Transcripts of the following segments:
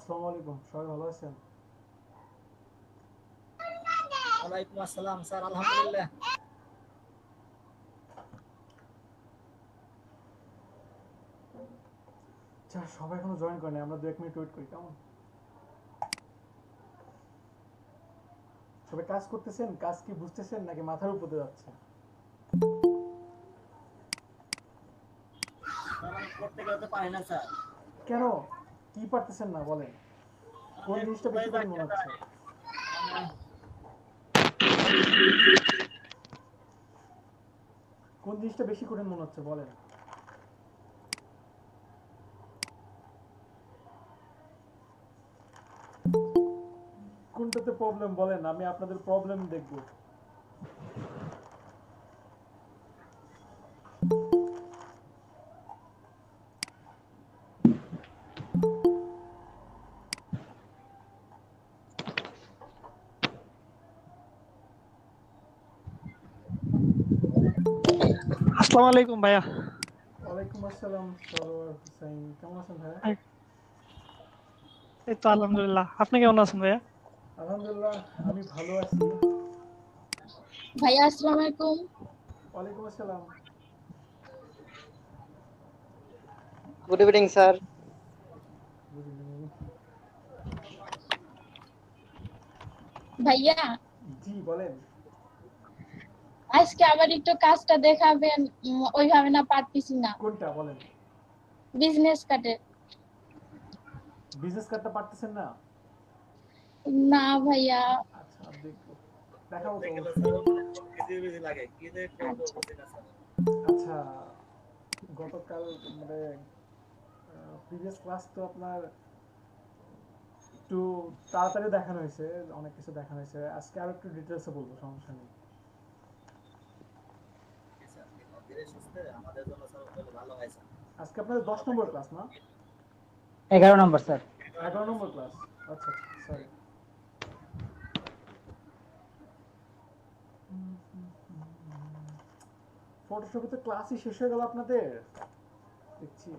আসসালামু আলাইকুম, সবাই ভালো আছেন? ওয়ালাইকুম আসসালাম স্যার, আলহামদুলিল্লাহ। আচ্ছা, সবাই এখনো জয়েন করেনি, আমরা 2-1 মিনিট ওয়েট করি কেমন? সবাই কাজ করতেছেন? কাজ কি বুঝতেছেন নাকি মাথার উপরে যাচ্ছে? স্যার, আমি করতে গেলে তো পারি না স্যার। কেন? কি পারতেছেন না বলেন? কোন মানে জিনিসটা বেশি কোথায় কঠিন যাচ্ছে মনে হচ্ছে? যায়, মানে কোন জিনিসটা বেশি কঠিন মনে হচ্ছে বলেন? কোনটাতে প্রবলেম বলেন, আমি আপনাদের প্রবলেম দেখব। আসসালামু আলাইকুম ভাইয়া। ওয়ালাইকুম আসসালাম সরোয়ার হুসাইন, কেমন আছেন ভাইয়া? এই এই তো আলহামদুলিল্লাহ, আপনি কেমন আছেন ভাইয়া? আলহামদুলিল্লাহ, আমি ভালো আছি। ভাইয়া আসসালামু আলাইকুম। ওয়ালাইকুম আসসালাম। Good evening, sir. Good evening. ভাইয়া জি বলেন। আজকে আবার একটু কাজটা দেখাবেন। ওইভাবে না পারতেছি না। কোনটা বলেন? বিজনেস কার্ডে। বিজনেস কার্ডটা পারতেছেন না? না ভাইয়া। আচ্ছা, দেখবো, দেখাবো করতে তো গেলে অবশ্যই। স্যার মানে বিজি বিজি লাগে, কি যে করবো আচ্ছা বুঝি না স্যার। আচ্ছা, গতকাল মানে প্রিভিয়াস ক্লাস তো আপনার একটু তাড়াতাড়ি দেখানো হয়েছে, অনেক কিছু দেখানো হয়েছে। আজকে আরো একটু ডিটেলসে বলবো, সমস্যা নেই। জি স্যার, একটু ধীরে সুস্থে আমাদের জন্য স্যার হলে ভালো হয় স্যার। আজকে আপনাদের 10 নম্বর ক্লাস না? 11 number, sir. 11 নম্বর ক্লাস। আচ্ছা, সরি। ফটোশপে তো ক্লাসই শেষ হয়ে গেল আপনাদের, দেখছি।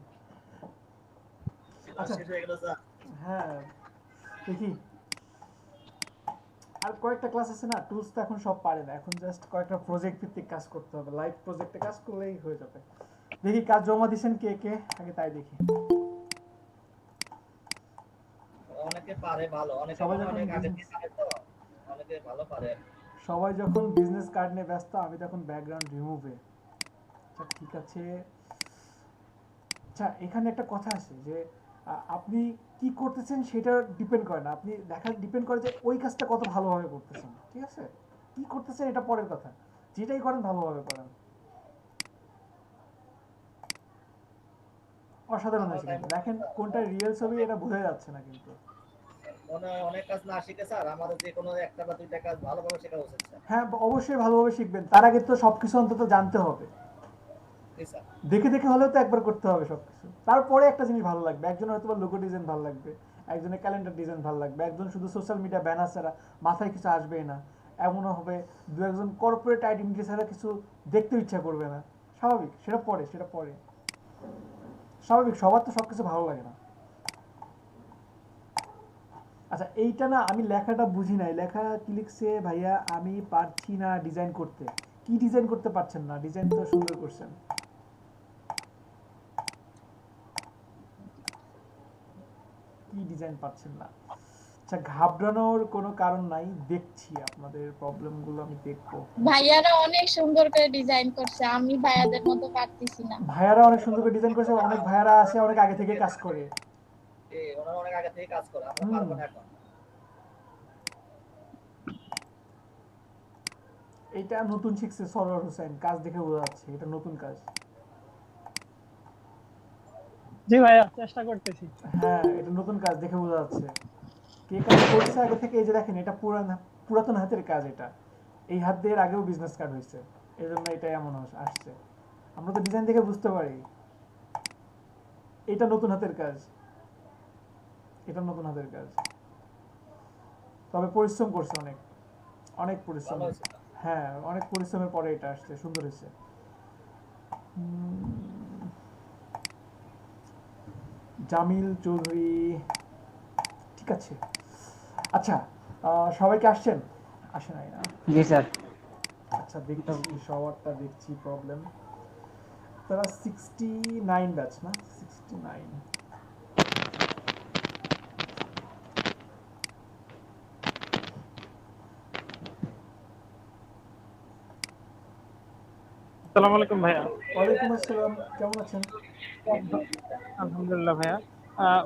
ক্লাস আচ্ছা, শেষ হয়ে গেল স্যার। হ্যাঁ, দেখি আর কয়েকটা ক্লাস আছে না, টুলস তো এখন সব পারে না, এখন জাস্ট কয়েকটা প্রজেক্ট ভিত্তিক কাজ করতে হবে, লাইভ প্রজেক্টে কাজ করলেই হয়ে যাবে। দেখি কাজ জমা দিয়েছেন কে কে, আগে তাই দেখি। অনেকে পারে ভালো, অনেকে সবাই মনে হয় যখন অনেক আগে বিজনেস থেকে জানে তো, অনেকে ভালো পারে। সবাই যখন বিজনেস কার্ড নিয়ে ব্যস্ত, আমি তখন ব্যাকগ্রাউন্ড রিমুভে। আচ্ছা ঠিক আছে। আচ্ছা, এখানে একটা কথা আছে যে আপনি কি করতেছেন সেটা ডিপেন্ড করে না, আপনি দেখা ডিপেন্ড করে যে ওই কাজটা কত ভালোভাবে করতেছেন, ঠিক আছে? কি করতেছেন এটা পরের কথা, যেটাই করেন ভালোভাবে করেন। অসাধারণ আমারও হয়েছে, তাই কিন্তু মনে হয় দেখেন স্যার। কোনটা রিয়েল ছবি অনেক এটা বোঝা যাচ্ছে না কিন্তু। মনে হয় অনেক কাজ না শিখে স্যার, আমাদের যে কোনো একটা বা দুইটা কাজ ভালোভাবে শেখা উচিত স্যার। হ্যাঁ, অবশ্যই ভালোভাবে শিখবেন, তার আগে তো সবকিছু অন্তত জানতে হবে। জি স্যার। দেখে দেখে হলেও তো একবার করতে হবে সবকিছু, তারপরে একটা জিনিস ভালো লাগবে। একজন হয়তো লোগো ডিজাইন ভালো লাগবে, একজনের ক্যালেন্ডার ডিজাইন ভালো লাগবে, একজন শুধু সোশ্যাল মিডিয়া ব্যানার ছাড়া মাথায় কিছু আসবেই না, এমনও হবে দু একজন কর্পোরেট আইডেন্টিটি ছাড়া কিছু দেখতে ইচ্ছা করবে না। স্বাভাবিক, সেটা পরে স্বাভাবিক, সবার তো সব কিছু ভালো লাগে না। আচ্ছা, এইটা না আমি লেখাটা বুঝি নাই, লেখা কি লিখছে ভাইয়া, আমি পারছি না ডিজাইন করতে। কি ডিজাইন করতে পারছেন না? ডিজাইন তো সুন্দর করছেন। কি ডিজাইন পাচ্ছেন না? আচ্ছা, ঘাবড়ানোর কোনো কারণ নাই, দেখছি আপনাদের প্রবলেমগুলো, আমি দেখবো। ভাইয়ারা অনেক সুন্দর করে ডিজাইন করছে, আমি ভাইয়াদের মতো পারতেছি না। ভাইয়ারা অনেক সুন্দর করে ডিজাইন করেছে, অনেক ভাইয়ারা আছে অনেক আগে থেকে কাজ করে। ওনারা অনেক আগে থেকে কাজ করে, আমরা হুম, পারবো না এখন। এটা নতুন শিখছে সরোয়ার হোসেন, কাজ দেখে বোঝা যাচ্ছে এটা নতুন কাজ। জি ভাইয়া, চেষ্টা করতেছি। হ্যাঁ, এটা নতুন কাজ দেখে বোঝা যাচ্ছে। কে কাজ করছে আগে থেকে, এই যে দেখেন এটা পুরাতন হাতের কাজ এটা। এই হাত দিয়ে এর আগেও বিজনেস কার্ড হয়েছে, এই জন্য এটা এমন আসছে। আমরা তো ডিজাইন দেখে বুঝতে পারি এটা নতুন হাতের কাজ, এটা নতুন হাতের কাজ। তবে পরিশ্রম করছে অনেক, অনেক পরিশ্রম। ভালো হয়েছে স্যার। হ্যাঁ, অনেক পরিশ্রমের পরে এটা আসছে, সুন্দর হয়েছে। জামিল চৌধুরী, ঠিক আছে। আচ্ছা, সবাইকে আসছেন? আসে নাই না? জি স্যার। আচ্ছা দেখছি, সবারটা দেখছি প্রবলেম। তারা 69 ব্যাচ না? 69। আসসালামু আলাইকুম ভাইয়া। ওয়ালাইকুম আসসালাম, কেমন আছেন? আলহামদুলিল্লাহ ভাইয়া।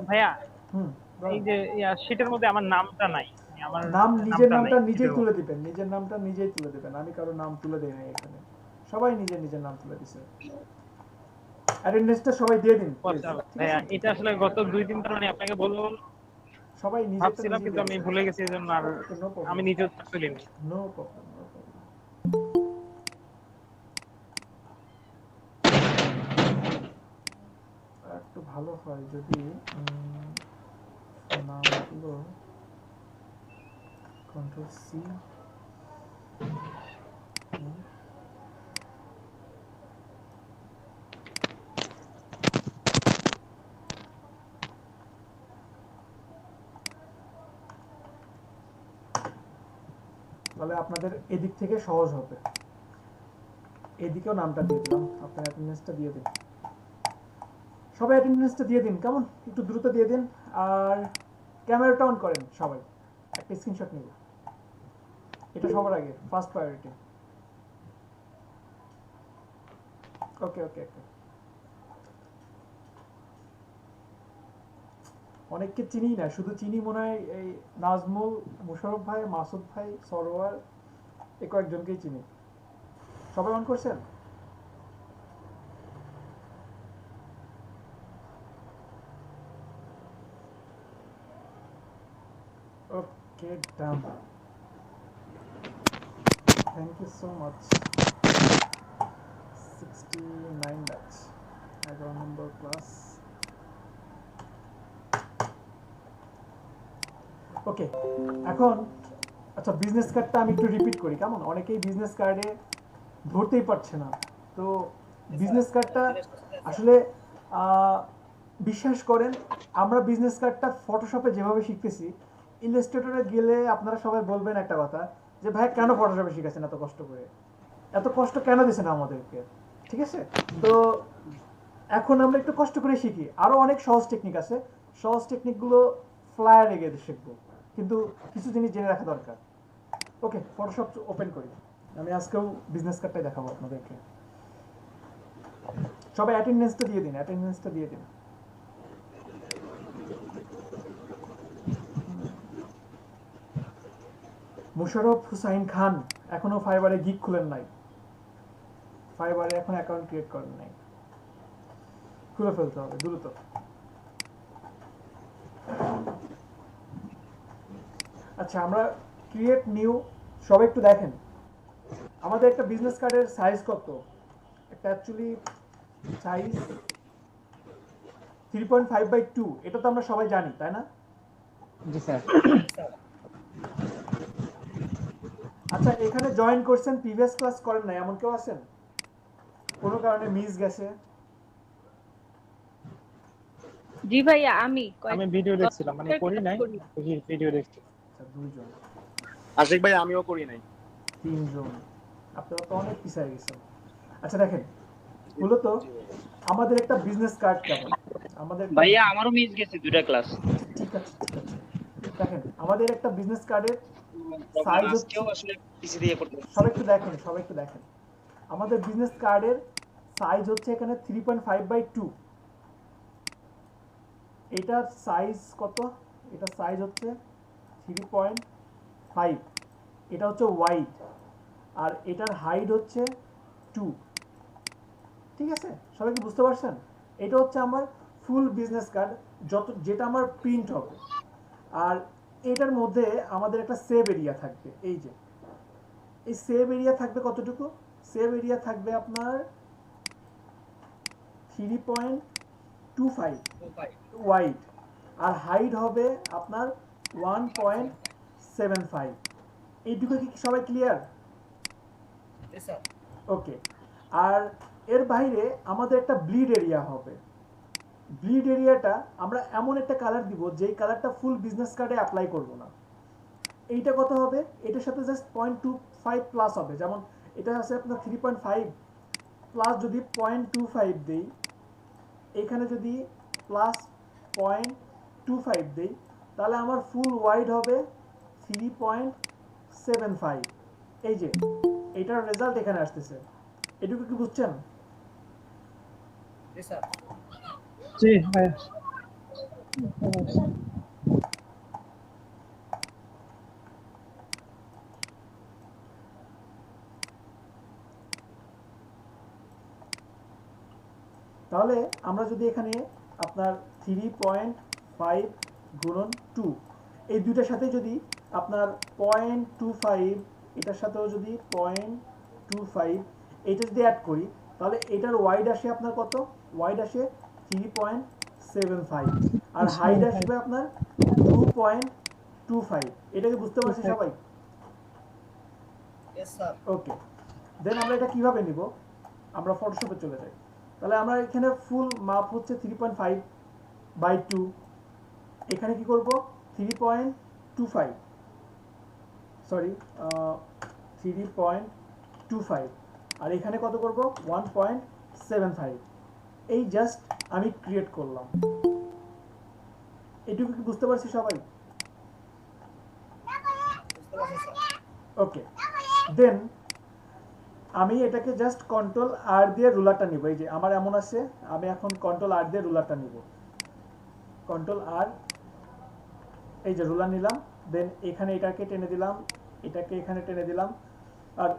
ভাইয়া, হুম, এই বলেন। যে শীটের মধ্যে আমার নামটা নাই, মানে আমার নাম, নিজের নামটা নাই নামটা নিজেই শীটের তুলে মধ্যে। দিবেন, নিজের নামটা নিজেই তুলে দিবেন। আমি কারো নাম তুলে দেই নাই এখানে, সবাই নিজের নিজের নাম তুলে দিছে। অ্যাটেন্ডেন্সটা সবাই দিয়ে দিন ও প্লিজ, আচ্ছা ঠিক ভাইয়া, আছে? এটা আসলে গত 2 দিন ধরে মানে আপনাকে বলবো সবাই নিজেরটা ভাবছিলাম, নিজেই কিন্তু দিয়ে আমি দিন। ভুলে গেছি, এই জন্য আর ওকে, নো আমি প্রবলেম, নিজেও তুলিনি। No problem, no problem. একটু ভালো হয় যদি নামগুলো কন্ট্রোল সি। তাহলে আপনাদের এদিক থেকে সহজ হবে। এদিকেও নামটা দিয়ে দিলাম, আপনার অ্যাটেন্ডেন্সটা দিয়ে দিন। সবাই অ্যাটেন্ডেন্সটা দিয়ে দিন, কেমন? একটু দ্রুত দিয়ে দিন। আর ক্যামেরাটা অন করেন সবাই, একটা স্ক্রিনশট নিব। এটা সবার আগে, ফার্স্ট প্রায়োরিটি। ওকে ওকে ওকে। অনেককে চিনি না, শুধু চিনি মনে হয় এই নাজমুল, মুশারফ ভাই, মাসুদ ভাই, সরোয়ার, এই কয়েকজনকেই চিনি। সবাই অন করছেন? Okay, done. Thank you so much. 69 batch, 11 নম্বর ক্লাস। ওকে, এখন আচ্ছা বিজনেস কার্ডটা আমি একটু রিপিট করি, কেমন? অনেকেই বিজনেস কার্ডে ধরতেই পারছে না। তো বিজনেস কার্ডটা আসলে বিশ্বাস করেন, আমরা বিজনেস কার্ডটা ফটোশপে যেভাবে শিখতেছি, ইলাস্ট্রেটরে গেলে আপনারা সবাই বলবেন একটা কথা, যে ভাই কেন ফটোশপে শিখেছেন এত কষ্ট করে, এত কষ্ট কেন দিয়েছেন আমাদেরকে? ঠিক আছে, তো এখন আমরা একটু কষ্ট করে শিখি। আরো অনেক সহজ টেকনিক আছে, সহজ টেকনিকগুলো ফ্লায়ারে গিয়ে শিখবো, কিন্তু কিছু জিনিস জেনে রাখা দরকার। ওকে, ফটোশপ ওপেন করি। আমি আজকেও বিজনেস কার্ডটাই দেখাবো আপনাদেরকে। সবাই অ্যাটেন্ডেন্সটা দিয়ে দিন, অ্যাটেন্ডেন্সটা দিয়ে দিন। মুশারফ হুসাইন খান এখনো ফাইবারে গিগ খুলেন নাই, ফাইবারে এখন অ্যাকাউন্ট ক্রিয়েট করেন নাই, খুলে ফেলতে হবে দ্রুত। আচ্ছা, আমরা ক্রিয়েট নিউ, সবাই একটু দেখেন আমাদের একটা বিজনেস কার্ডের সাইজ কত। একটা অ্যাকচুয়ালি সাইজ 3.5/2, এটা তো আমরা সবাই জানি, তাই না? জি স্যার। আচ্ছা, এখানে জয়েন করছেন, প্রিভিয়াস ক্লাস করেন নাই এমন কেউ আছেন? কোনো কারণে মিস গেছে? জি ভাইয়া, আমি আমি ভিডিও দেখছিলাম, মানে করি নাই, ভিডিও দেখছি। আচ্ছা, দুইজন, আশিক ভাই আমিও করি নাই। তিনজন, আপনারা তো অনেক পিছিয়ে গেছেন। আচ্ছা দেখেন, মূলত আমাদের একটা বিজনেস কার্ড কেমন, আমাদের ভাইয়া আমারও মিস গেছে 2টা ক্লাস। ঠিক আছে ঠিক আছে, দেখেন আমাদের একটা বিজনেস কার্ডের সাইজ হচ্ছে, আজকেও আসলে পিসি দিয়ে করতে সবাই একটু দেখেন, সবাই একটু দেখেন আমাদের বিজনেস কার্ডের সাইজ হচ্ছে এখানে 3.5/2। এটার সাইজ কত? এটার সাইজ হচ্ছে 3.5, এটা হচ্ছে ওয়াইড, আর এটার হাইট হচ্ছে 2। ঠিক আছে, সবাই কি বুঝতে পারছেন? এটা হচ্ছে আমার ফুল বিজনেস কার্ড, যেটা আমার প্রিন্ট হবে। আর এটার মধ্যে আমাদের একটা সেভ এরিয়া থাকবে, এই যে এই সেভ এরিয়া থাকবে কতটুকু? সেভ এরিয়া থাকবে আপনার 3.25 ওয়াইড, আর হাইট হবে আপনার 1.75। এইটুকু কি সবাই ক্লিয়ার? ওকে, আর এর বাইরে আমাদের একটা ব্লিড এরিয়া হবে, ব্লিড এরিয়াটা আমরা এমন একটা কালার দিব যেই কালারটা ফুল বিজনেস কার্ডে অ্যাপ্লাই করব না। এইটা কত হবে? এটার সাথে জাস্ট 0.25 প্লাস হবে। যেমন এটা আছে আপনার 3.5 প্লাস যদি 0.25 দেই, এখানে যদি প্লাস 0.25 দেই, তাহলে আমার ফুল ওয়াইড হবে 3.75। এই যে এটার রেজাল্ট এখানে আসতেছে। এটুকু কি বুঝছেন? জি স্যার। জি ভাইয়া। তাহলে আমরা যদি এখানে আপনার 3.5 গুণন 2 এই দুইটার সাথে যদি আপনার 0.25 এটার সাথেও যদি 0.25 এটা যদি অ্যাড করি, তাহলে এটার ওয়াইড আসে আপনার কত? ওয়াইড আসে 3.75 আর হাইট আসবে আপনার 2.25। এটাকে বুঝতে পারছি সবাই? Yes sir. ওকে, দেন আমরা এটা কিভাবে নিব? আমরা ফটোশপে চলে যাই। তাহলে আমরা এখানে ফুল মাপ হচ্ছে 3.5/2। এখানে কি করব? 3.25 সরি 3.25 আর এখানে কত করব? 1.75। এই জাস্ট আমি ক্রিয়েট করলাম। এটুকু কি বুঝতে পারছি সবাই? বুঝতে পারছি স্যার। ওকে, দেন আমি এটাকে জাস্ট কন্ট্রোল আর দিয়ে রুলারটা নিব। এই যে আমার এমন আছে, আমি এখন কন্ট্রোল আর দিয়ে রুলারটা নিব। কন্ট্রোল আর, এই যে রুলার নিলাম, দেন এখানে এটাকে টেনে দিলাম, এটাকে এখানে টেনে দিলাম। আর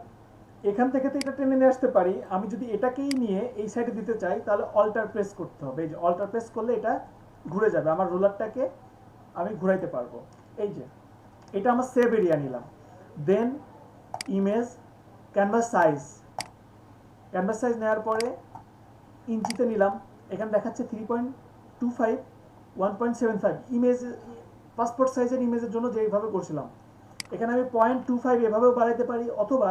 এখান থেকে তো এটা টেনে নিয়ে আসতে পারি। আমি যদি এটাকেই নিয়ে এই সাইডে দিতে চাই, তাহলে অল্টার প্রেস করতে হবে। এই যে অল্টার প্রেস করলে এটা ঘুরে যাবে, আমার রুলারটাকে আমি ঘুরাইতে পারবো। এই যে এটা আমার সেভ এরিয়া নিলাম। Then image canvas size, canvas size নেওয়ার পরে ইঞ্চিতে নিলাম। এখানে দেখাচ্ছে 3.25 1.75 ইমেজ পাসপোর্ট সাইজের ইমেজের জন্য যেভাবে করছিলাম। এখানে আমি 0.25 এভাবেও বাড়াইতে পারি, অথবা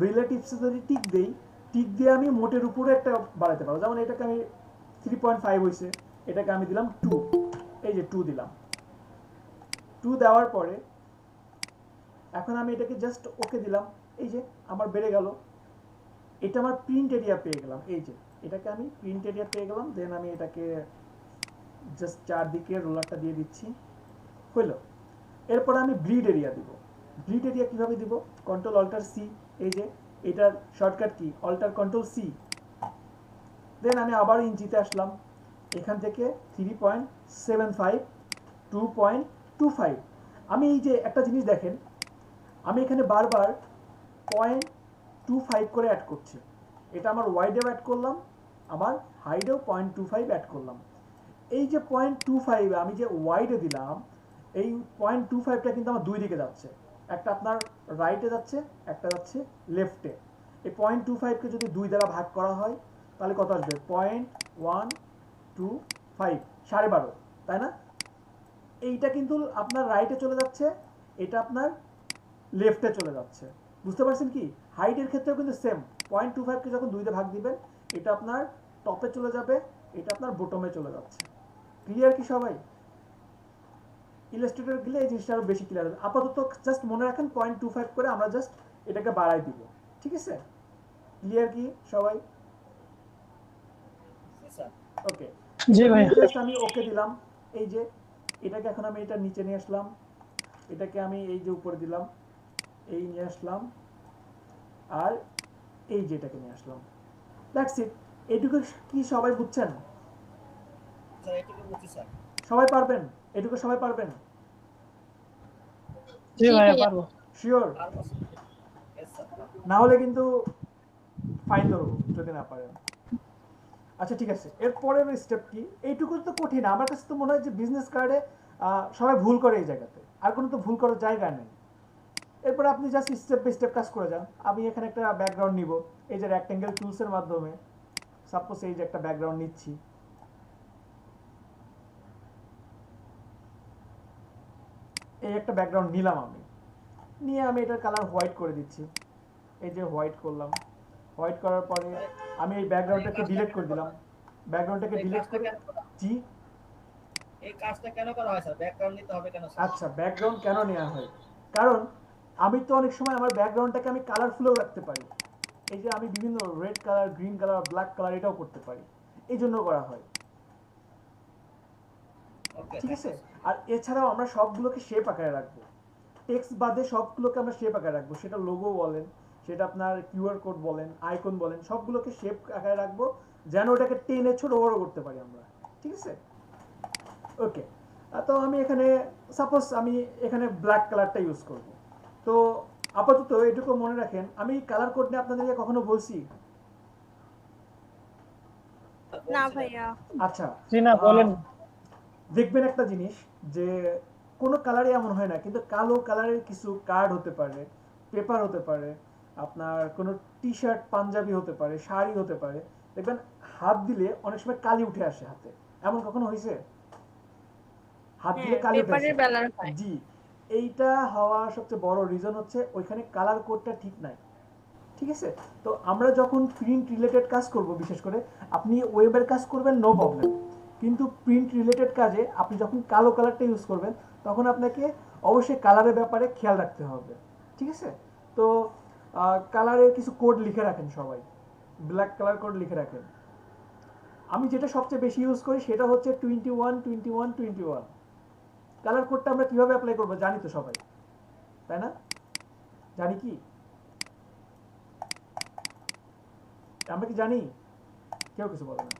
রিলেটিভসে যদি টিক দেই, টিক দিয়ে আমি মোটের উপরে একটা বাড়াইতে পারবো। যেমন এটাকে আমি 3.5 হয়েছে, এটাকে আমি দিলাম 2। এই যে 2 দিলাম। 2 দেওয়ার পরে এখন আমি এটাকে জাস্ট ওকে দিলাম। এই যে আমার বেড়ে গেল। এটা আমার প্রিন্ট এরিয়া পেয়ে গেলাম। এই যে এটাকে আমি প্রিন্ট এরিয়া পেয়ে গেলাম। দেন আমি এটাকে জাস্ট চারদিকে রোলারটা দিয়ে দিচ্ছি, হইল। এরপর আমি ব্লিড এরিয়া দিব। ব্লিড এরিয়া কিভাবে দিব? কন্ট্রোল অল্টার সি, এই যে এটার shortcut key alter control C. দেন আমি আবার ইঞ্চিতে আসলাম, এখান থেকে 3.75 2.25। আমি এই যে একটা জিনিস দেখেন, আমি এখানে বারবার 0.25 করে অ্যাড করছি। এটা আমার ওয়াইডেও অ্যাড করলাম, আমার হাইডেও 0.25 অ্যাড করলাম। এই যে 0.25 আমি যে ওয়াইডে দিলাম, এই 0.25টা কিন্তু আমার দুই দিকে যাচ্ছে। একটা আপনার রাইটে যাচ্ছে, একটা যাচ্ছে লেফটে। এই 0.25কে যদি 2 দ্বারা ভাগ করা হয়, তাহলে কত আসবে? 0.125, 12.5, তাই না? এইটা কিন্তু আপনার রাইটে চলে যাচ্ছে, এটা আপনার লেফটে চলে যাচ্ছে। বুঝতে পারছেন কি? হাইটের ক্ষেত্রেও কিন্তু সেম। 0.25কে যখন 2 দিয়ে ভাগ দিবেন, এটা আপনার টপে চলে যাবে, এটা আপনার বটমে চলে যাচ্ছে। ক্লিয়ার কি সবাই? ইলাস্ট্রেটর গেলে এই জিনিসটা আরো বেশি ক্লিয়ার হবে। আপাতত জাস্ট মনে রাখেন 0.25 করে আমরা জাস্ট এটাকে বাড়াই দিব। ঠিক আছে? ক্লিয়ার কি সবাই? জি স্যার। ওকে, জি ভাইয়া। জাস্ট আমি ওকে দিলাম। এই যে এটাকে এখন আমি এটা নিচে নিয়ে আসলাম, এটাকে আমি এই যে উপরে দিলাম, এই নিয়ে আসলাম, আর এই যে এটাকে নিয়ে আসলাম। That's it. এটুকু কি সবাই বুঝছেন? স্যার এটুকু বুঝছি স্যার। সবাই পারবেন? এটুকু সবাই পারবেন? জি ভাইয়া পারবো। শিওর? পারবো স্যার। Yes sir. না হলে কিন্তু ফাইন ধরবো যদি না পারেন। আচ্ছা ঠিক আছে, এরপরের স্টেপ কি? এইটুকু তো কঠিন। আমার কাছে তো মনে হয় যে বিজনেস কার্ডে সবাই ভুল করে এই জায়গাতে, আর কোনো তো ভুল করার জায়গা নেই। এরপরে আপনি জাস্ট স্টেপ বাই স্টেপ কাজ করে যান। আমি এখানে একটা ব্যাকগ্রাউন্ড নিব, এই যে রেক্টেঙ্গেল টুলসের মাধ্যমে সাপোজ এই যে একটা ব্যাকগ্রাউন্ড নিচ্ছি। এই একটা ব্যাকগ্রাউন্ড নিলাম, আমি নিয়ে আমি এটার কালার হোয়াইট করে দিচ্ছি। এই যে হোয়াইট করলাম। হোয়াইট করার পরে আমি এই ব্যাকগ্রাউন্ডটাকে ডিলিট করে দিলাম। ব্যাকগ্রাউন্ডটাকে এই ডিলিট কাজটা করে কেন করলাম? জি এই কাজটা কেন করা হয় স্যার? ব্যাকগ্রাউন্ড নিতে হবে কেন স্যার? আচ্ছা, ব্যাকগ্রাউন্ড কেন নেওয়া হয়? কারণ আমি তো অনেক সময় আমার ব্যাকগ্রাউন্ডটাকে আমি কালারফুলও রাখতে পারি। এই যে আমি বিভিন্ন red colour, green colour, black colour এটাও করতে পারি, এই জন্য করা হয়। ওকে, ঠিক আছে। আর এছাড়াও আমরা সবগুলোকে শেপ আকারে রাখবো, টেক্সট বাদে সবগুলোকে আমরা শেপ আকারে রাখবো, সেটা লোগো বলেন, সেটা আপনার কিউআর কোড বলেন, আইকন বলেন, সবগুলোকে শেপ আকারে রাখবো যেন ওটাকে টেনে ছোট বড় করতে পারি আমরা। ঠিক আছে, ওকে। তো আমি এখানে সাপোজ আমি এখানে ব্ল্যাক কালারটা ইউজ করব। তো আপাতত এটুকু মনে রাখেন, আমি কালার কোড নিয়ে আপনাদেরকে কখনো বলছি? না ভাইয়া। আচ্ছা, জি না, বলেন। দেখবেন একটা জিনিস যে কোনো কালারই এমন হয় না, কিন্তু কালো কালারের কিছু কার্ড হতে পারে, পেপার হতে পারে, আপনার কোনো টি শার্ট পাঞ্জাবি হতে পারে, শাড়ি হতে পারে, দেখবেন হাত দিলে অনেক সময় কালি উঠে আসে হাতে। এমন কখনো হয়েছে? হাত দিলে কালি উঠে আসে? পেপারের বেলার হয়। জি, এইটা হওয়ার সবচেয়ে বড় রিজন হচ্ছে ওইখানে কালার কোডটা ঠিক নাই। ঠিক আছে। তো আমরা যখন প্রিন্ট রিলেটেড কাজ করব, বিশেষ করে আপনি ওয়েবের কাজ করবেন নো প্রবলেম, কিন্তু প্রিন্ট রিলেটেড কাজে আপনি যখন কালো কালারটা ইউজ করবেন তখন আপনাকে অবশ্যই কালারের ব্যাপারে খেয়াল রাখতে হবে। ঠিক আছে। তো কালারের কিছু কোড লিখে রাখেন সবাই, ব্ল্যাক কালার কোড লিখে রাখেন। আমি যেটা সবচেয়ে বেশি ইউজ করি সেটা হচ্ছে 21-21-21। কালার কোডটা আমরা কিভাবে অ্যাপ্লাই করবো জানি তো সবাই, তাই না? জানি কি? আমরা কি জানি? কেউ কিছু বলে না।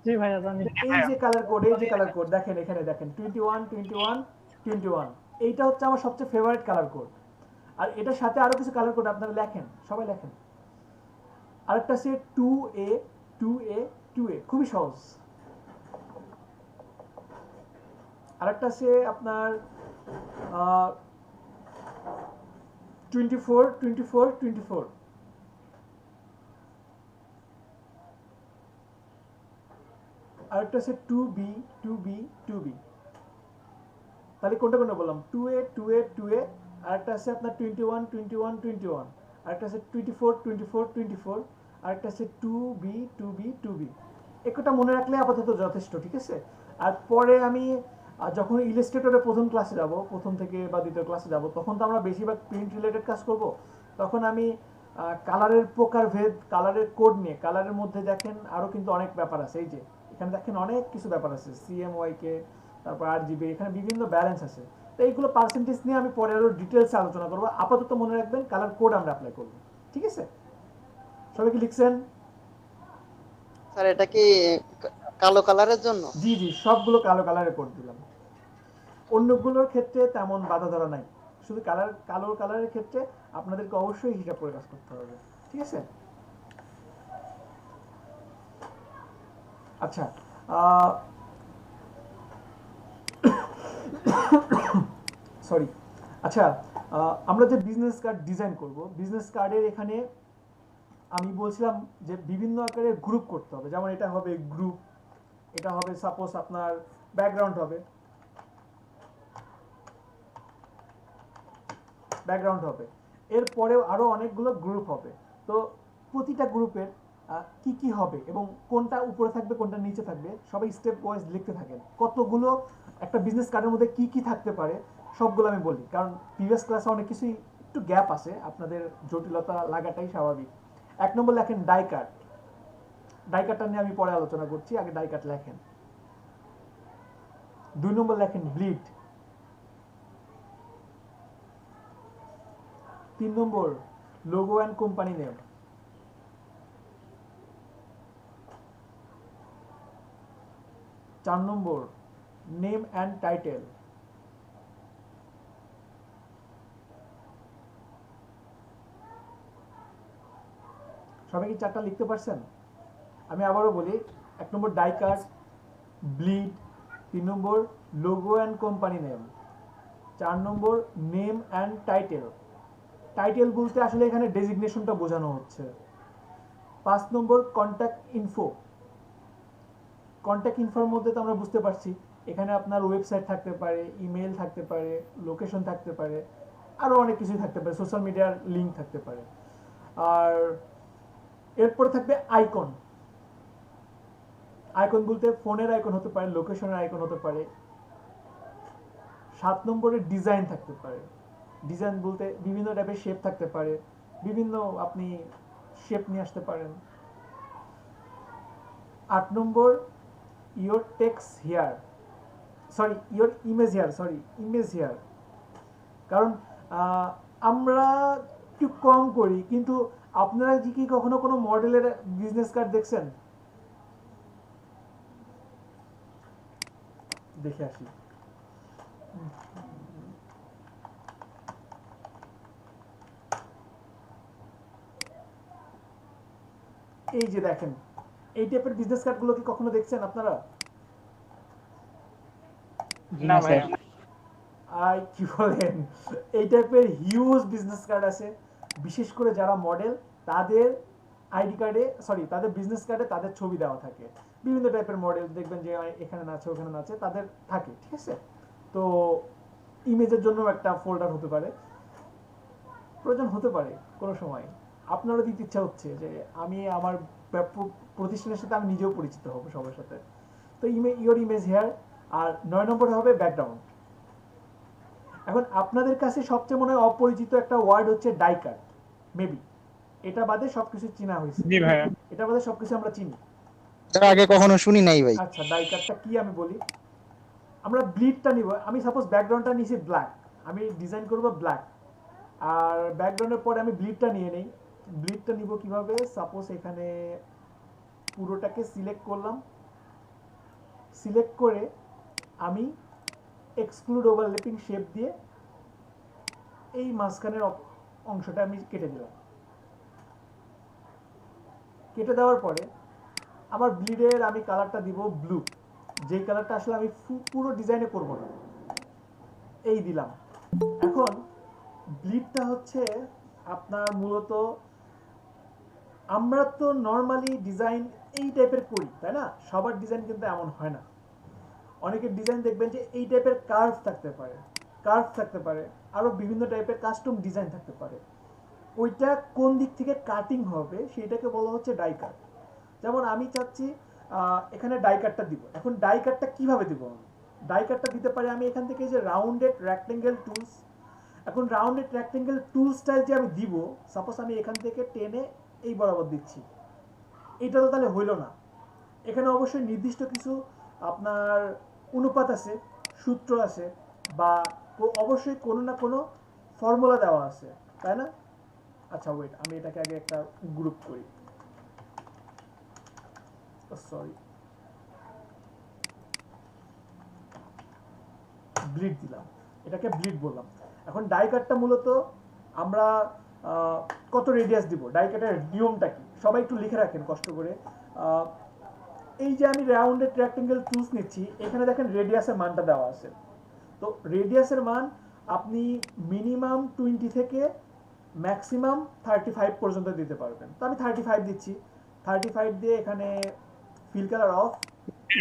জি ভাইয়া জানি। এই যে কালার কোড, এই যে কালার কোড দেখেন, এখানে দেখেন 21-21-21। এইটা হচ্ছে আমার সবচেয়ে ফেভারিট কালার কোড। আর এটার সাথে আরো কিছু কালার কোড আপনারা লেখেন, সবাই লেখেন। আরেকটা আছে 2A 2A 2A, খুবই সহজ। আরেকটা আছে আপনার 24-24-24। আরেকটা আছে 2B 2B 2B। তাহলে কোনটা কোনটা বললাম? 2A 2A 2A। আরেকটা আছে আপনার 21-21-21। আরেকটা আছে 24-24-24। আরেকটা আছে 2B 2B 2B। একটা মনে রাখলে আপাতত যথেষ্ট। ঠিক আছে। আর পরে আমি যখন ইলাস্ট্রেটরে প্রথম ক্লাসে যাব, প্রথম থেকে বা দ্বিতীয় ক্লাসে যাব, তখন তো আমরা বেশিরভাগ প্রিন্ট রিলেটেড কাজ করব। তখন আমি কালারের প্রকারভেদ, কালারের কোড নিয়ে, কালারের মধ্যে দেখেন আরও কিন্তু অনেক ব্যাপার আছে। এই যে এখানে দেখেন অনেক কিছু ব্যাপার আছে, সিএমওয়াইকে, তারপর RGB, এখানে বিভিন্ন ব্যালেন্স আছে। তো এইগুলো পার্সেন্টেজ নিয়ে আমি পরে আরও ডিটেলসে আলোচনা করবো। আপাতত মনে রাখবেন কালার কোড আমরা অ্যাপ্লাই করব। ঠিক আছে, সবাই কি লিখছেন? স্যার এটা কি কালো কালারের জন্য? জি জি, সবগুলো কালো কালারে কোড দিলাম। অন্যগুলোর ক্ষেত্রে তেমন বাধা ধরা নাই, শুধু কালো কালারের ক্ষেত্রে আপনাদেরকে অবশ্যই হিসাব করে কাজ করতে হবে। ঠিক আছে। আচ্ছা, সরি। আচ্ছা, আমরা যে বিজনেস কার্ড ডিজাইন করব, বিজনেস কার্ডের এখানে আমি বলছিলাম যে বিভিন্ন আকারের গ্রুপ করতে হবে। যেমন এটা হবে গ্রুপ, এটা হবে সাপোজ আপনার ব্যাকগ্রাউন্ড হবে, এরপরেও আরো অনেকগুলো গ্রুপ হবে। তো প্রতিটা গ্রুপের কি কি হবে এবং কোনটা উপরে থাকবে কোনটা নিচে থাকবে সবাই স্টেপ ওয়াইজ লিখতে থাকেন। কতগুলো একটা বিজনেস কার্ডের মধ্যে কি কি থাকতে পারে সবগুলো আমি বলি, কারণ প্রিভিয়াস ক্লাসে অনেক কিছুই একটু গ্যাপ আছে, আপনাদের জটিলতা লাগাটাই স্বাভাবিক। 1 নম্বর লেখেন ডাই কাট। ডাই কাটটা নিয়ে আমি পরে আলোচনা করছি, আগে ডাই কাট লেখেন। 2 নম্বর লেখেন ব্লিড। 3 নম্বর লোগো অ্যান্ড কোম্পানি নেম। 4 নম্বর নেম অ্যান্ড টাইটেল। 'সবাই কি 4টা লিখতে পারছেন? আমি আবারও বলি, 1 নম্বর ডাই কাট, ব্লিড। 3 নম্বর লোগো অ্যান্ড কোম্পানি নেম। 4 নম্বর নেম অ্যান্ড টাইটেল। টাইটেল বলতে আসলে এখানে ডেজিগনেশনটা বোঝানো হচ্ছে। 5 নম্বর কন্ট্যাক্ট ইনফো। কন্ট্যাক্ট ইনফোর মধ্যে তো আমরা বুঝতে পারছি এখানে আপনার ওয়েবসাইট থাকতে পারে, ইমেল থাকতে পারে, লোকেশন থাকতে পারে, আরও অনেক কিছুই থাকতে পারে, সোশ্যাল মিডিয়ার লিঙ্ক থাকতে পারে। আর এরপরে থাকবে আইকন। আইকন বলতে ফোনের আইকন হতে পারে, লোকেশনের আইকন হতে পারে। 7 নম্বরে ডিজাইন থাকতে পারে। ডিজাইন বলতে বিভিন্ন টাইপের শেপ থাকতে পারে, বিভিন্ন আপনি শেপ নিয়ে আসতে পারেন। 8 নম্বর your text here, sorry your image here, কারণ আমরা একটু কম করি, কিন্তু আপনারা কি কখনো কোনো মডেলের বিজনেস কার্ড দেখছেন? দেখে আসি। এই যে দেখেন, এই টাইপের বিজনেস কার্ডগুলো কি কখনো দেখছেন আপনারা? না ভাইয়া। কি বলেন, এই টাইপের হিউজ বিজনেস কার্ড আছে। বিশেষ করে যারা মডেল, তাদের আইডি কার্ডে, সরি তাদের বিজনেস কার্ডে তাদের ছবি দেওয়া থাকে। বিভিন্ন টাইপের মডেল দেখবেন যে এখানে নাচে ওখানে নাচে, তাদের থাকে, ঠিক আছে? তো ইমেজের জন্য একটা ফোল্ডার হতে পারে, প্রয়োজন হতে পারে কোনো সময়। আপনারও দিতে ইচ্ছা হচ্ছে যে আমি আমার প্রতিষ্ঠানের সাথে আমি নিজেও পরিচিত হব সবার সাথে। তো ইয়োর ইমেজ হেয়ার। আর 9 নম্বরে হবে ব্যাকগ্রাউন্ড। এখন আপনাদের কাছে সবচেয়ে মনে হয় অপরিচিত একটা ওয়ার্ড হচ্ছে ডাই কাট, মেবি। এটা বাদে সবকিছু চিনা হয়েছে। জি ভাইয়া। এটা বাদে সবকিছু আমরা চিনি। তার আগে কখনো শুনি নাই ভাই। আচ্ছা, ডাই কাটটা কি আমি বলি। আমরা ব্লিডটা নিব। আমি সাপোজ ব্যাকগ্রাউন্ডটা নিয়েছি ব্ল্যাক, আমি ডিজাইন করব ব্ল্যাক, আর ব্যাকগ্রাউন্ডের পরে আমি ব্লিডটা নিয়ে নেই। ব্লিডটা নিব কিভাবে? সাপোজ এখানে পুরোটাকে সিলেক্ট করলাম, সিলেক্ট করে আমি এক্সক্লুড ওভারল্যাপিং শেপ দিয়ে এই মাঝখানের অংশটা আমি কেটে দিলাম। কেটে দেওয়ার পরে আমার ব্লিডের আমি কালারটা দিব ব্লু, যেই কালারটা আসলে আমি পুরো ডিজাইনে করব না, এই দিলাম। এখন ব্লিডটা হচ্ছে আপনার মূলত, আমরা তো নর্মালি ডিজাইন এই টাইপের করি, তাই না? সবার ডিজাইন কিন্তু এমন হয় না। অনেকের ডিজাইন দেখবেন যে এই টাইপের কার্ভ থাকতে পারে, আরো বিভিন্ন টাইপের কাস্টম ডিজাইন থাকতে পারে। ওইটা কোন দিক থেকে কাটিং হবে সেটাকে বলা হচ্ছে ডাই কাট। যেমন আমি চাচ্ছি এখানে ডাই কাটটা দিব। এখন ডাই কাটটা কিভাবে দিব? ডাই কাটটা দিতে পারি আমি এখান থেকে যে রাউন্ডেড রেক্টেঙ্গেল টুলস। এখন রাউন্ডেড রেক্টেঙ্গেল টুল স্টাইল যে আমি দিব, সাপোজ আমি এখান থেকে টেনে এই বরাবর দিচ্ছি, এটা তো তাহলে হইল না। এখানে অবশ্যই নির্দিষ্ট কিছু আপনার অনুপাত আছে, সূত্র আছে, বা অবশ্যই কোনো না কোনো ফর্মুলা দেওয়া আছে, তাই না? আচ্ছা ওয়েট, আমি এটাকে আগে একটা গ্রুপ করি। সরি, ব্লিড দিলাম, এটাকে ব্লিড বললাম। এখন ডাই কাটটা মূলত আমরা কত রেডিয়াস দিব, ডাই কাটের নিয়মটা কি সবাই একটু লিখে রাখেন কষ্ট করে। এই যে আমি রাউন্ডেড রেক্টেঙ্গেল টুলস নিচ্ছি, এখানে দেখেন রেডিয়াসের মানটা দেওয়া আছে। তো রেডিয়াসের মান আপনি মিনিমাম 20 থেকে ম্যাক্সিমাম 35 পর্যন্ত দিতে পারবেন। তো আমি 35 দিচ্ছি। 35 দিয়ে এখানে fill colour of,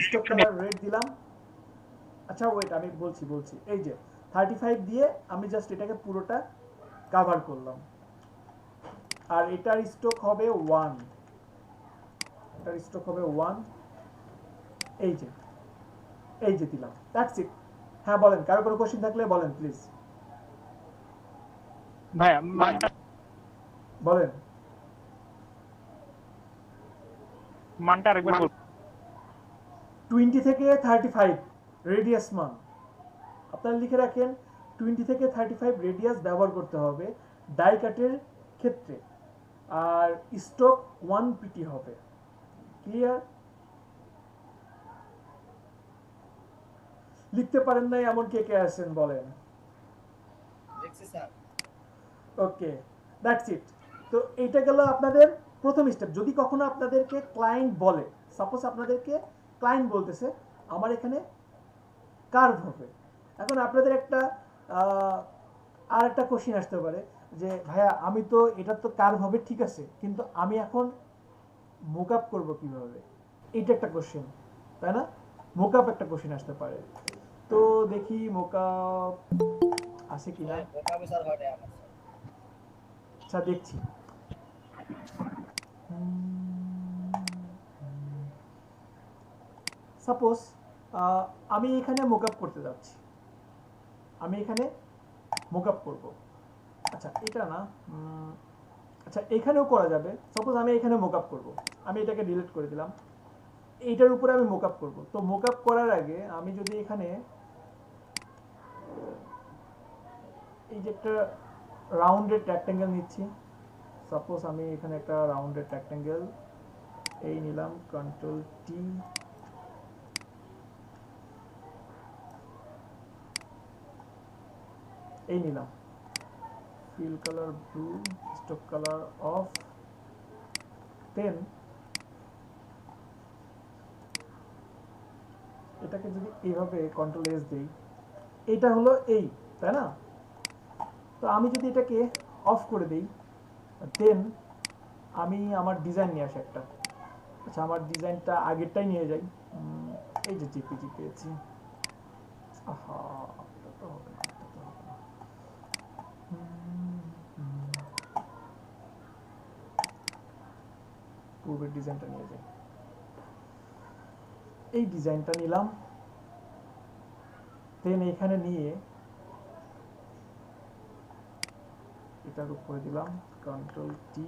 stock colour red দিলাম। আচ্ছা ওয়েট, আমি বলছি। এই যে 35 দিয়ে আমি জাস্ট এটাকে পুরোটা কভার করলাম। আর এটার স্টক হবে 1, এটার স্টক হবে 1। এই যে দিলাম, দ্যাটস ইট। হ্যাঁ বলেন, কারো কোনো কোশ্চেন থাকলে বলেন প্লিজ। ভাইয়া মানটা বলেন। আরেকবার বলুন। 20 থেকে 35 রেডিয়াস মান আপনারা লিখে রাখেন। 20 থেকে 35 রেডিয়াস ব্যবহার করতে হবে ডাই কাটের ক্ষেত্রে। আর স্টক 1 পিটি হবে। ক্লিয়ার? লিখতে পারেন নাই এমন কে কে আছেন বলেন? দেখছি স্যার। Okay, that's it. তো এইটা গেল আপনাদের প্রথম স্টেপ। যদি কখনো আপনাদেরকে ক্লায়েন্ট বলে, সাপোজ আপনাদেরকে ক্লায়েন্ট বলতেছে আমার এখানে কার্ভ হবে, এখন আপনাদের একটা আর একটা কোশ্চেন আসতে পারে যে ভাইয়া আমি তো এটা তো কার্ভ হবে ঠিক আছে, কিন্তু আমি এখন মোকআপ করব কিভাবে? এইটা একটা কোশ্চেন, তাই না? মোকআপ একটা কোশ্চেন আসতে পারে। তো দেখি মোকআপ আছে কিনা। মোকাবে স্যার হয় না আমার। আচ্ছা দেখছি। সাপোজ আমি এখানে মোকআপ করতে যাচ্ছি, আমি এখানে মোকআপ করব। আচ্ছা এটা না, আচ্ছা এখানেও করা যাবে। সাপোজ আমি এখানে মোকআপ করব, আমি এটাকে ডিলিট করে দিলাম, এইটার উপরে আমি মোকআপ করব। তো মোকআপ করার আগে আমি যদি এখানে এই যে একটা রাউন্ডেড রেক্ট্যাঙ্গেল নিচ্ছি, সাপোজ আমি এখানে একটা রাউন্ডেড রেক্ট্যাঙ্গেল এই নিলাম, কন্ট্রোল টি, এই নিলাম, fill colour blue, stroke colour off, then এটাকে যদি এইভাবে কন্ট্রোল এস দেই, এটা হলো এই, তাই না? তো আমি যদি এটাকে অফ করে দেই, দেন আমি আমার ডিজাইন নিয়ে আসি একটা। আচ্ছা আমার ডিজাইনটা আগেরটাই নিয়ে যাই, এই যে জেপিজি পেয়েছি। আহা এটা তো হবে না, এটা তো হবে না। পূর্বের ডিজাইনটা নিয়ে যাই, এই ডিজাইনটা নিলাম, দেন এখানে নিয়ে এটার উপরে দিলাম কন্ট্রোল টি,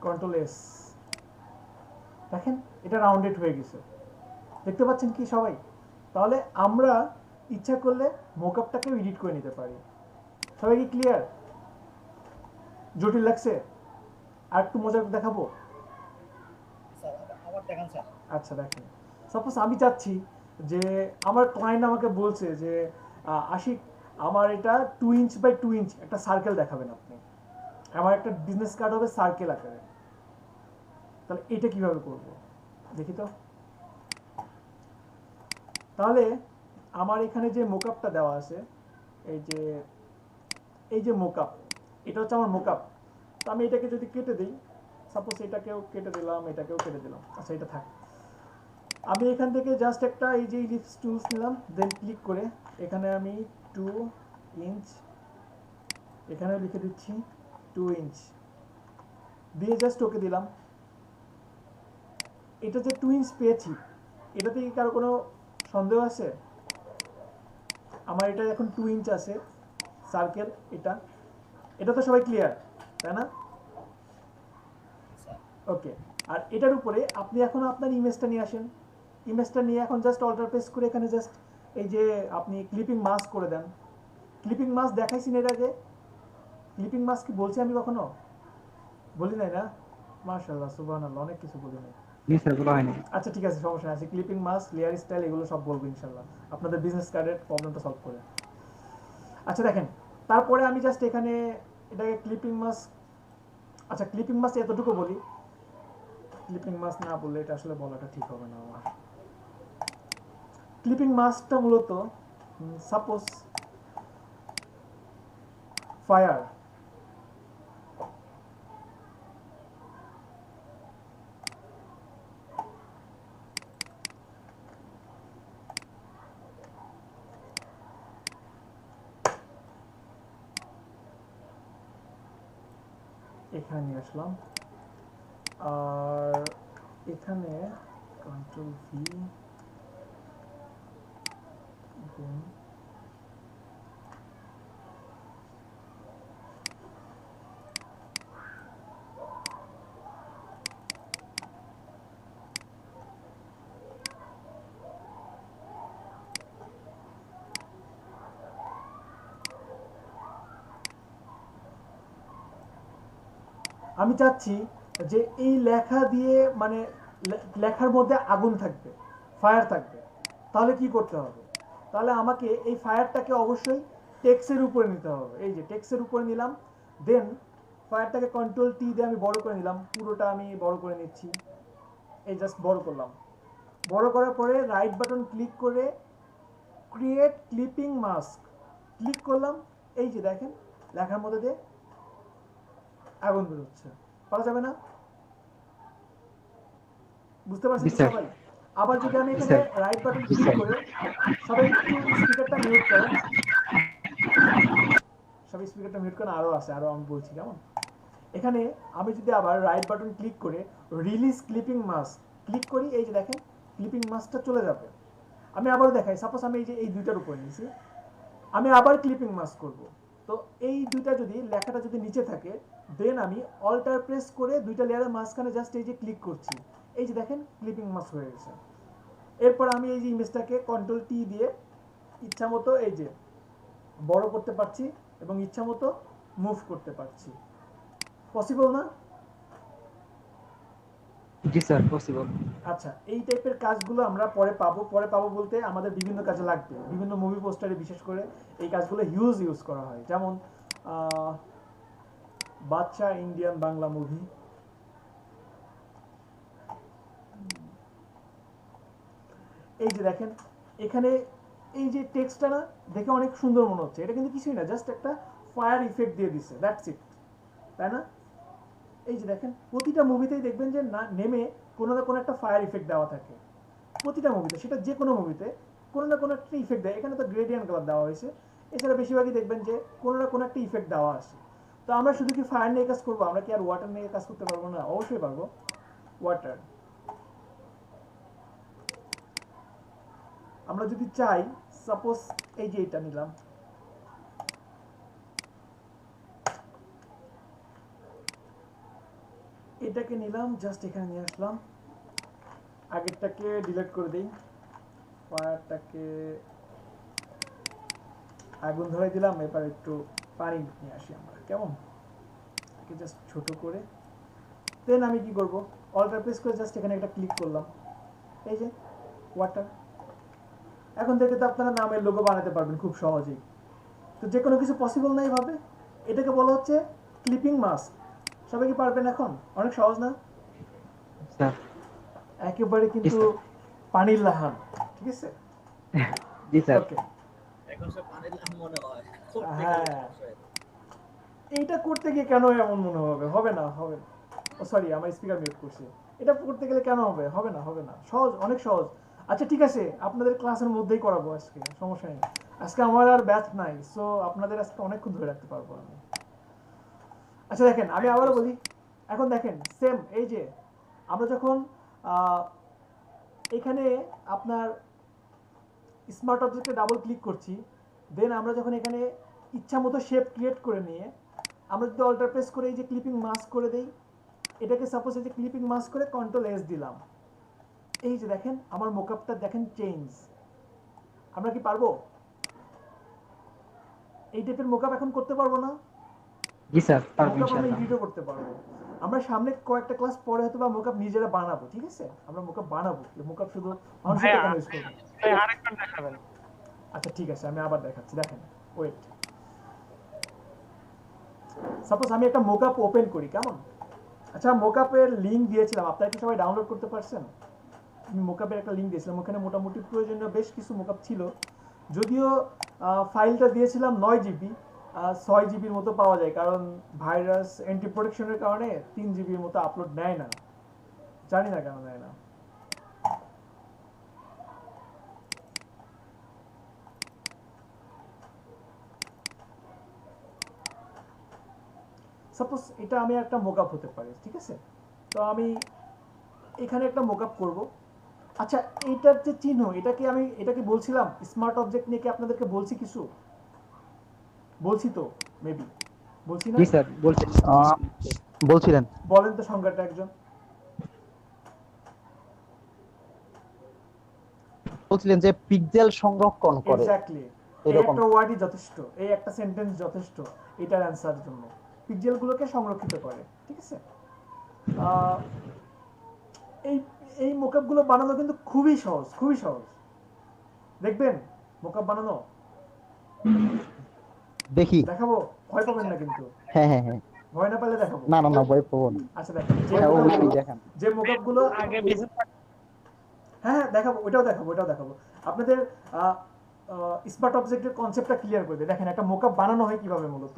কন্ট্রোল এস, দেখেন এটা রাউন্ডেড হয়ে গেছে, দেখতে পাচ্ছেন কি সবাই? তাহলে আমরা ইচ্ছা করলে মোকআপটাকেও এডিট করে নিতে পারি। সবাই কি ক্লিয়ার? জটিল লাগছে? আর একটু মজা করে দেখাবো? স্যার আবার দেখান স্যার। আচ্ছা দেখেন, সাপোজ আমি চাচ্ছি যে আমার ক্লায়েন্ট আমাকে বলছে যে আশিক আমার এটা 2 ইঞ্চ বাই 2 ইঞ্চ একটা সার্কেল দেখাবেন আপনি, আমার একটা বিজনেস কার্ড হবে সার্কেল আকারে। তাহলে এটা কিভাবে করব দেখি তো। তাহলে আমার এখানে যে মোকআপটা দেওয়া আছে, এই যে মোকআপ, এটা হচ্ছে আমার মোকআপ। তো আমি এটাকে যদি কেটে দিই, সাপোজ এটাকেও কেটে দিলাম, এটাকেও কেটে দিলাম, আচ্ছা এটা থাক। আমি এখান থেকে জাস্ট একটা এই যে ইলিপস টুলস নিলাম, দেন ক্লিক করে এখানে আমি 2 ইঞ্চ এখানে লিখে দিচ্ছি 2 ইঞ্চ দিয়ে জাস্ট ওকে দিলাম। এটা যে 2 ইঞ্চ পেয়েছি, এটাতে কি কারো কোনো সন্দেহ আছে? আমার এটা এখন 2 ইঞ্চ আছে সার্কেল, এটা তো সবাই ক্লিয়ার, তাই না? ওকে, আর এটার উপরে আপনি এখন আপনার ইমেজটা নিয়ে আসেন। ইমেজটা নিয়ে এখন জাস্ট অল্টার প্রেস করে এখানে জাস্ট এই যে আপনি ক্লিপিং মাস্ক করে দেন। ক্লিপিং মাস্ক দেখাইছি না এর আগে? ক্লিপিং মাস্ক কি বলছি আমি কখনো? বলি নাই না? মাশাআল্লাহ সুবহানাল্লাহ, অনেক কিছু বলি নাই। আচ্ছা ঠিক আছে, সমস্যা আছে। ক্লিপিং মাস্ক, লেয়ার স্টাইল এগুলো সব বলবো ইনশাআল্লাহ, আপনাদের বিজনেস কার্ডের প্রবলেমটা সলভ করে। আচ্ছা দেখেন, তারপরে আমি জাস্ট এখানে এটাকে ক্লিপিং মাস্ক, আচ্ছা ক্লিপিং মাস্ক এতটুকু বলি, ক্লিপিং মাস্ক না বললে এটা আসলে বলাটা ঠিক হবে না আমার। ক্লিপিং মাস্কটা মূলত সাপোজ ফায়ার, এখানে নিয়ে আসলাম, আর এখানে কন্ট্রোল ভি, আমি চাচ্ছি যে এই লেখা দিয়ে মানে লেখার মধ্যে আগুন থাকবে, ফায়ার থাকবে। তাহলে কি করতে হবে? তাহলে আমাকে এই ফায়ারটাকে অবশ্যই টেক্সটের উপরে নিতে হবে। এই যে টেক্সটের উপরে নিলাম, দেন ফায়ারটাকে কন্ট্রোল টি দিয়ে আমি বড় করে নিলাম, পুরোটা আমি বড় করে নিচ্ছি, এই জাস্ট বড় করলাম। বড় করার পরে রাইট বাটন ক্লিক করে ক্রিয়েট ক্লিপিং মাস্ক ক্লিক করলাম। এই যে দেখেন লেখার মধ্যে দিয়ে আগুন বেরোচ্ছে, পারা যাবে না? বুঝতে পারছেন জি তো স্যার। সবাই? আবার যদি আমি জি এখানে স্যার। রাইট বাটন জি ক্লিক স্যার। করে, সবাই একটু স্পিকারটা মিউট করেন, সবাই স্পিকারটা মিউট করেন, আরো আছে, আরো আমি বলছি কেমন। এখানে আমি যদি আবার রাইট বাটন ক্লিক করে রিলিজ ক্লিপিং মাস্ক ক্লিক করি, এই যে দেখেন ক্লিপিং মাস্কটা চলে যাবে। আমি আবারও দেখাই, সাপোজ আমি এই যে এই দুইটার উপর নিয়েছি, আমি আবার ক্লিপিং মাস্ক করব। তো এই দুইটা যদি লেখাটা যদি নিচে থাকে, দেন আমি অল্টার প্রেস করে দুইটা লেয়ারের মাঝখানে জাস্ট এই যে ক্লিক করছি, এই যে দেখেন ক্লিপিং মাস্ক হয়ে গেছে। এরপর আমি এই যে ইমেজটাকে কন্ট্রোল টি দিয়ে ইচ্ছা মতো এই যে বড় করতে পারছি এবং ইচ্ছা মতো মুভ করতে পারছি। পসিবল না? জি স্যার, পসিবল। আচ্ছা, এই টাইপের কাজগুলো আমরা পরে পাবো। পরে পাবো বলতে আমাদের বিভিন্ন কাজে লাগবে, বিভিন্ন মুভি পোস্টারে বিশেষ করে এই কাজগুলো ইউজ করা হয়। যেমন বাচ্চা ইন্ডিয়ান বাংলা মুভি, এই যে দেখেন এখানে এই যে টেক্সটটা না দেখে অনেক সুন্দর মনে হচ্ছে, এটা কিন্তু কিছুই না, জাস্ট একটা ফায়ার ইফেক্ট দিয়ে দিছে, দ্যাটস ইট, তাই না? এই যে দেখেন প্রতিটা মুভিতেই দেখবেন যে না নেমে কোনো না কোনো একটা ফায়ার ইফেক্ট দেওয়া থাকে, প্রতিটা মুভিতে, সেটা যে কোনো মুভিতে কোনো না কোনো একটা ইফেক্ট দেয়। এখানে তো গ্রেডিয়েন্ট কালার দেওয়া হয়েছে, এছাড়া বেশিরভাগই দেখবেন যে কোনো না কোনো একটা ইফেক্ট দেওয়া আছে। তো আমরা শুধু কি ফায়ার নিয়ে কাজ করবো, আমরা কি আর ওয়াটার নিয়ে কাজ করতে পারবো না? অবশ্যই পারবো। ওয়াটার আমরা যদি চাই, সাপোজ এই যে এটা নিলাম, এটাকে নিলাম, জাস্ট এখানে নিয়ে আসলাম, আগেরটাকে ডিলিট করে দিই, ফায়ারটাকে আগুন ধরে দিলাম, এবার একটু পানি নিয়ে আসি আমরা, কেমন? একে জাস্ট ছোট করে, দেন আমি কি করব, অল্টার প্রেস করে জাস্ট এখানে একটা ক্লিক করলাম, এই যে ওয়াটার। এখন থেকে তো আপনারা নামের লোগো বানাতে পারবেন খুব সহজেই। তো যে কোনো কিছু পসিবল না এইভাবে, এটাকে বলা হচ্ছে ক্লিপিং মাস্ক। সবাই কি পারবেন এখন? অনেক সহজ না? স্যার। একেবারে কিন্তু পানির লাহান, ঠিক আছে? জি স্যার। ওকে, এখন সে পানির লাম মনে হয় করতে গেলে হ্যাঁ, সমস্যা হয়ে যায়। এইটা করতে গিয়ে কেন এমন মনে হবে? হবে না, হবে না। ও সরি, আমার স্পিকার মিউট করছি। এটা করতে গেলে কেন হবে? হবে না, হবে না, সহজ, অনেক সহজ। আচ্ছা ঠিক আছে, আপনাদের ক্লাসের মধ্যেই করাবো আজকে, সমস্যা নেই। আজকে আমার আর ব্যাচ নাই, সো আপনাদের আজকে অনেকক্ষণ ধরে রাখতে পারবো আমি। আচ্ছা দেখেন, আমি আবারও বলি, এখন দেখেন সেম এই যে আমরা যখন এখানে আপনার স্মার্ট অবজেক্টে ডাবল ক্লিক করছি, দেন আমরা যখন এখানে ইচ্ছা মতো শেপ ক্রিয়েট করে নিয়ে আমরা যদি অল্টার প্রেস করে এই যে ক্লিপিং মাস্ক করে দেই, এটাকে সাপোজ এই যে ক্লিপিং মাস্ক করে কন্ট্রোল এস দিলাম, এই যে দেখেন আমার মোকআপটা দেখেন চেঞ্জ। আমরা কি পারবো এই টাইপের মোকআপ এখন করতে পারবো না? জি স্যার, পারবো মোকআপ আমরা ইনশাআল্লাহ। এডিটও করতে পারবো। আমরা সামনে কয়েকটা ক্লাস পরে হয়তো বা মোকআপ নিজেরা বানাবো, ঠিক আছে? আমরা মোকআপ বানাবো, মোকআপ শুধু মানুষের কেন ইউজ করবো। ভাই আরেকবার দেখাবেন। আচ্ছা ঠিক আছে, আমি আবার দেখাচ্ছি, দেখেন ওয়েট। সাপোজ আমি একটা মোকআপ ওপেন করি, কেমন? আচ্ছা, মোকআপের লিংক দিয়েছিলাম, আপনারা কি সবাই ডাউনলোড করতে পারছেন? আমি মোকআপের একটা লিংক দিয়েছিলাম, ওখানে মোটামুটি প্রয়োজনীয় বেশ কিছু মোকআপ ছিল, যদিও ফাইলটা দিয়েছিলাম 9 জিবি, 6 জিবির মতো পাওয়া যায়, কারণ ভাইরাস অ্যান্টি প্রোটেকশনের কারণে 3 জিবির মতো আপলোড নেয় না, জানি না কেন নেয় না। সাপোজ এটা আমি একটা মোকআপ হতে পারে, ঠিক আছে? তো আমি এখানে একটা মোকআপ করব। আচ্ছা, এইটার যে চিহ্ন, এটাকে বলছিলাম স্মার্ট অবজেক্ট নিয়ে, কি আপনাদেরকে বলছি কিছু? বলছি তো মেবি, বলছি না? জি স্যার, বলছেন। বলছিলেন। বলেন তো সংজ্ঞাটা একজন। বলছিলেন যে পিক্সেল সংরক্ষণ করে। এক্স্যাক্টলি, এই এরকম। একটা ওয়ার্ডই যথেষ্ট, এই একটা সেন্টেন্স যথেষ্ট এটার অ্যান্সারের জন্য। পিক্সেলগুলোকে সংরক্ষিত করে, ঠিক আছে? এই এই মোকআপগুলো বানানো কিন্তু খুবই সহজ, খুবই সহজ। দেখবেন মোকআপ বানানো, দেখি। দেখাবো, ভয় পাবেন না কিন্তু। হ্যাঁ হ্যাঁ হ্যাঁ। ভয় না পারলে দেখাবো। না না না, ভয় পাবো না। আচ্ছা দেখেন, হ্যাঁ, অবশ্যই দেখান। যে মোকআপগুলো আগে বেসিক হ্যাঁ দেখাবো, ওটাও দেখাবো। আপনাদের স্মার্ট অবজেক্টের কনসেপ্টটা ক্লিয়ার করে দেয়। দেখেন একটা মোকআপ বানানো হয় কিভাবে মূলত।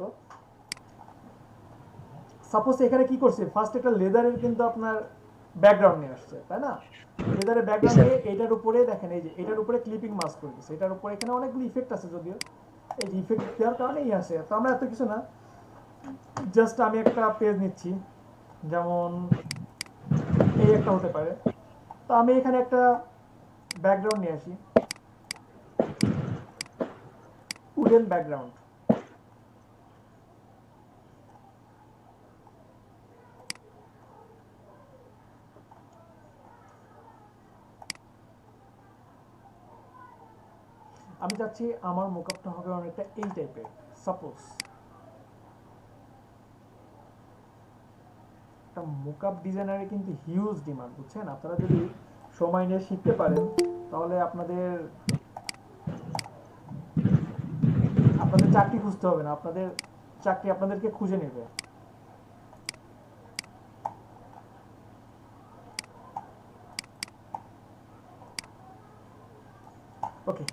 সাপোজ এখানে কি করছে, ফার্স্ট একটা লেদারের কিন্তু আপনার ব্যাকগ্রাউন্ড নিয়ে আসছে, তাই না? ফেদারের ব্যাকগ্রাউন্ড নিয়ে এটার উপরে দেখেন, এই যে এটার উপরে ক্লিপিং মাস্ক করে দিচ্ছে, এটার উপরে এখানে অনেকগুলো ইফেক্ট আছে, যদিও এই যে ইফেক্ট দেওয়ার কারণেই আসে। তো আমরা এত কিছু না, জাস্ট আমি একটা পেজ নিচ্ছি, যেমন এই একটা হতে পারে। তো আমি এখানে একটা ব্যাকগ্রাউন্ড নিয়ে আসি, উডেন ব্যাকগ্রাউন্ড। আমি চাচ্ছি আমার মোকআপটা হবে অনেকটা এই টাইপের। সাপোজ একটা মোকআপ ডিজাইনারে কিন্তু হিউজ ডিমান্ড, বুঝছেন? আপনারা যদি সময় নিয়ে শিখতে পারেন তাহলে আপনাদের চাকরি খুঁজতে হবে না, আপনাদের চাকরি আপনাদেরকে খুঁজে নেবে। ওকে,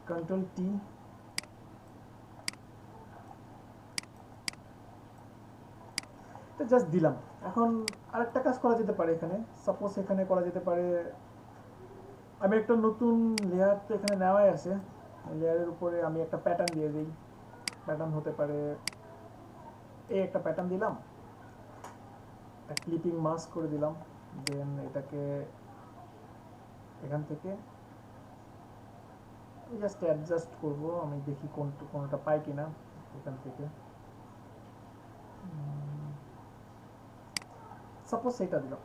কন্ট্রোল টি। জাস্ট দিলাম। এখন আরেকটা কাজ করা যেতে পারে এখানে, সাপোজ এখানে করা যেতে পারে, আমি একটা নতুন লেয়ার তো এখানে নেওয়াই আছে, লেয়ারের উপরে আমি একটা প্যাটার্ন দিয়ে দিই। প্যাটার্ন হতে পারে এই একটা প্যাটার্ন দিলাম, একটা ক্লিপিং মাস্ক করে দিলাম, দেন এটাকে এখান থেকে জাস্ট অ্যাডজাস্ট করব, আমি দেখি কোনটা পাই কিনা এখান থেকে। সাপোজ এটা দিলাম,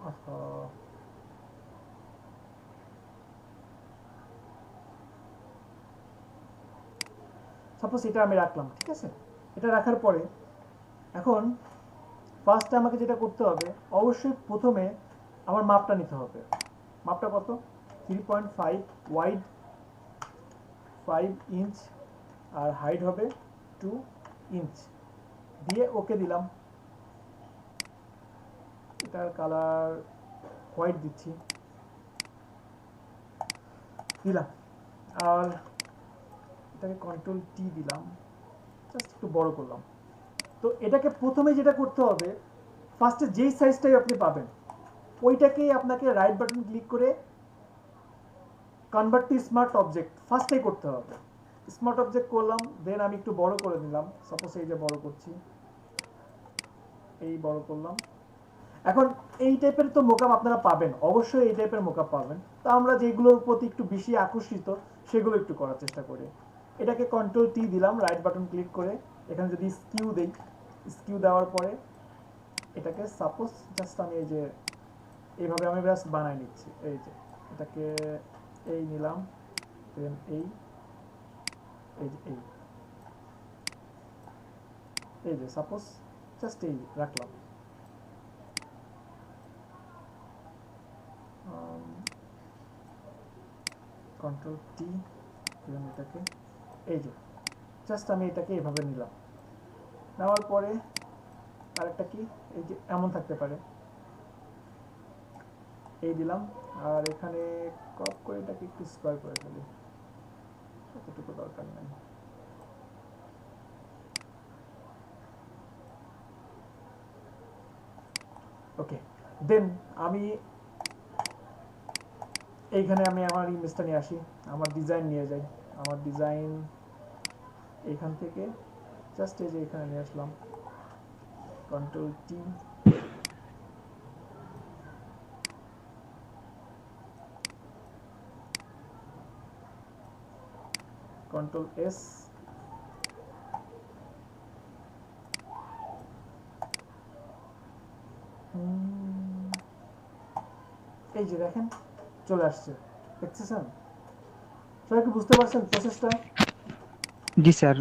সাপোজ এটা আমি রাখলাম, ঠিক আছে? এটা রাখার পরে এখন ফার্স্টে আমাকে যেটা করতে হবে, অবশ্যই প্রথমে আমার মাপটা নিতে হবে। মাপটা কত? 3.5 ওয়াইড, 5 ইঞ্চ, আর হাইট হবে 2 ইঞ্চ দিয়ে ওকে দিলাম। এটার কালার হোয়াইট দিচ্ছি, দিলাম। আর এটাকে কন্ট্রোল টি দিলাম, জাস্ট একটু বড় করলাম। তো এটাকে প্রথমে যেটা করতে হবে, ফার্স্টে যেই সাইজটাই আপনি পাবেন ওইটাকেই আপনাকে রাইট বাটন ক্লিক করে কনভার্ট টু স্মার্ট অবজেক্ট ফার্স্টেই করতে হবে। স্মার্ট অবজেক্ট করলাম, দেন আমি একটু বড় করে দিলাম, সাপোজ এই যে বড় করছি, এই বড় করলাম। এখন এই টাইপের তো মোকআপ আপনারা পাবেন, অবশ্যই এই টাইপের মোকআপ পাবেন। তো আমরা যেগুলোর প্রতি একটু বেশি আকর্ষিত সেগুলো একটু করার চেষ্টা করি। এটাকে কন্ট্রোল টি দিলাম, রাইট বাটন ক্লিক করে এখানে যদি স্কিউ দেই, স্কিউ দেওয়ার পরে এটাকে সাপোজ জাস্ট আমি এই যে এইভাবে আমি জাস্ট বানাই নিচ্ছি। এই যে এটাকে এই নিলাম, দেন এই যে এই যে সাপোজ জাস্ট এই রাখলাম। কন্ট্রোল টি, এটাকে এই যে জাস্ট আমি এটাকে এইভাবে নিলাম। নেওয়ার পরে আরেকটা কি, এই যে এমন থাকতে পারে, এই দিলাম। আর এখানে ক্রপ করে এটাকে একটু স্কয়ার করে ফেলি, এতটুকু দরকার নেই। ওকে, দেন আমি এইখানে আমি আমার ইমেজটা নিয়ে আসি, আমার ডিজাইন নিয়ে যাই। আমার ডিজাইন এইখান থেকে জাস্ট এই যে এখানে নিয়ে আসলাম, কন্ট্রোল টি, কন্ট্রোল এস, এই যে দেখেন চলে আসছে, দেখছেন? সবাই কি বুঝতে পারছেন প্রসেসটা? জি স্যার।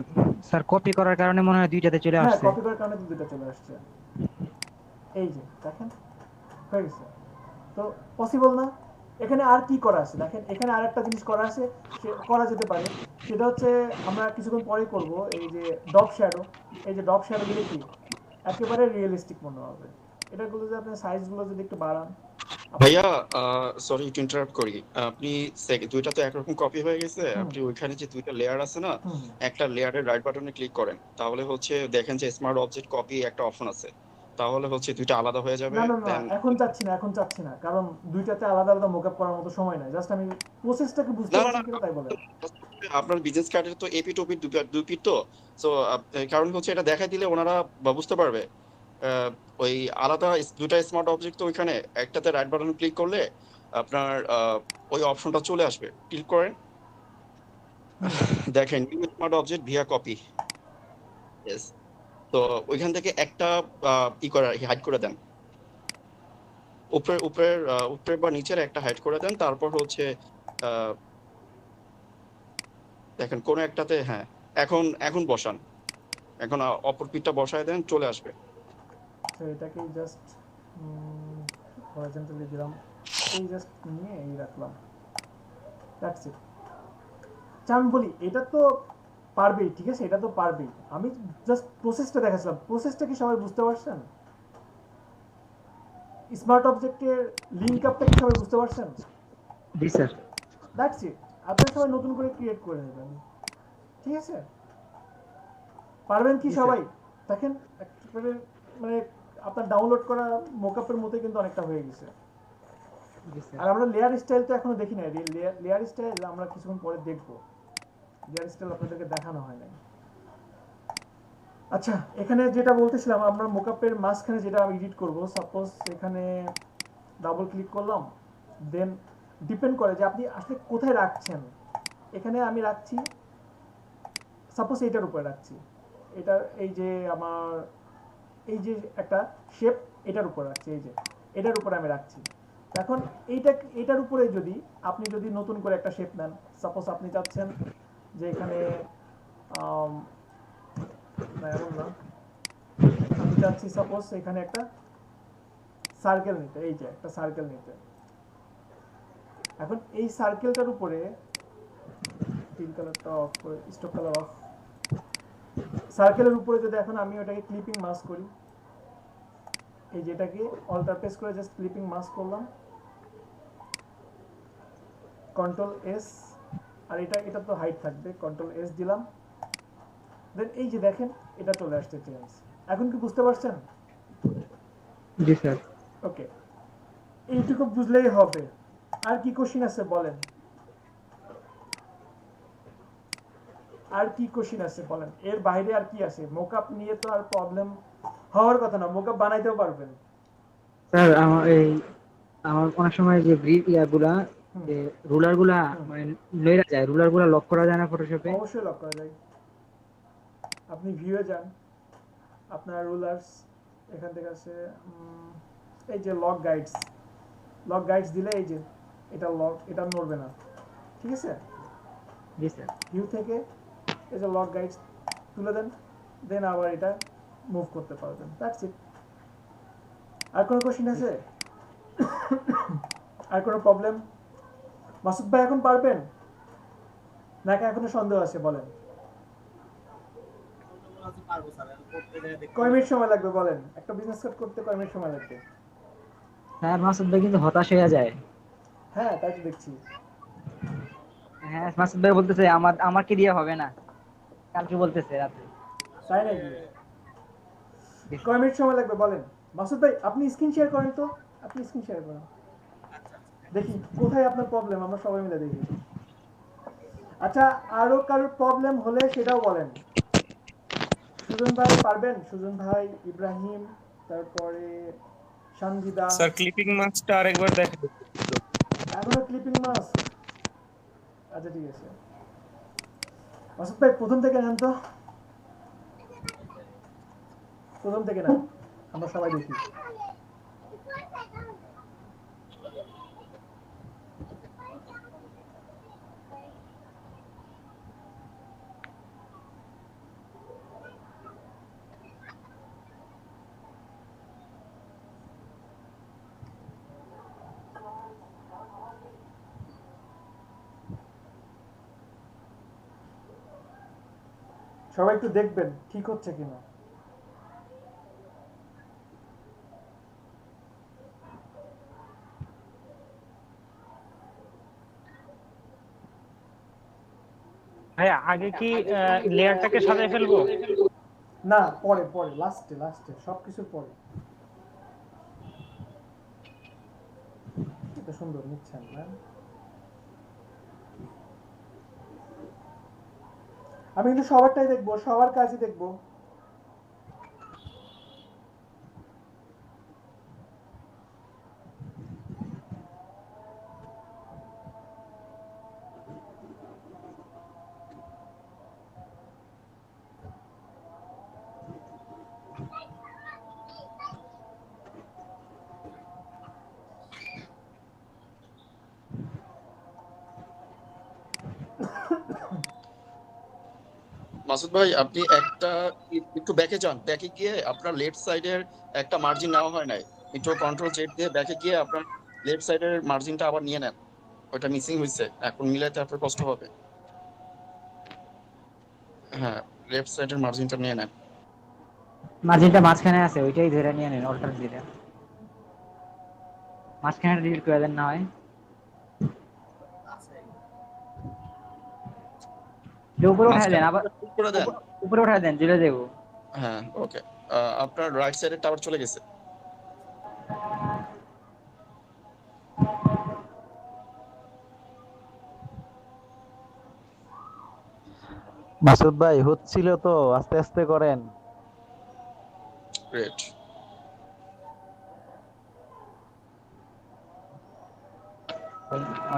স্যার কপি করার কারণে মনে হয় দুইটাতে চলে হ্যাঁ, আসছে। কপি করার কারণে দুটো চলে আসছে। এই যে দেখেন হয়ে গেছে। তো পসিবল না? এখানে আর কি করা আছে দেখেন, এখানে আর একটা জিনিস করা আছে, করা যেতে পারে। সেটা হচ্ছে আমরা কিছুক্ষণ পরে করব, এই যে ডপ শ্যাডো। এই যে ডপ শ্যাডো দিলে কি একেবারে রিয়েলিস্টিক মনে হবে। এটাগুলো যদি আপনি সাইজগুলো যদি একটু বাড়ান। ভাইয়া সরি টু ইন্টারাপ্ট করি, আপনি দুইটা তো একরকম কপি হয়ে গেছে, আপনি ওইখানে যে দুইটা লেয়ার আছে না, একটা লেয়ারের রাইট বাটনে ক্লিক করেন, তাহলে হচ্ছে দেখেন যে স্মার্ট অবজেক্ট কপি একটা অপশন আছে, তাহলে হচ্ছে দুইটা আলাদা হয়ে যাবে। না না না দেন এখন চাচ্ছি না, কারণ দুইটাতে আলাদা আলাদা মোকআপ করার মতো সময় নাই। জাস্ট আমি প্রসেসটাকে বুঝতে না না পারছি না কিনা তাই বলেন। আপনার বিজনেস কার্ডের তো এপি টপি দুই পিট তো। সো কারণ হচ্ছে এটা দেখাই দিলে ওনারা বুঝতে পারবে। আহ, ওই আলাদা দুটা স্মার্ট অবজেক্ট তো ওইখানে, একটাতে রাইট বাটন ক্লিক করলে আপনার ওই অপশনটা চলে আসবে, ক্লিক করেন, দেখেন new smart object via copy. Yes. তো ওইখান থেকে একটা হাইড করে দেন, উপরের বা নিচের একটা হাইড করে দেন। তারপর হচ্ছে আহ, দেখেন কোন একটাতে, হ্যাঁ এখন এখন বসান, এখন অপর পিঠটা বসায় দেন, চলে আসবে। তো এটাকে জাস্ট হরাইজন্টালি দিলাম, এই জাস্ট নিয়ে এই রাখলাম, দ্যাটস ইট। আমি বলি এটা তো পারবেই, ঠিক আছে, এটা তো পারবেই। আমি জাস্ট প্রসেসটা দেখাচ্ছিলাম, প্রসেসটা কি সবাই বুঝতে পারছেন? স্মার্ট অবজেক্টের লিঙ্ক আপটা কি সবাই বুঝতে পারছেন? জি স্যার। That's it. আপনারা সবাই নতুন করে ক্রিয়েট করে নেবেন, ঠিক আছে? পারবেন কি সবাই? দেখেন একেবারে মানে আপনার ডাউনলোড করা মোকআপের মতোই কিন্তু অনেকটা হয়ে গেছে। আর আমরা লেয়ার স্টাইল তো এখনো দেখি নাই। লেয়ার স্টাইল আমরা কিছুক্ষণ পরে দেখব। লেয়ার স্টাইল আপনাদেরকে দেখানো হয় নাই। আচ্ছা, এখানে যেটা বলতেছিলাম, আমরা মোকআপের মাঝখানে যেটা এডিট করব, সাপোজ এখানে ডাবল ক্লিক করলাম, দেন ডিপেন্ড করে যে আপনি আসলে কোথায় রাখছেন। এখানে আমি রাখছি সাপোজ এইটার উপরে রাখছি, এটার এই যে আমার এই যে একটা শেপ, এটার উপর রাখছি, এই যে এটার উপরে আমি রাখছি। এখন এটার উপরে যদি আপনি যদি নতুন করে একটা শেপ নেন, সাপোজ আপনি চাচ্ছেন যে এখানে না এমন না, আমি চাচ্ছি সাপোজ এখানে একটা সার্কেল নিতে, এই যে একটা সার্কেল নিতে। এখন এই সার্কেলটার উপরে তিন কালারটা অফ করে, স্টক কালার অফ, সার্কেলের উপরে যদি এখন আমি ওটাকে ক্লিপিং মাস্ক করি, এই যেটাকে অল্টার প্রেস করে জাস্ট ক্লিপিং মাস্ক করলাম, কন্ট্রোল এস, আর এটা তো হাইট থাকবে, কন্ট্রোল এস দিলাম, দেন এই যে দেখেন এটা চলে আসছে চেঞ্জ। এখন কি বুঝতে পারছেন? জি স্যার। ওকে, এইটুকু বুঝলেই হবে। আর কি কোশ্চিন আছে বলেন? আর কি কোশ্চিন আছে বলেন? এর বাইরে আর কি আছে? মোকআপ নিয়ে তো আর প্রবলেম হওয়ার কথা না, মোকআপ বানাইতেও পারবেন। স্যার আমার অনেক সময় যে ইয়াগুলা, যে রুলার গুলা মানে লইরা যায়, রুলার গুলা লক করা যায় না ফটোশপে? অবশ্যই লক করা যায়। আপনি ভিউয়ে যান, আপনার রুলার্স এখান থেকে আছে, এই যে লক গাইডস দিলে এই যে এটা লক, এটা নড়বে না, ঠিক আছে? জি স্যার। ভিউ থেকে এই যে লক গাইডস তুলে দেন, দেন আবার এটা মুভ করতে পারবেন, দ্যাটস ইট। আর কোনো কোশ্চেন আছে? আর কোনো প্রবলেম? মাসুদ ভাই এখন পারবেন নাকি এখনো সন্দেহ আছে বলেন? পারবো স্যার, করতে গেলে দেখতে কয় মিনিট সময় লাগবে বলেন? একটা বিজনেস কার্ড করতে কয় মিনিট সময় লাগবে? স্যার মাসুদ ভাই কিন্তু হতাশ হয়ে যায়। হ্যাঁ, তাই তো দেখছি। হ্যাঁ, মাসুদ ভাই বলতেছে আমাকে দিয়ে হবে না, কালকে বলতেছে রাতে। তাই নাকি? কয় মিনিট সময় লাগবে বলেন? মাসুদ ভাই আপনি স্ক্রিন শেয়ার করেন তো, আপনি স্ক্রিন শেয়ার করেন, দেখি কোথায় আপনার প্রবলেম, আমরা সবাই মিলে দেখি। আচ্ছা, আরো কারোর প্রবলেম হলে সেটাও বলেন। সুজন ভাই পারবেন? সুজন ভাই, ইব্রাহিম, তারপরে সঞ্জিদা। স্যার ক্লিপিং মাস্কটা আরেকবার দেখেন। এখনো ক্লিপিং মাস্ক? আচ্ছা ঠিক আছে, মাসুদ ভাই প্রথম থেকে নেন তো, প্রথম থেকে নেন, আমরা সবাই দেখি। সবাই একটু দেখবেন ঠিক হচ্ছে কিনা। ভাইয়া আগে কি লেয়ারটাকে সাজায় ফেলবো? না, পরে পরে লাস্টে সবকিছুর পরে। এটা সুন্দর নিচ্ছেন না? আমি কিন্তু সবারটাই দেখবো, সবার কাজই দেখবো। মাসুদ ভাই, আপনি একটু ব্যাকে যান, ব্যাকে গিয়ে আপনার লেফট সাইডের একটা মার্জিন নেওয়া হয় নাই, একটু কন্ট্রোল জেড দিয়ে ব্যাকে গিয়ে আপনার লেফট সাইডের মার্জিনটা আবার নিয়ে নেন। ওটা মিসিং হয়েছে, এখন মিলাইতে আপনার কষ্ট হবে। হ্যাঁ, লেফট সাইডের মার্জিনটা নিয়ে নেন। মার্জিনটা মাঝখানে আছে, ওইটাই ধরে নিয়ে নেন, অল্টার দিলে মাঝখানে ডিলিট করে দেন না হয়। আছে উপরে উঠাই দেন, আবার মাঝখানে করে দেন। উপরে উঠাই দেন, জুড়ে দেবো। হ্যাঁ, ওকে। আপনার রাইট সাইডের টাওয়ার চলে গেছে। মাসুদ ভাই হচ্ছিল তো, আস্তে আস্তে করেন। গ্রেট।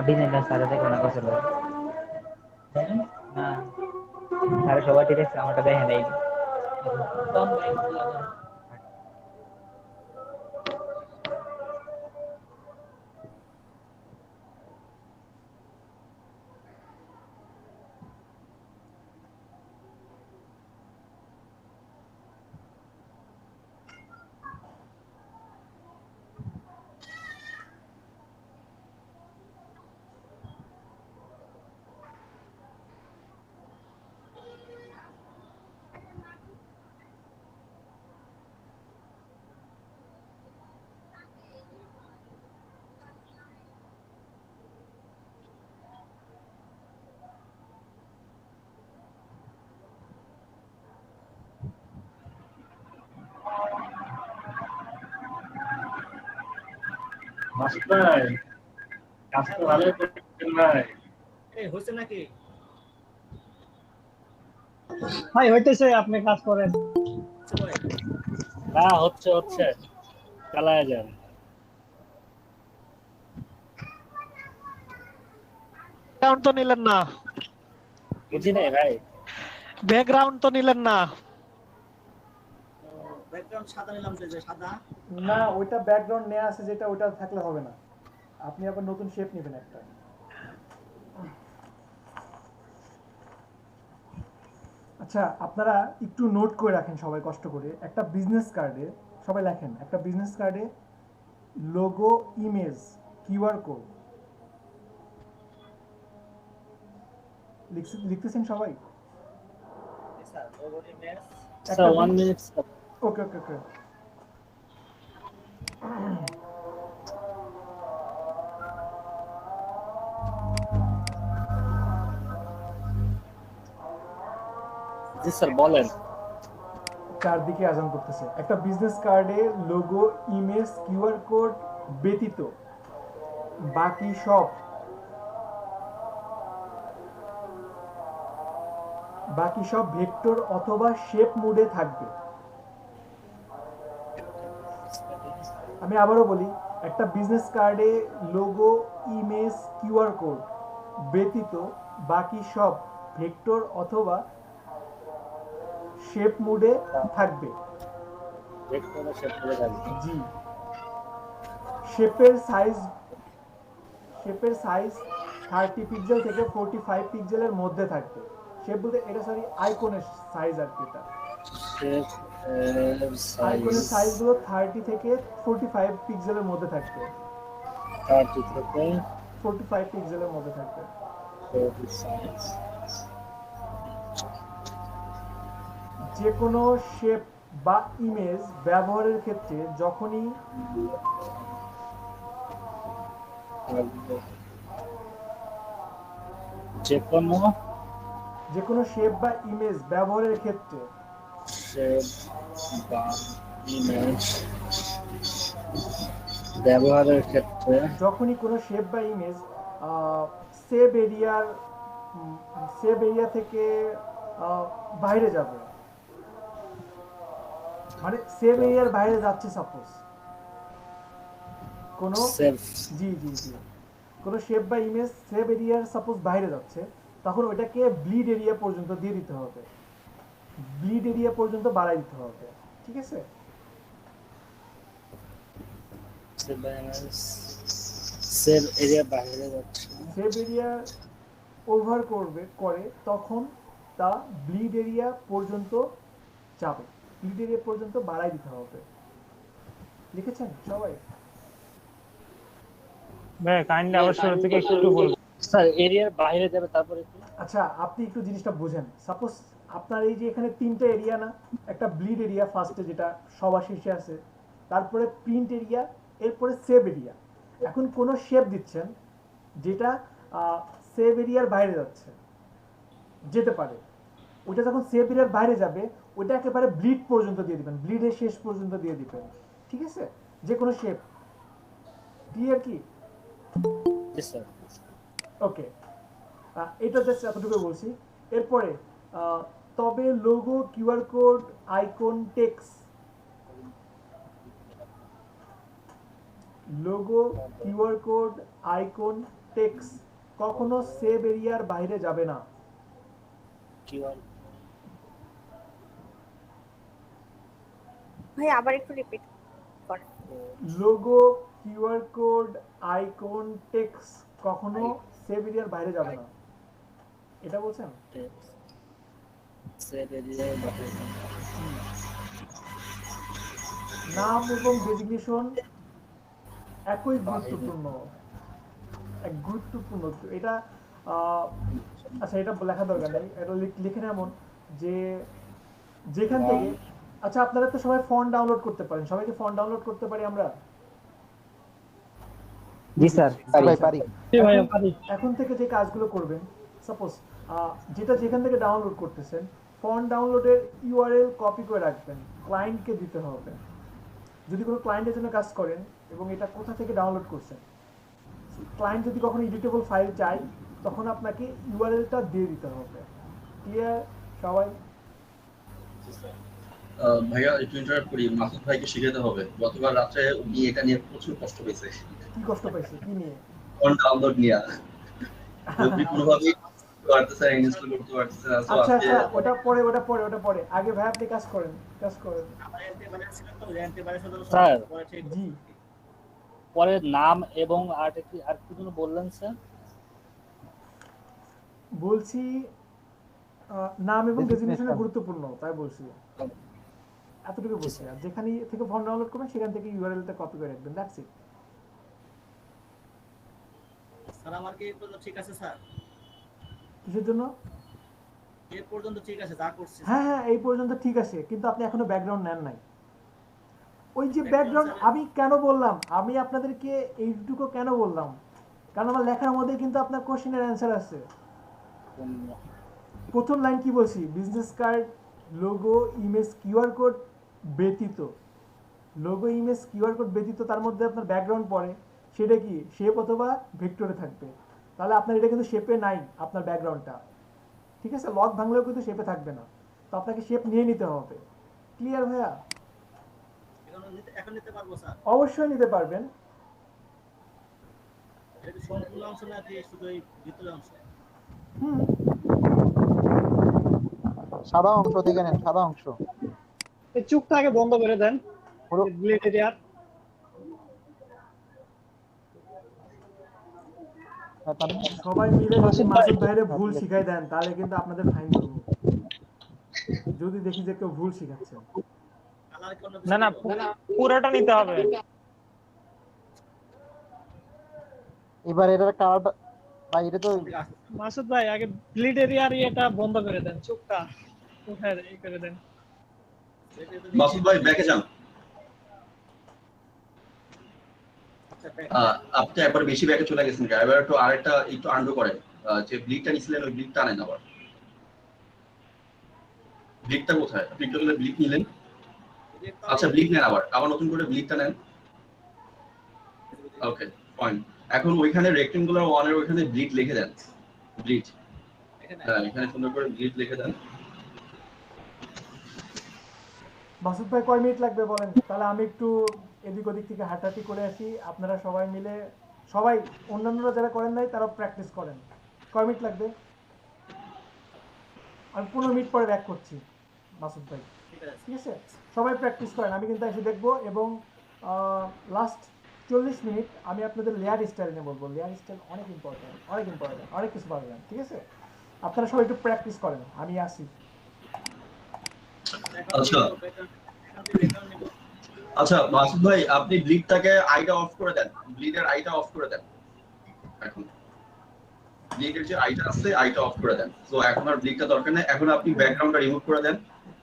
ডিজাইনটা সারা দেখো না কত লোক না, সারা সবাই ঠিক আছে, আমারটা দেখে নেই। মাসুদ ভাই, কাজ তো ভালোই করছেন ভাই। এই হয়েছে নাকি? ভাই হইতেছে, আপনি কাজ করেন। হচ্ছে ভাই? হ্যাঁ, হচ্ছে চালায় যান। ব্যাকগ্রাউন্ড তো নিলেন না, বুঝি নাই ভাই। ব্যাকগ্রাউন্ড তো নিলেন না। ব্যাকগ্রাউন্ড সাদা নিলাম, যে সাদা। না, ওইটা ব্যাকগ্রাউন্ড নেওয়া আছে যেটা, ওইটা থাকলে হবে না। আপনি আবার নতুন শেপ নেবেন একটা। আচ্ছা, আপনারা একটু নোট করে রাখেন সবাই কষ্ট করে। একটা বিজনেস কার্ডে সবাই লেখেন, একটা বিজনেস কার্ডে লোগো, ইমেজ, কিউআর কোড লিখতেছেন সবাই? Sir logo image. Sir 1 minute. Okay okay okay. জি স্যার বলেন। চারদিকে আজান করতেছে। একটা বিজনেস কার্ডে লোগো, ইমেজ, কিউআর কোড ব্যতীত বাকি সব ভেক্টর অথবা শেপ মোডে থাকবে। আমি আবারও বলি, একটা বিজনেস কার্ডে লোগো, ইমেজ, কিউআর কোড ব্যতীত বাকি সব ভেক্টর অথবা শেপ মোডে থাকবে। জি। শেপের সাইজ 30 পিক্সেল থেকে 45 পিক্সেলের মধ্যে থাকবে। শেপ বলতে এটা আইকনের সাইজ আর কি। এটা আইকনের সাইজগুলো 30 থেকে 45 পিক্সেলের মধ্যে থাকবে। 30 থেকে 45 পিক্সেলের মধ্যে থাকবে। যে কোনো শেপ বা ইমেজ ব্যবহারের ক্ষেত্রে যখনই যে কোনো শেপ বা ইমেজ ব্যবহারের ক্ষেত্রে শেপ বা ইমেজ ব্যবহারের ক্ষেত্রে যখনই কোনো শেপ বা ইমেজ সেভ এরিয়া থেকে বাইরে যাবে, মানে সেভ এরিয়ার বাইরে যাচ্ছে, সাপোজ কোনো সেভ জি জি জি কোনো শেপ বা ইমেজ সেভ এরিয়ার সাপোজ বাইরে যাচ্ছে, তখন ওইটাকে ব্লিড এরিয়া পর্যন্ত দিয়ে দিতে হবে, ব্লিড এরিয়া পর্যন্ত বাড়াই দিতে হবে, ঠিক আছে? সেভ বা ইমেজ সেভ এরিয়া বাইরে যাচ্ছে সেভ এরিয়া ওভার করে তখন তা ব্লিড এরিয়া পর্যন্ত যাবে, ব্লিড এরিয়া পর্যন্ত বাড়াই দিতে হবে। লিখেছেন সবাই? ভাই কাইন্ডলি আবার শুরু থেকে একটু বলবেন। স্যার এরিয়ার বাইরে যাবে তারপরে কি আচ্ছা, আপনি একটু জিনিসটা বুঝেন। সাপোজ আপনার এই যে এখানে তিনটা এরিয়া না, একটা ব্লিড এরিয়া ফার্স্টে যেটা সবার শীর্ষে আছে, তারপরে প্রিন্ট এরিয়া, এরপরে সেভ এরিয়া। এখন কোনো শেপ দিচ্ছেন যেটা সেভ এরিয়ার বাইরে যেতে পারে, ওইটা যখন সেভ এরিয়ার বাইরে যাবে ওইটা একেবারে ব্লিড পর্যন্ত দিয়ে দিবেন, ব্লিডের শেষ পর্যন্ত দিয়ে দিবেন, ঠিক আছে? যে কোনো শেপ, ক্লিয়ার কি? জি স্যার ওকে, এটা জাস্ট এতটুকু বলছি। এরপরে তবে logo, QR code, icon, text, logo, QR code, icon, text কখনো সেভ এরিয়ার বাইরে যাবে না। কিউআর ভাই আবার একটু রিপিট করেন। Logo, QR code, icon, text কখনো সেভ এরিয়ার বাইরে যাবে না, এটা বলছেন? সেভ এরিয়া বাইরে নাম এবং ডেজিগনেশন একই গুরুত্বপূর্ণ, গুরুত্বপূর্ণ এটা। আচ্ছা, এটা লেখা দরকার নেই, এটা লিখে নেন এমন যে যেখান থেকে, আচ্ছা আপনারা তো সবাই ফন্ট ডাউনলোড করতে পারেন, সবাইকে ফন্ট ডাউনলোড করতে পারি আমরা? জি স্যার, পারি। এখন থেকে যে কাজগুলো করবেন, সাপোজ যেটা যেখান থেকে ডাউনলোড করতেছেন, ফন্ট ডাউনলোডের ইউআরএল কপি করে রাখবেন, ক্লায়েন্টকে দিতে হবে। যদি কোনো ক্লায়েন্টের জন্য কাজ করেন এবং এটা কোথা থেকে ডাউনলোড করছেন, ক্লায়েন্ট যদি কখনো এডিটেবল ফাইল চাই তখন আপনাকে ইউআরএলটা দিয়ে দিতে হবে। ক্লিয়ার সবাই? ভাইয়া একটু ইন্টারাপ্ট করি, মাসুদ ভাইকে শিখাতে হবে। গতকাল রাতে উনি এটা নিয়ে প্রচুর কষ্ট পেয়েছে। কি কষ্ট পাইছে? কি নিয়ে? ফোন ডাউনলোড নিয়ে উনি কোনোভাবেই পারতেছে না, ইনস্টল করতে পারতেছে না। সো আচ্ছা আজকে আচ্ছা, ওটা পরে আগে ভাই আপনি কাজ করেন। আমার অ্যান্টিভাইরাস ছিল তো, অ্যান্টিভাইরাস হলো স্যার পরে ঠিক জি পরে নাম এবং আর কি যেন বললেন স্যার? বলছি নাম এবং ডেজিগনেশন গুরুত্বপূর্ণ, তাই বলছি, এতটুকু বলছি। আর যেখানে থেকে ফন্ট ডাউনলোড করবেন সেখান থেকে ইউআরএলটা কপি করে রাখবেন, দ্যাটস ইট। স্যার আমার কি এই পর্যন্ত ঠিক আছে স্যার? কিসের জন্য? এই পর্যন্ত ঠিক আছে যা করছি। হ্যাঁ হ্যাঁ, এই পর্যন্ত ঠিক আছে, কিন্তু আপনি এখনো ব্যাকগ্রাউন্ড নেন নাই। ওই যে ব্যাকগ্রাউন্ড আমি কেন বললাম, আমি আপনাদেরকে এইটুকু কেন বললাম, কারণ আমার লেখার মধ্যে কিন্তু আপনার কোশ্চেনের অ্যান্সার আছে। প্রথম লাইন কি বলছি? Business card, logo, image, QR code ব্যতীত, লোগো, ইমেজ, কিউআর কোড ব্যতীত তার মধ্যে আপনার ব্যাকগ্রাউন্ড পড়ে, সেটা কি শেপ অথবা ভেক্টরে থাকবে। তাহলে আপনার এটা কিন্তু শেপে নাই, আপনার ব্যাকগ্রাউন্ডটা, ঠিক আছে? লক ভাঙলেও কিন্তু শেপে থাকবে না, তো আপনাকে শেপ নিয়ে নিতে হবে। ক্লিয়ার ভাইয়া? এখন নিতে পারবো স্যার? অবশ্যই নিতে পারবেন। এটা সম্পূর্ণ অংশ না দিয়ে শুধু এই ভিতরের অংশ? সাদা অংশ থেকে নেন, সাদা অংশ। এই চুকটা আগে বন্ধ করে দেন, ব্লেড এরিয়ার। সবাই মিলে যদি মাসুদ ভাইরে ভুল শিখাই দেন তাহলে কিন্তু আপনাদের ফাইন করবো, যদি দেখি যে কেউ ভুল শিখাচ্ছে। না না, পুরোটা নিতে হবে। এবার এটার কার্ড বাইরে তো মাসুদ ভাই আগে ব্লিড এরিয়ার এটা বন্ধ করে দেন, চুকটা উঠায় এই করে দেন। মাসুদ ভাই ব্যাকে যান। আপনি একবার বেশি ব্যাকে চলে গেছেন, এবার একটু আরেকটা একটু আন্ডু করেন, যে ব্লিডটা নিছিলেন ওই ব্লিডটা আনেন আবার। ব্লিকটা কোথায়? আপনি একটু ব্লিক নিলেন। আচ্ছা ব্লিক নেন, আবার নতুন করে ব্লিকটা নেন। Okay fine. এখন ওইখানে রেক্টেঙ্গুলার 1 এর ওইখানে ব্লিড লিখে দেন। ব্লিড, হ্যাঁ এখানে সুন্দর করে ব্লিড লিখে দেন। মাসুদ ভাই কয় মিনিট লাগবে বলেন, তাহলে আমি একটু এদিক ওদিক থেকে হাঁটাহাঁটি করে আসি, আপনারা সবাই মিলে, সবাই অন্যান্যরা যারা করেন নাই তারা প্র্যাকটিস করেন। কয় মিনিট লাগবে? আমি 15 মিনিট পরে ব্যাক করছি মাসুদ ভাই, ঠিক আছে? সবাই প্র্যাকটিস করেন, আমি কিন্তু এসে দেখবো। এবং লাস্ট 40 মিনিট আমি আপনাদের লেয়ার স্টাইল নিয়ে বলবো। লেয়ার স্টাইল অনেক ইম্পর্টেন্ট, অনেক কিছু পারবেন, ঠিক আছে? আপনারা সবাই একটু প্র্যাকটিস করেন, আমি আসি। আচ্ছা আচ্ছা মাসুদ ভাই, আপনি ব্লিডটাকে আইটা অফ করে দেন, ব্লিডের আইটা অফ করে দেন। এখন ব্লিডের যে আইটা আছে আইটা অফ করে দেন। তো এখন আর ব্লিডটা দরকার নেই। এখন আপনি ব্যাকগ্রাউন্ডটা রিমুভ করে দেন।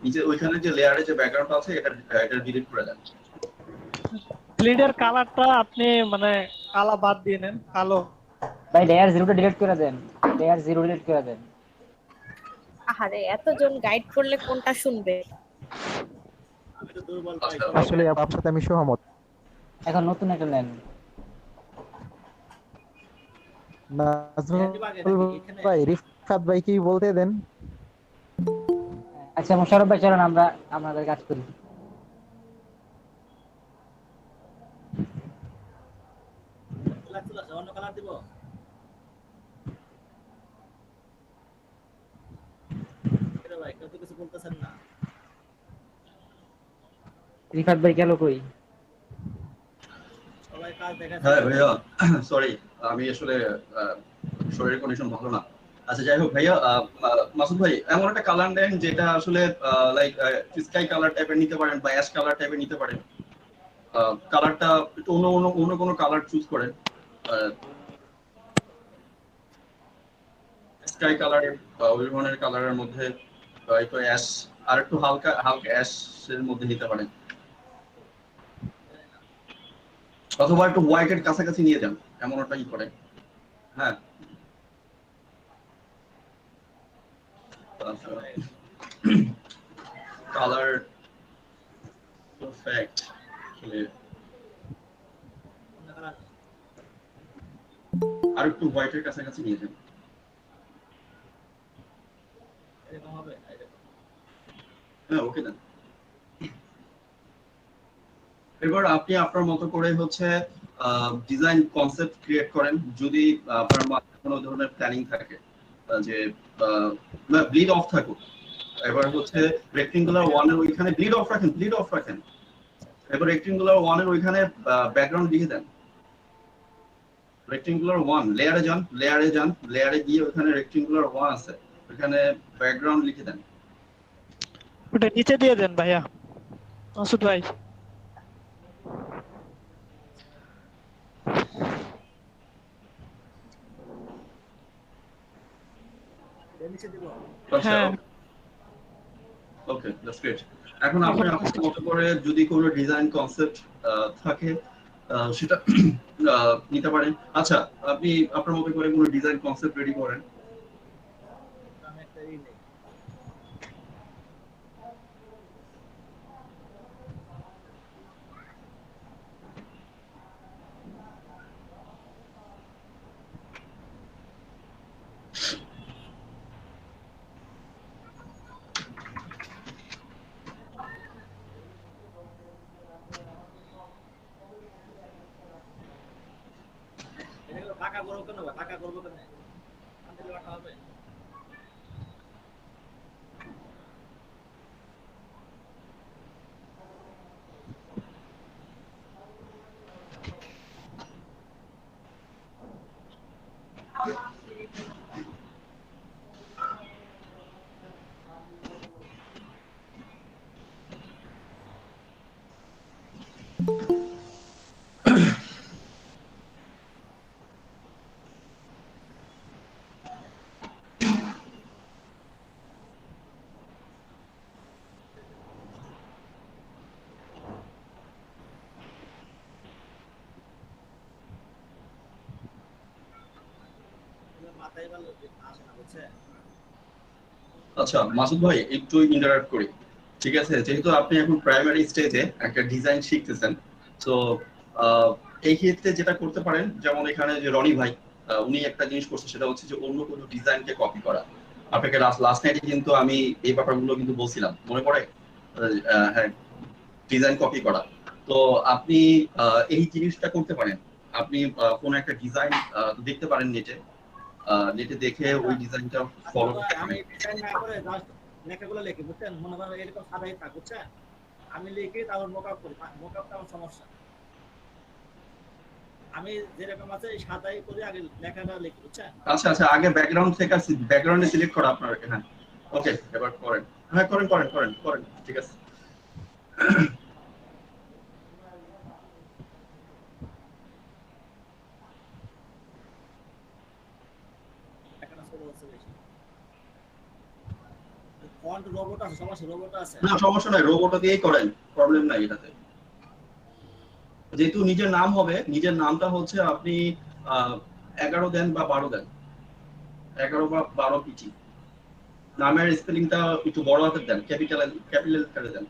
নিচে ওইখানে যে লেয়ারে যে ব্যাকগ্রাউন্ড আছে এটা ডিলিট করে দেন। ব্লিডের কালারটা আপনি মানে কালা বাদ দিয়ে নেন, কালো। ভাই লেয়ার 0টা ডিলিট করে দেন, লেয়ার 0 ডিলিট করে দেন। আহারে এতজন গাইড করলে কোনটা শুনবে? আসলে আপনার সাথে আমি সহমত। এখন নতুন একটা নেন। নাজমুল ভাই, রিফাত ভাই কি বলতে দেন। আচ্ছা মোশাররফ ভাই চলেন আমরা আমাদের কাজ করি। অন্য কালার দিব। ভাই কেউ তো কিছু বলতেছেন না। রিফাত ভাই গেল কই? সবাই কাজ দেখাচ্ছে। হ্যাঁ ভাইয়া, সরি আমি আসলে শরীরের কন্ডিশন ভালো না। আচ্ছা যাই হোক ভাইয়া, মাসুদ ভাই এমন একটা কালার নেন যেটা আসলে লাইক স্কাই কালার টাইপের নিতে পারেন বা অ্যাশ কালার টাইপের নিতে পারেন। কালারটা একটু অন্য কোনো কালার চুজ করেন। স্কাই কালার বা ওই ধরনের কালারের মধ্যে একটু অ্যাশ, আর একটু হালকা হালকা অ্যাশের মধ্যে নিতে পারেন, অথবা একটু হোয়াইটের কাছাকাছি নিয়ে যান, এমন একটা ই করেন। হ্যাঁ কালার পারফেক্ট। আর একটু হোয়াইটের কাছাকাছি নিয়ে যান। এরকম হবে। হ্যাঁ ওকে দেন। এবার আপনি আপনার মতো করে হচ্ছে ডিজাইন কনসেপ্ট ক্রিয়েট করেন। যদি আপনার মাথায় কোনো ধরনের প্ল্যানিং থাকে যে ব্লিড অফ থাকুক, এবার হচ্ছে রেক্টেঙ্গুলার 1 এর ওইখানে ব্লিড অফ রাখেন। এবার রেক্টেঙ্গুলার 1 এর ওইখানে ব্যাকগ্রাউন্ড লিখে দেন। রেক্টেঙ্গুলার 1 লেয়ারে গিয়ে ওখানে রেক্টেঙ্গুলার 1 আছে, ওখানে ব্যাকগ্রাউন্ড লিখে দেন। ওটা নিচে দিয়ে দেন ভাইয়া মাসুদ ভাই। নিচে দিব। হ্যাঁ ওকে দ্যাটস গ্রেট। এখন আপনি আপনার মতো করে যদি কোনো ডিজাইন কনসেপ্ট থাকে সেটা নিতে পারেন। আচ্ছা আপনি আপনার মতো করে কোনো ডিজাইন কনসেপ্ট রেডি করেন। আমি একটা ই নেই। টাকা করবো কেন? টাকা করবো কেন? আনতে টাকা হবে। মাথায় ভালো আসে না বুঝছে। আচ্ছা মাসুদ ভাই একটু ইন্টারাপ্ট করি, ঠিক আছে? যেহেতু আপনি এখন প্রাইমারি স্টেজে একটা ডিজাইন শিখতেছেন, তো এই ক্ষেত্রে যেটা করতে পারেন, যেমন এখানে যে রনি ভাই উনি একটা জিনিস করছে, সেটা হচ্ছে যে অন্য কোনো ডিজাইনকে কপি করা। আপনাকে লাস্ট নাইটে কিন্তু আমি এই ব্যাপারগুলো কিন্তু বলছিলাম, মনে পড়ে? হ্যাঁ, ডিজাইন কপি করা। তো আপনি এই জিনিসটা করতে পারেন। আপনি কোনো একটা ডিজাইন দেখতে পারেন নেটে, নেটে দেখে ওই ডিজাইনটা ফলো করতে আমি পারেন। ডিজাইন না করে জাস্ট লেখাগুলো লিখি, বুঝছেন? মনে করেন এরকম সাদাই থাক, বুঝছেন? আমি লিখি, তারপর মোকআপ করি। মোকআপটা আমার সমস্যা। আমি যেরকম আছে এই সাদাই করে আগে লেখাটা লিখি, বুঝছেন? আচ্ছা আচ্ছা, আগে ব্যাকগ্রাউন্ড থেকে ব্যাকগ্রাউন্ডে সিলেক্ট করা আপনার, হ্যাঁ ওকে, এবার করেন। হ্যাঁ করেন করেন করেন করেন, ঠিক আছে। লেখাটা ছোট হচ্ছে বেশি। ফন্ট রোবট আছে, সমস্যা রোবট আছে। না সমস্যা নাই, রোবটও দিয়েই করেন, প্রবলেম নাই এটাতে। যেহেতু নিজের নাম হবে, নিজের নামটা হচ্ছে আপনি 11 দেন বা 12 দেন, 11 বা 12 পিটি। নামের স্পেলিংটা একটু বড় হাতের দেন, ক্যাপিটাল করে দেন।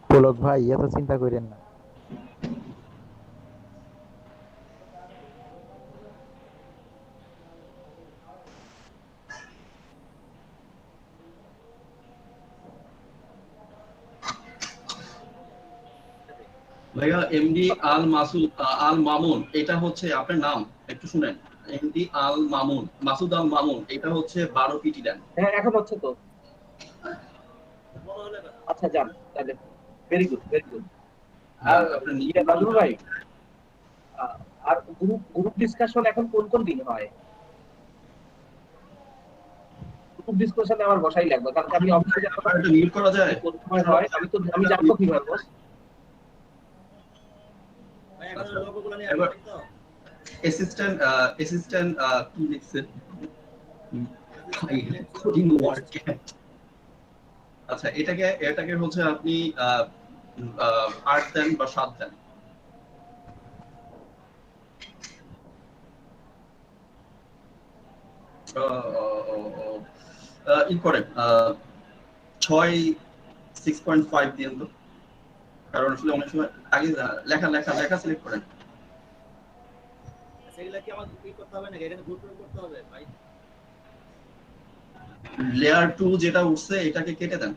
পুলক ভাই এত চিন্তা করেন না। ভাইয়া এমডি আল মাসুদ আল মামুন, এটা হচ্ছে আপনার নাম, একটু শুনেন। এমডি আল মামুন, মাসুদ আল মামুন, এটা হচ্ছে 12 পিটি দেন। হ্যাঁ এখন হচ্ছে তো। বড় হলে আচ্ছা যান তাহলে, ভেরি গুড ভেরি গুড। হ্যাঁ, আর আপনার ইয়ে নাজমুল ভাই, আর গ্রুপ গ্রুপ ডিসকাশন এখন কোন কোন দিন হয়? গ্রুপ ডিসকাশনে আমার বসাই লাগবে, কারণ আমি অফিসে যাবো। এটা মিউট করা যায়? কোন সময় হয় আমি জানবো কিভাবে বস? ভাই এখন লোগোগুলো নিয়ে এবার আসবেন তো? অ্যাসিস্ট্যান্ট কি লিখছে? Coding work. আচ্ছা এটাকে হচ্ছে আপনি 8 দেন বা 7 দেন। ই করেন 6.5 দিন তো, কারণ আসলে অনেক সময় আগে লেখা সিলেক্ট করেন। সেগুলা কি আমাকে কি করতে হবে নাকি এখানে গ্রুপ করতে হবে ভাই? লেয়ার 2 যেটা উঠছে এটাকে কেটে দেন,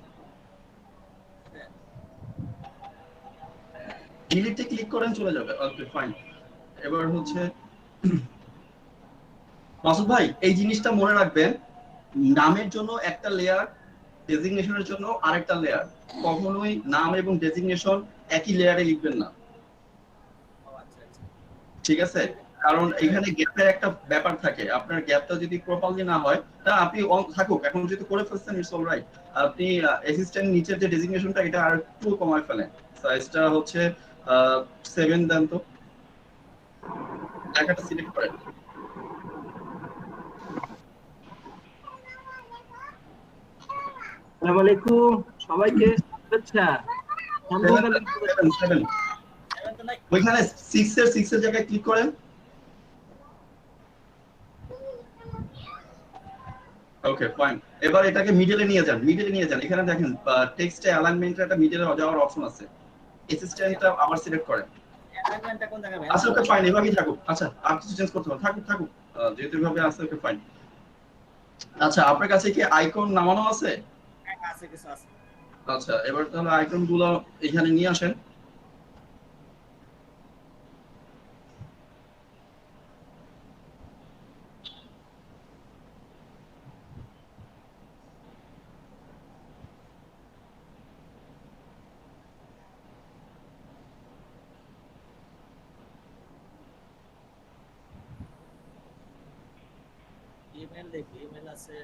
ডিলিটে ক্লিক করেন, চলে যাবে। Okay fine. এবার হচ্ছে মাসুদ ভাই এই জিনিসটা মনে রাখবেন, নামের জন্য একটা লেয়ার, ডেজিগনেশনের জন্য আরেকটা লেয়ার। কখনোই নাম এবং ডেজিগনেশন একই লেয়ারে লিখবেন না, ঠিক আছে? কারণ এখানে গ্যাপের একটা ব্যাপার থাকে, আপনার গ্যাপটা যদি প্রপারলি না হয়, তা আপনি থাকুক, এখন যদি করে ফেলছেন ইটস অলরাইট। আপনি অ্যাসিস্ট্যান্ট নিচের যে ডেজিগনেশনটা এটা আর একটু কমায় ফেলেন, সাইজটা হচ্ছে 7 দেন তো, লেখাটা সিলেক্ট করেন। আসসালামু আলাইকুম সবাইকে শুভেচ্ছা। ওইখানে 6 এর জায়গায় ক্লিক করেন। Okay fine. এবার এটাকে মিডলে নিয়ে যান, এখানে দেখেন টেক্সটে অ্যালাইনমেন্টের একটা মিডলে যাওয়ার অপশন আছে, অ্যাসিস্ট্যান্টটা আবার সিলেক্ট করেন। অ্যালাইনমেন্টটা কোন জায়গায় ভাই? আচ্ছা ওকে ফাইন, এভাবেই থাকুক। আচ্ছা আর কিছু চেঞ্জ করতে হবে? থাকুক যেহেতু এভাবে আছে, ওকে ফাইন। আচ্ছা আপনার কাছে কি আইকন নামানো আছে? হ্যাঁ আছে, কিছু আছে। আচ্ছা এবার তাহলে আইকন গুলো এখানে নিয়ে আসেন। ইমেল দেখি, ইমেল আছে।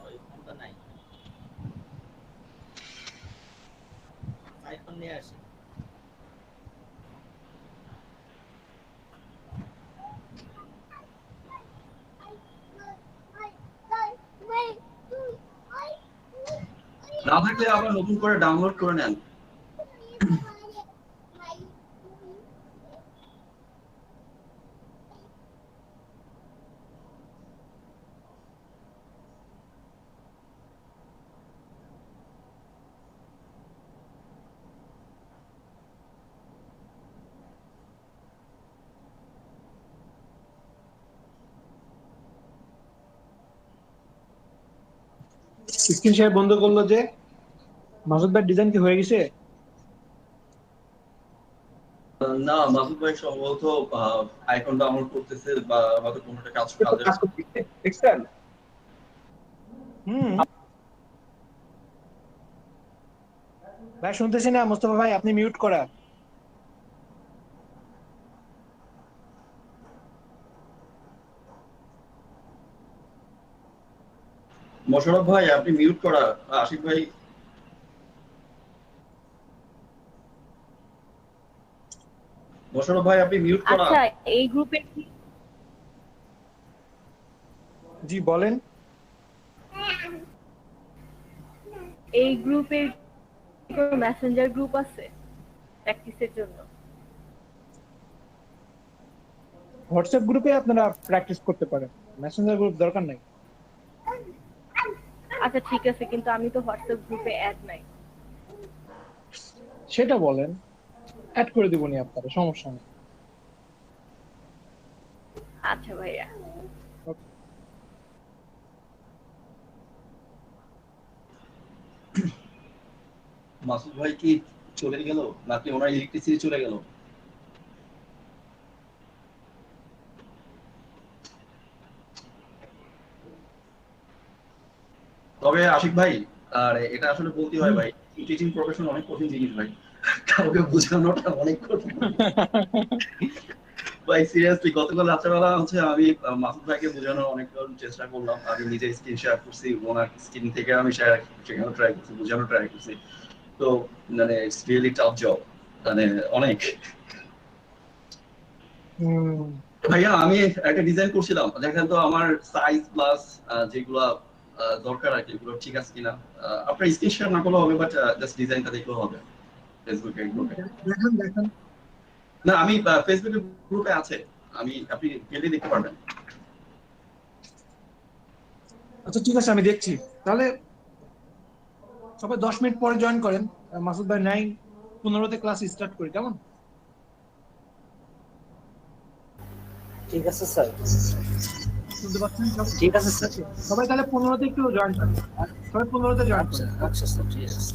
ওই ফোনটা নাই, আইফোন নিয়ে আসি। না থাকলে আবার নতুন করে ডাউনলোড করে নেন। স্ক্রিন শেয়ার বন্ধ করলো যে, মাসুদ ভাই ডিজাইন কি হয়ে গেছে? না, মাসুদ ভাই সম্ভবত আইকন ডাউনলোড করতেছে বা হয়তো কোনোটা কাজ করতেছে, দেখছেন? ভাই শুনতেছি না মোস্তফা ভাই, আপনি মিউট করা। মোশাররফ ভাই আপনি মিউট করা। আশিক ভাই মোশাররফ ভাই আপনি মিউট করা। আচ্ছা, এই গ্রুপে জি বলেন। এই গ্রুপে কোনো মেসেঞ্জার গ্রুপ আছে প্র্যাকটিসের জন্য? হোয়াটসঅ্যাপ গ্রুপে আপনারা প্র্যাকটিস করতে পারেন, মেসেঞ্জার গ্রুপ দরকার নাই। আচ্ছা ঠিক আছে, কিন্তু আমি তো হোয়াটসঅ্যাপ গ্রুপে অ্যাড নাই। সেটা বলেন, অ্যাড করে দিবনি আপনারা, সমস্যা নেই। আচ্ছা ভাইয়া। মাসুদ ভাই কি চলে গেল নাকি ওনার ইলেকট্রিসিটি চলে গেল? তবে আশিক ভাই, আর এটা আসলে বলতে হয় ভাই, টিচিং প্রফেশন অনেক কঠিন জিনিস ভাই, কাউকে বোঝানোটা অনেক কঠিন ভাই। সিরিয়াসলি গতকাল রাত্রেবেলা হচ্ছে আমি মাসুদ ভাইকে বোঝানোর অনেক চেষ্টা করলাম। আমি নিজে স্ক্রিন শেয়ার করছি, ওনার স্ক্রিন থেকে আমি শেখানো ট্রাই করছি, বোঝানো ট্রাই করছি। তো মানে ইটস রিয়েলি টাফ জব, মানে অনেক। ভাইয়া আমি একটা ডিজাইন করছিলাম, দেখেন তো আমার সাইজ প্লাস যেগুলা দরকার আর কি, এগুলো ঠিক আছে কিনা। আপনার স্ক্রিন শেয়ার না করলেও হবে, বাট জাস্ট ডিজাইনটা দেখলেও হবে ফেসবুকে গ্রুপে। দেখেন না, আমি ফেসবুকে গ্রুপে আছে, আপনি গেলে দেখতে পারবেন। আচ্ছা ঠিক আছে, আমি দেখছি। তাহলে সবাই 10 মিনিট পরে জয়েন করেন। মাসুদ ভাই 9:15 ক্লাস স্টার্ট করি, কেমন? ঠিক আছে স্যার। শুনতে পাচ্ছেন? ঠিক আছে স্যার। সবাই তাহলে 15তে একটু জয়েন করেন, সবাই 15তে জয়েন করেন। আচ্ছা স্যার, ঠিক আছে।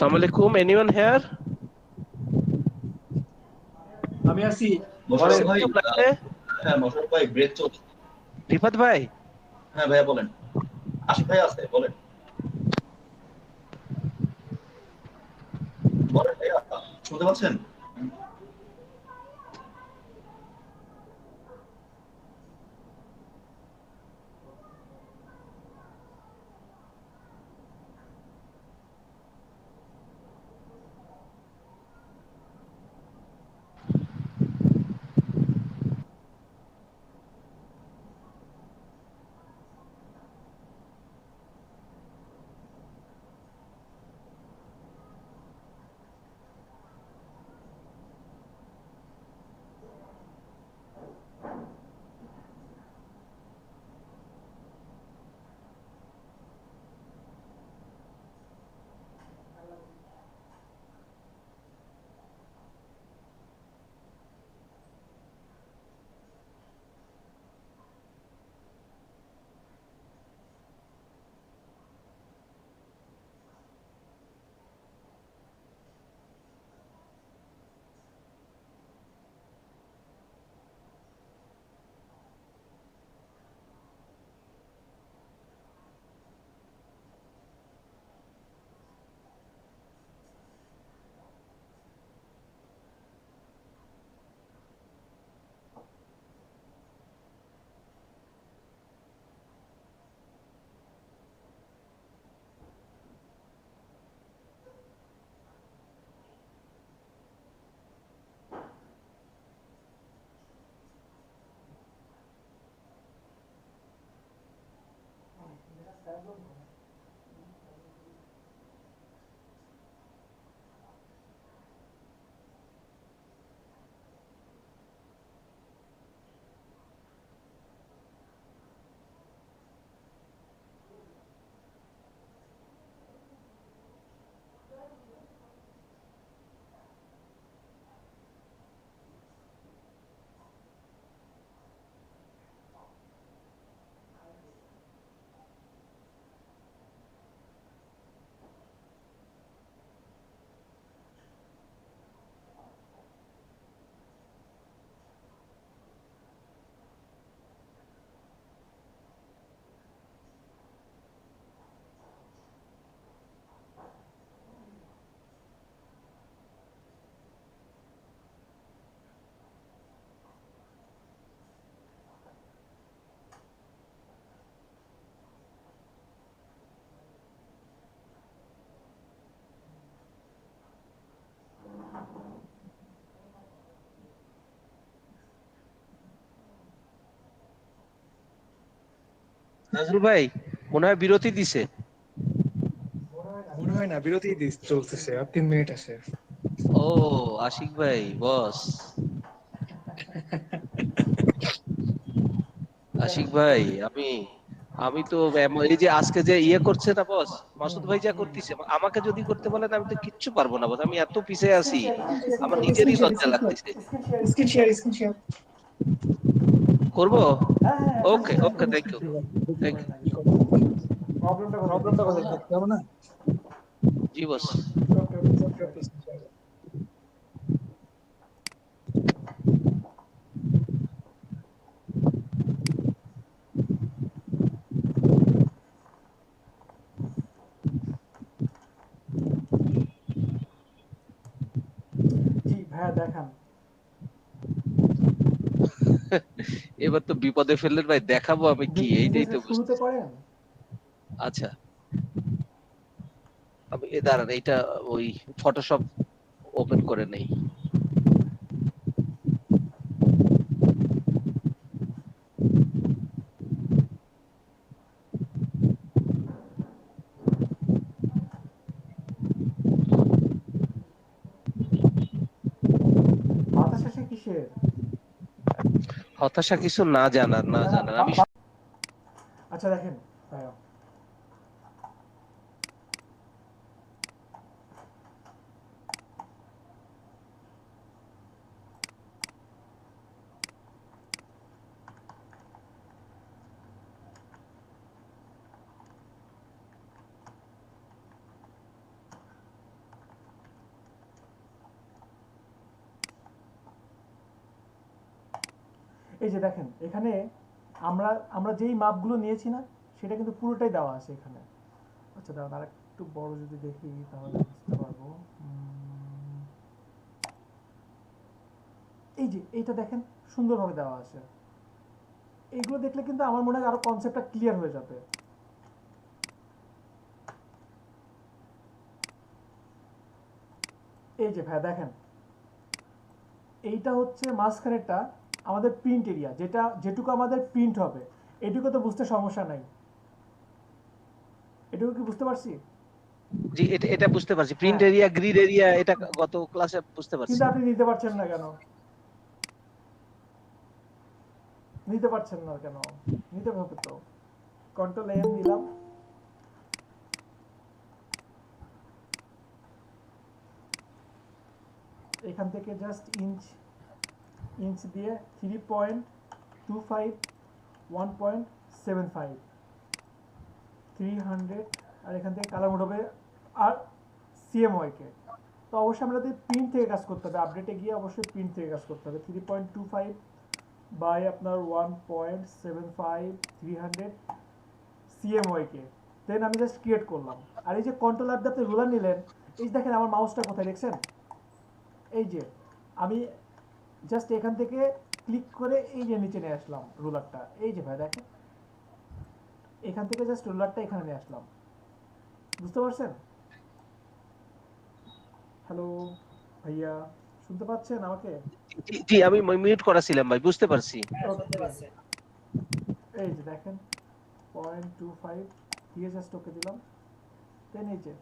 Assalamu alaikum. Anyone here? আমি আছি মোশাররফ ভাই লাগবে? হ্যাঁ মোশাররফ ভাই ব্রেক চলছে। রিফাত ভাই? হ্যাঁ ভাইয়া বলেন। আশিক ভাই আছে বলেন। বলেন ভাইয়া শুনতে পাচ্ছেন? নাজরুল ভাই মনে হয় বিরতি দিছে। মনে হয় না বিরতি চলতেছে আর 3 মিনিট আছে। ও আশিক ভাই বস। আশিক ভাই আমি আমি তো এই যে আজকে যে ইয়ে করছে না বস, মাসুদ ভাই যা করতেছে আমাকে যদি করতে বলেন আমি তো কিচ্ছু পারবো না বস, আমি এত পিছিয়ে আছি আমার নিজেরই লজ্জা লাগতেছে। স্ক্রিন শেয়ার করবো? হ্যাঁ হ্যাঁ ওকে ওকে, থ্যাংক ইউ থ্যাংক ইউ। প্রবলেমটা কোথায় দেখতে হবে না? জি বস। ওকে ওকে জি ভাইয়া দেখান। এবার তো বিপদে ফেললেন ভাই, দেখাবো আমি কি এইটাই তো শুরুতে করেন। আচ্ছা আমি দাঁড়ান এইটা ওই ফটোশপ ওপেন করে নেই। হতাশা সে কিসের? হতাশা কিছু না জানার আমি আচ্ছা দেখেন ভাইয়া, এই যে দেখেন এখানে আমরা আমরা যেই মাপগুলো নিয়েছি না সেটা কিন্তু পুরোটাই দেওয়া আছে এখানে। আচ্ছা দাঁড়ান আর একটু বড় যদি দেখি তাহলে বুঝতে পারবো। এই যে এইটা দেখেন সুন্দরভাবে দেওয়া আছে। এইগুলো দেখলে কিন্তু আমার মনে হয় আরো কনসেপ্টটা ক্লিয়ার হয়ে যাবে। এই যে ভাই দেখেন এইটা হচ্ছে মাঝখানেরটা আমাদের প্রিন্ট এরিয়া, যেটুকু আমাদের প্রিন্ট হবে এটুকু তো বুঝতে সমস্যা নাই। এটুকু কি বুঝতে পারছি? জি এটা বুঝতে পারছি, প্রিন্ট এরিয়া গ্রিড এরিয়া এটা গত ক্লাসে বুঝতে পারছি। কিন্তু আপনি নিতে পারছেন না কেন? নিতে পারছেন না কেন? নিতে হবে তো। কন্ট্রোল এম দিলাম, এখান থেকে জাস্ট ইঞ্চ দিয়ে 3.25 1.75 300 আর এখান থেকে কালার মোড হবে আর সিএমওয়াই কে। তো অবশ্যই আমাদের প্রিন্ট থেকে কাজ করতে হবে, আপডেটে গিয়ে অবশ্যই প্রিন্ট থেকে কাজ করতে হবে। 3.25 বাই আপনার 1.75 300 সিএমওয়াই কে। দেন আমি জাস্ট ক্রিয়েট করলাম। আর এই যে কন্ট্রোল অ্যাপ দিয়ে আপনি রুলার নিলেন, এই যে দেখেন আমার মাউসটা কোথায় দেখছেন? এই যে আমি জাস্ট এখান থেকে ক্লিক করে এই যে নিচে নিয়ে আসলাম রুলারটা। এই যে ভাই দেখেন এখান থেকে জাস্ট রুলারটা এখানে নিয়ে আসলাম। বুঝতে পারছেন? হ্যালো ভাইয়া, শুনতে পাচ্ছেন আমাকে? জি আমি মিউট করা ছিলাম ভাই, বুঝতে পারছি। এই যে দেখেন 0.25 দিয়ে জাস্ট ওকে দিলাম। দেন এই যে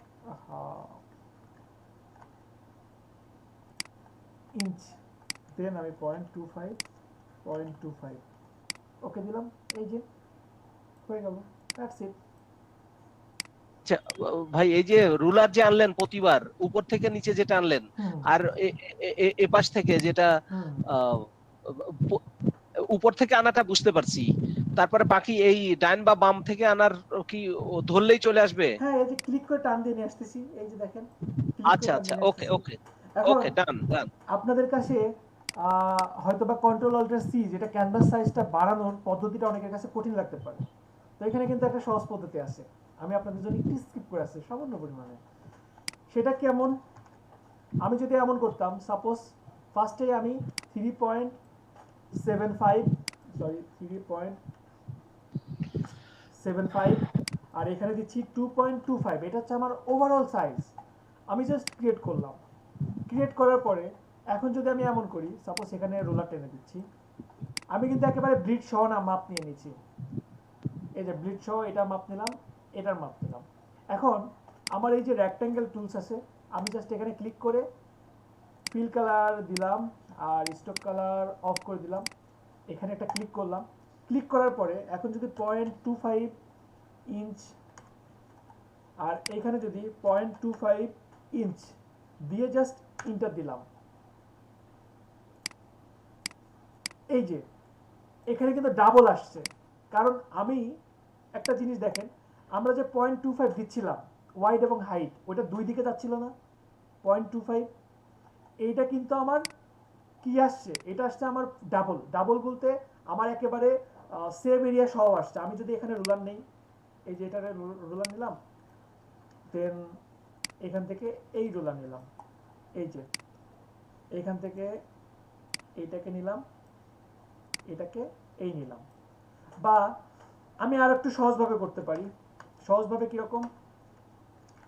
ইঞ্চ, দেন আমি 0.25 ওকে দিলাম। এই যে হয়ে গেল, দ্যাটস ইট। আচ্ছা ভাই এই যে রুলার যে আনলেন প্রতিবার উপর থেকে নিচে যেটা আনলেন আর এ পাশ থেকে যেটা উপর থেকে আনাটা বুঝতে পারছি, তারপরে বাকি এই ডান বা বাম থেকে আনার কি ধরলেই চলে আসবে? হ্যাঁ এই যে ক্লিক করে টান দিয়ে নিয়ে আসতেছি, এই যে দেখেন। আচ্ছা আচ্ছা ওকে ওকে ওকে ডান ডান। আপনাদের কাছে হয়তোবা কন্ট্রোল অল্টার সি যেটা ক্যানভাস সাইজটা বাড়ানোর পদ্ধতিটা অনেকের কাছে কঠিন লাগতে পারে। তো এখানে কিন্তু একটা সহজ পদ্ধতি আছে, আমি আপনাদের জন্য একটু স্কিপ করে আসছি সামান্য পরিমাণে। সেটা কেমন? আমি যদি এমন করতাম, সাপোজ ফার্স্টে আমি 3.75 আর এখানে দিচ্ছি 2.25, এটা হচ্ছে আমার ওভারঅল সাইজ। আমি জাস্ট ক্রিয়েট করলাম। ক্রিয়েট করার পরে এখন যদি আমি এমন করি, সাপোজ এখানে রোলার টেনে দিচ্ছি, আমি কিন্তু একেবারে ব্লিড সহ না মাপ নিয়ে নিচ্ছি। এই যে ব্লিড সহ এটা মাপ নিলাম, এটার মাপ নিলাম। এখন আমার এই যে রেক্ট্যাঙ্গেল টুলস আছে, আমি জাস্ট এখানে ক্লিক করে ফিল কালার দিলাম আর স্টক কালার অফ করে দিলাম। এখানে একটা ক্লিক করলাম। ক্লিক করার পরে এখন যদি 0.25 ইঞ্চ আর এখানে যদি 0.25 ইঞ্চ দিয়ে জাস্ট ইন্টার দিলাম, এই যে এখানে কিন্তু ডাবল আসছে। কারণ আমি একটা জিনিস দেখেন, আমরা যে 0.25 দিচ্ছিলাম ওয়াইড এবং হাইট, ওটা দুই দিকে যাচ্ছিল না 0.25, এইটা কিন্তু আমার কি আসছে, এটা আসছে আমার ডাবল। ডাবল বলতে আমার একেবারে সেম এরিয়া সহ আসছে। আমি যদি এখানে রুলার নেই, এই যে এটারে রুলার নিলাম, দেন এখান থেকে এই রুলার নিলাম, এই যে এখান থেকে এইটাকে নিলাম, এটাকে এই নিলাম। বা আমি আর একটু সহজভাবে করতে পারি। সহজভাবে কিরকম?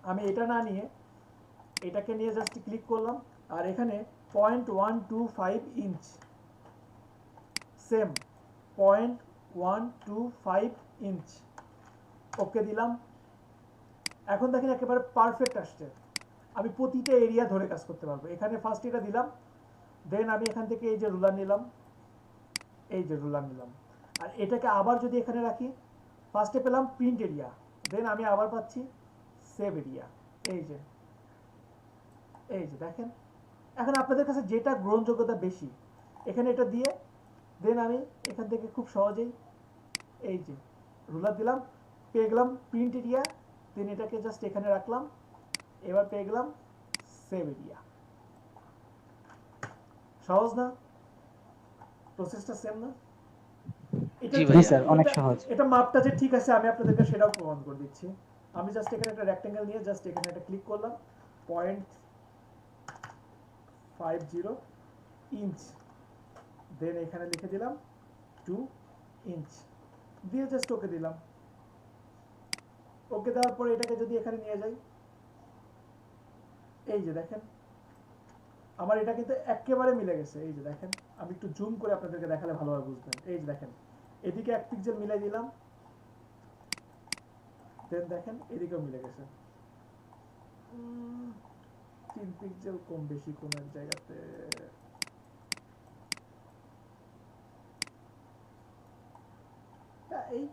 আমি এটা না নিয়ে এটাকে নিয়ে জাস্ট ক্লিক করলাম আর এখানে 0.125 ইঞ্চ, সেম 0.125 ইঞ্চ ওকে দিলাম। এখন দেখেন একেবারে পারফেক্ট আসছে। আমি প্রতিটা এরিয়া ধরে কাজ করতে পারবো। এখানে ফার্স্ট এটা দিলাম, দেন আমি এখান থেকে এই যে রুলার নিলাম, এই যে রুলার নিলাম আর এটাকে আবার যদি এখানে রাখি, ফার্স্টে পেলাম প্রিন্ট এরিয়া, দেন আমি আবার পাচ্ছি সেভ এরিয়া। এই যে দেখেন, এখন আপনাদের কাছে যেটা গ্রহণযোগ্যতা বেশি এখানে এটা দিয়ে দেন আমি এখান থেকে খুব সহজেই এই যে রুলার দিলাম, পেয়ে গেলাম প্রিন্ট এরিয়া, দেন এটাকে জাস্ট এখানে রাখলাম, এবার পেয়ে গেলাম সেভ এরিয়া। সহজ না? প্রসেসটা সেম না? এটা জি যে- জি ভাইয়া স্যার, অনেক এটা- সহজ। এটা মাপটা যে ঠিক আছে আমি আপনাদেরকে সেটাও প্রমাণ করে দিচ্ছি। আমি জাস্ট এখানে একটা রেক্টেঙ্গেল নিয়ে জাস্ট এখানে একটা ক্লিক করলাম, 0.50 ইঞ্চ, দেন এখানে লিখে দিলাম 2 ইঞ্চ দিয়ে জাস্ট ওকে দিলাম। ওকে দেওয়ার পরে এটাকে যদি এখানে নিয়ে যাই, এই যে দেখেন আমার এটা কিন্তু একেবারে মিলে গেছে। এই যে দেখেন, আমি একটু জুম করে আপনাদেরকে দেখালে ভালোভাবে বুঝবেন। এই যে দেখেন এদিকে 1 পিক্সেল মিলাই দিলাম, দেন দেখেন এদিকেও মিলে গেছে। 3 পিক্সেল কম বেশি কোন এক জায়গাতে, এই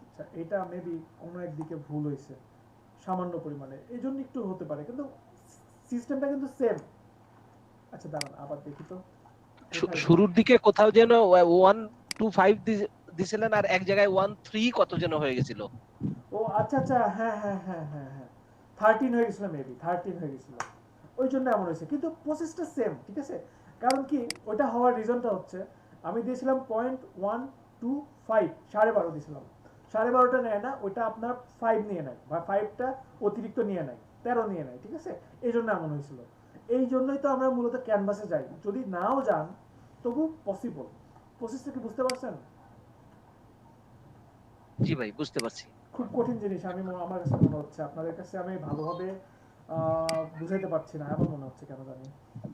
আচ্ছা এটা মেবি কোনো একদিকে ভুল হয়েছে সামান্য পরিমাণে, এই জন্য একটু হতে পারে, কিন্তু সিস্টেমটা কিন্তু সেম। আচ্ছা দাঁড়ান আবার দেখি তো। শুরুর দিকে কোথাও যেন 125 দিছিলেন আর এক জায়গায় 13 কত যেন হয়ে গেছিল। ও আচ্ছা আচ্ছা, হ্যাঁ হ্যাঁ হ্যাঁ হ্যাঁ হ্যাঁ 13 হয়ে গেছিল, মেবি 13 হয়ে গেছিল, ওই জন্য এমন হয়েছে। কিন্তু প্রসেসটা সেম, ঠিক আছে। কারণ কি ওটা হওয়ার রিজনটা হচ্ছে আমি দিয়েছিলাম 0.125, 12.5 দিয়েছিলাম। 12.5টা নেয় না, ওটা আপনার 5 নিয়ে নেয়, বা 5টা অতিরিক্ত নিয়ে নেয়, 13 নিয়ে নেয়, ঠিক আছে। এই জন্য এমন হয়েছিল। এই জন্যই তো আমরা মূলত ক্যানভাসে যাই, যদি নাও যান তবু পসিবল। প্রসেসটা কি বুঝতে পারছেন? জি ভাই বুঝতে পারছি। খুব কঠিন জিনিস আমার কাছে মনে হচ্ছে, আপনাদের কাছে আমি ভালোভাবে বুঝাইতে পারছি না এমন মনে হচ্ছে কেন জানি।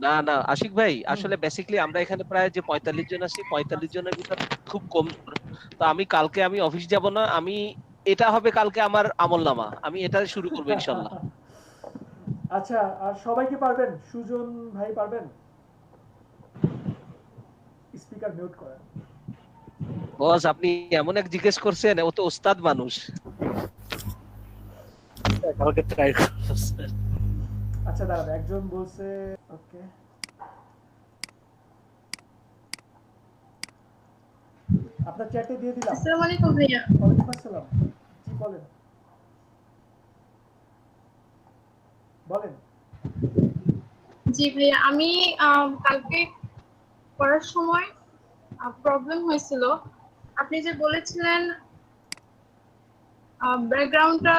না না আশিক ভাই, আসলে বেসিক্যালি আমরা এখানে প্রায় যে 45 জন আছি, 45 জনের ভিতর খুব কম। তো আমি কালকে আমি অফিস যাব না, আমি এটা হবে কালকে আমার আমলনামা, আমি এটা শুরু করব ইনশাআল্লাহ। আচ্ছা, আর সবাই কি পারবেন? সুজন ভাই পারবেন? স্পিকার মিউট করেন। বস আপনি এমন এক জিজ্ঞেস করছেন, ও তো ওস্তাদ মানুষ। কালকে ট্রাই করব স্যার। আচ্ছা দাঁড়ান, একজন বলছে ওকে, আপনার চ্যাটে দিয়ে দিলাম। আসসালামু আলাইকুম ভাইয়া। ওয়ালাইকুম আসসালাম। জি বলেন বলেন। জি ভাইয়া, আমি কালকে পড়ার সময় প্রবলেম হয়েছিল। আপনি যে বলেছিলেন ব্যাকগ্রাউন্ডটা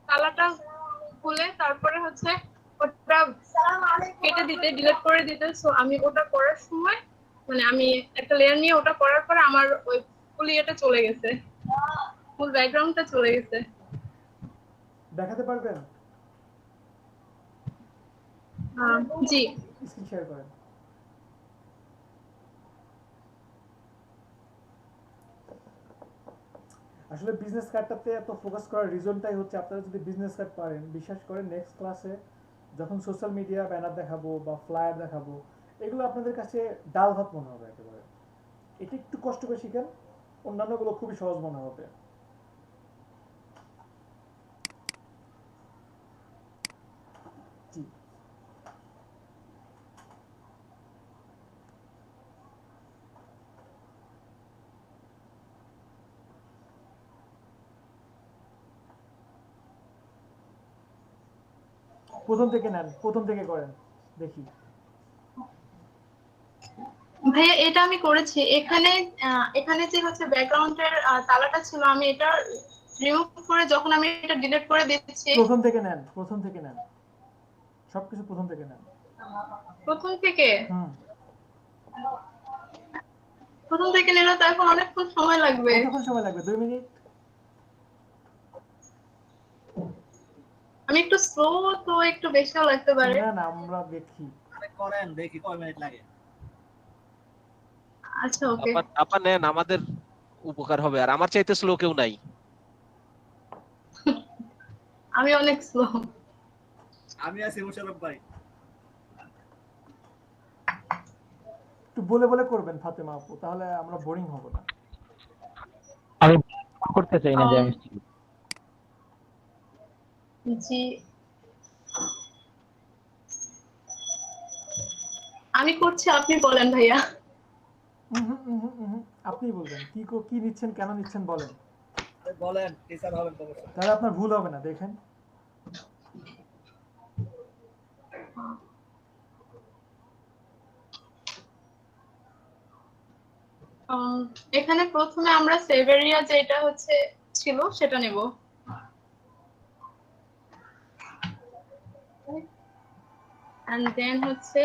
কালারটা খুলে তারপরে হচ্ছে ওটা কেটে দিতে, ডিলিট করে দিতে। সো আমি ওটা করার সময় মানে আমি একটা লেয়ার নিয়ে ওটা করার পরে আমার ওই ফুল ইয়েটা চলে গেছে, ফুল ব্যাকগ্রাউন্ডটা চলে গেছে। দেখাতে পারবেন? জি স্ক্রিন শেয়ার করেন। আসলে বিজনেস কার্ডটাতে এত ফোকাস করার রিজনটাই হচ্ছে আপনারা যদি বিজনেস কার্ড পারেন, বিশ্বাস করেন নেক্সট ক্লাসে যখন সোশ্যাল মিডিয়া ব্যানার দেখাবো বা ফ্লায়ার দেখাবো, এগুলো আপনাদের কাছে ডাল ভাত মনে হবে একেবারে। এটা একটু কষ্ট করে শিখেন, অন্যান্যগুলো খুবই সহজ মনে হবে। জি প্রথম থেকে নেন, প্রথম থেকে করেন দেখি। ভাইয়া এটা আমি করেছি। এখানে এখানে যে হচ্ছে ব্যাকগ্রাউন্ডের তালাটা ছিল, আমি এটা রিমুভ করে যখন আমি এটা ডিলিট করে দিচ্ছি। প্রথম থেকে নেন, প্রথম থেকে নেন, সবকিছু প্রথম থেকে নেন। প্রথম থেকে হুম, প্রথম থেকে নিলে তো এখন অনেকক্ষণ সময় লাগবে। কতক্ষণ সময় লাগবে? 2 মিনিট। আমি একটু স্লো, তো একটু বেশিও লাগতে পারে। না না আমরা দেখি। করেন দেখি কয় মিনিট লাগে। আচ্ছা ওকে। আপা নেন, আমাদের উপকার হবে, আর আমার চাইতে স্লো কেউ নাই। আমি অনেক স্লো। আমি আছি মুশারফ ভাই। একটু বলে বলে করবেন ফাতেমা আপু, তাহলে আমরা বোরিং হব না। আমি করতে চাই না যে আমি জি আমি করছি, আপনি বলেন ভাইয়া। আপনি বলবেন কি নিচ্ছেন, কেন নিচ্ছেন বলেন, বলেন টিচার হবেন তো। তাহলে আপনার ভুল হবে না। দেখেন এখানে প্রথমে আমরা সেভেরিয়া যেটা হচ্ছে ছিল সেটা নেব। and then হচ্ছে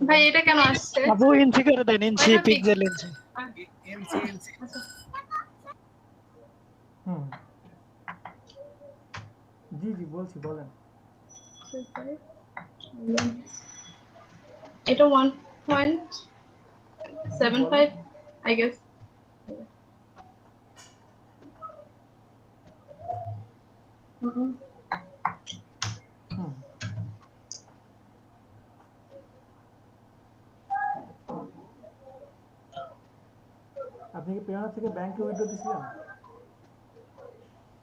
ভাই এটা কেন আসছে? আপু ইঞ্চি করে দেন, ইঞ্চি পিক্সেল ইঞ্চি। জি জি বলছি, বলেন। এটা 1.75 I guess. আপনি কি পেওনা থেকে ব্যাংকে উইথড্র দিয়েছিলেন?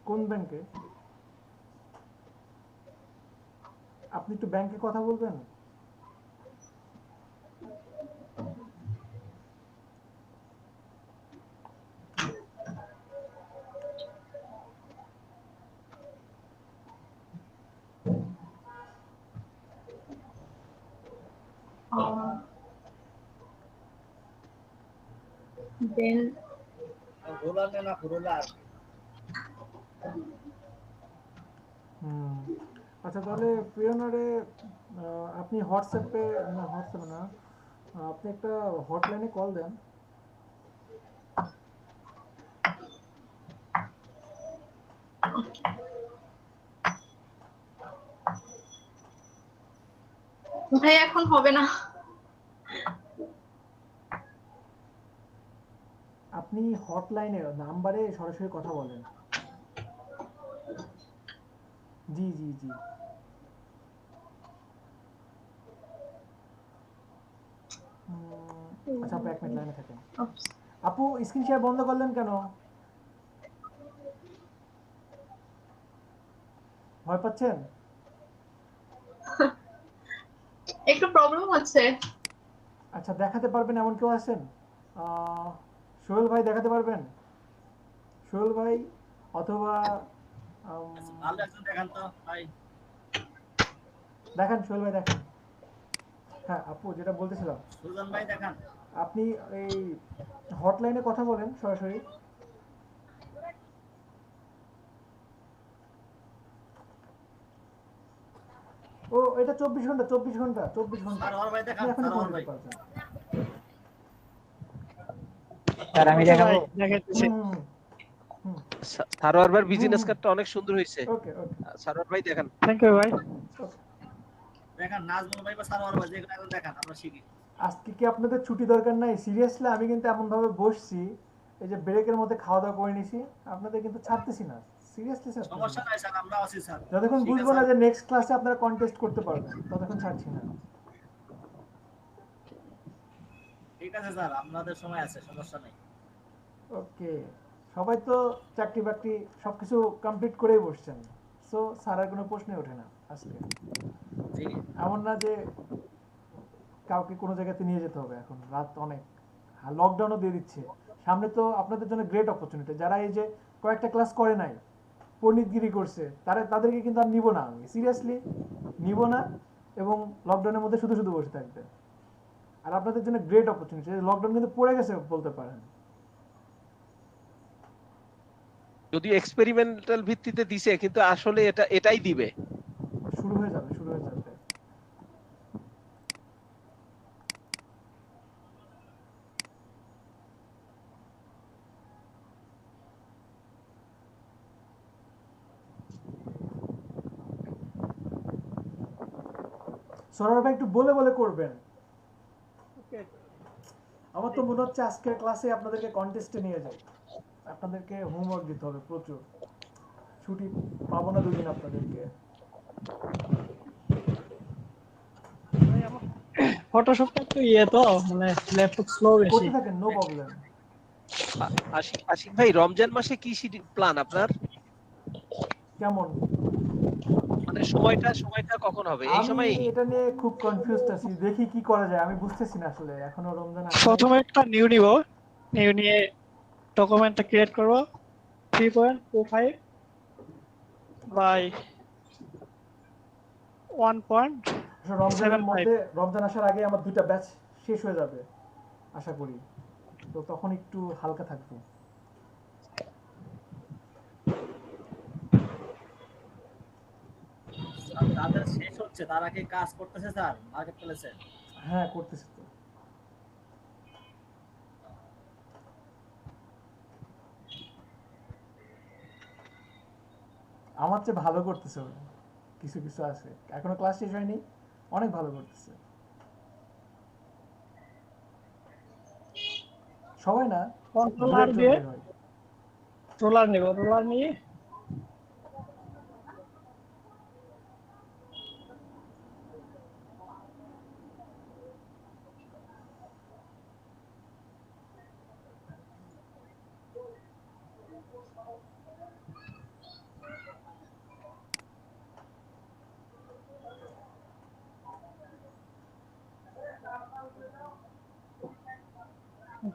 কোন ব্যাংকে? আপনি একটু ব্যাংকে কথা বলবেন? Then আচ্ছা তাহলে পিওনারে আপনি হোয়াটসঅ্যাপে না, হোয়াটসঅ্যাপে না, আপনি একটা হটলাইনে কল দেন। ভাই এখন হবে না। আপনি হটলাইনে নাম্বারে সরাসরি কথা বলেন। জি জি জি আচ্ছা আপু 1 মিনিট লাইনে থাকেন। আপু স্ক্রিন শেয়ার বন্ধ করলেন কেন? ভয় পাচ্ছেন? একটু প্রবলেম হচ্ছে। আচ্ছা দেখাতে পারবেন এমন কেউ আছেন? সোহেল ভাই দেখাতে পারবেন? সোহেল ভাই অথবা ভালো একজন দেখান তো ভাই। দেখান সোহেল ভাই দেখান। হ্যাঁ আপু যেটা বলতেছিলাম, সুজন ভাই দেখান। আপনি এই হটলাইনে কথা বলেন সরাসরি। ও এটা 24 ঘন্টা 24 ঘন্টা 24 ঘন্টা। সারোয়ার ভাই দেখান, এখন সারোয়ার ভাই। স্যার আমি দেখাবো। দেখাচ্ছি। সারোয়ার ভাইয়ের বিজনেস কার্ডটা অনেক সুন্দর হয়েছে। ওকে ওকে সারোয়ার ভাই দেখান। থ্যাংক ইউ ভাই। দেখান নাজমুল ভাই বা সারোয়ার ভাই যেগুলো এখন দেখান আমরা শিখি। আজকে কি আপনাদের ছুটি দরকার নাই? সিরিয়াসলি আমি কিন্তু এমন ভাবে বসছি, এই যে ব্রেকের মধ্যে খাওয়া দাওয়া করে নিছি, আপনাদের কিন্তু ছাড়তেছি না। সিরিয়াসলি স্যার সমস্যা নাই স্যার, আমরা আছি স্যার। যতক্ষণ বুঝবো না যে নেক্সট ক্লাসে আপনারা কন্টেস্ট করতে পারবেন ততক্ষণ ছাড়ছি না। ঠিক আছে স্যার, আপনাদের সময় আছে, সমস্যা নাই। ওকে সবাই তো চাকরি বাকরি সবকিছু কমপ্লিট করেই বসছেন, সো স্যারের কোনো প্রশ্নই ওঠে না আজকে। এমন না যে কাউকে কোনো জায়গাতে নিয়ে যেতে হবে, এখন রাত অনেক, লকডাউনও দিয়ে দিচ্ছে সামনে, তো আপনাদের জন্য গ্রেট অপরচুনিটি। যারা এই যে কয়েকটা ক্লাস করে নাই, পণ্ডিতগিরি করছে, তাদেরকে কিন্তু আর নিব না, আমি সিরিয়াসলি নিব না, এবং লকডাউনের মধ্যে শুধু শুধু বসে থাকবে। আর আপনাদের জন্য গ্রেট অপরচুনিটি, লকডাউন কিন্তু পড়ে গেছে বলতে পারেন। যদি এক্সপেরিমেন্টাল ভিত্তিতে দিছে, কিন্তু আসলে এটাই দিবে। শুরু হয়ে যাবে, শুরু হয়ে যাবে। সরার ভাই একটু বলে বলে করবেন। আমার তো মনে হচ্ছে আজকের ক্লাসে আপনাদেরকে কন্টেস্টে নিয়ে যাই, আপনাদেরকে হোমওয়ার্ক দিতে হবে প্রচুর। ছুটি পাবো না দুদিন আপনাদেরকে। ফটোশপটা একটু তো মানে ল্যাপটপ স্লো বেশি। করতে থাকেন, নো প্রবলেম। আশিক ভাই রমজান মাসে কি প্ল্যান আপনার? কেমন মানে সময়টা কখন হবে এই সময়? আমি এটা নিয়ে খুব কনফিউজড আছি, দেখি কি করা যায়, আমি বুঝতেছি না আসলে এখনো রমজান আসে। প্রথমে একটা নিউ নিব, নিউ নিয়ে ডকুমেন্টটা ক্রিয়েট করব 3.25 বাই রমজানের 1.75 মধ্যে রমজান আসার আগে আমার 2টা ব্যাচ শেষ হয়ে যাবে আশা করি, তো তখন একটু হালকা থাকবো। তাদের শেষ হচ্ছে, তারা কি কাজ করতেছে স্যার মার্কেট প্লেসে? হ্যাঁ করতেছি তো। আমার চেয়ে ভালো করতেছে ওরা, কিছু কিছু আছে এখনো ক্লাস শেষ হয়নি, অনেক ভালো করতেছে। সবাই না, কন্ট্রোলার দিয়ে রোলার নিব, রোলার নিয়ে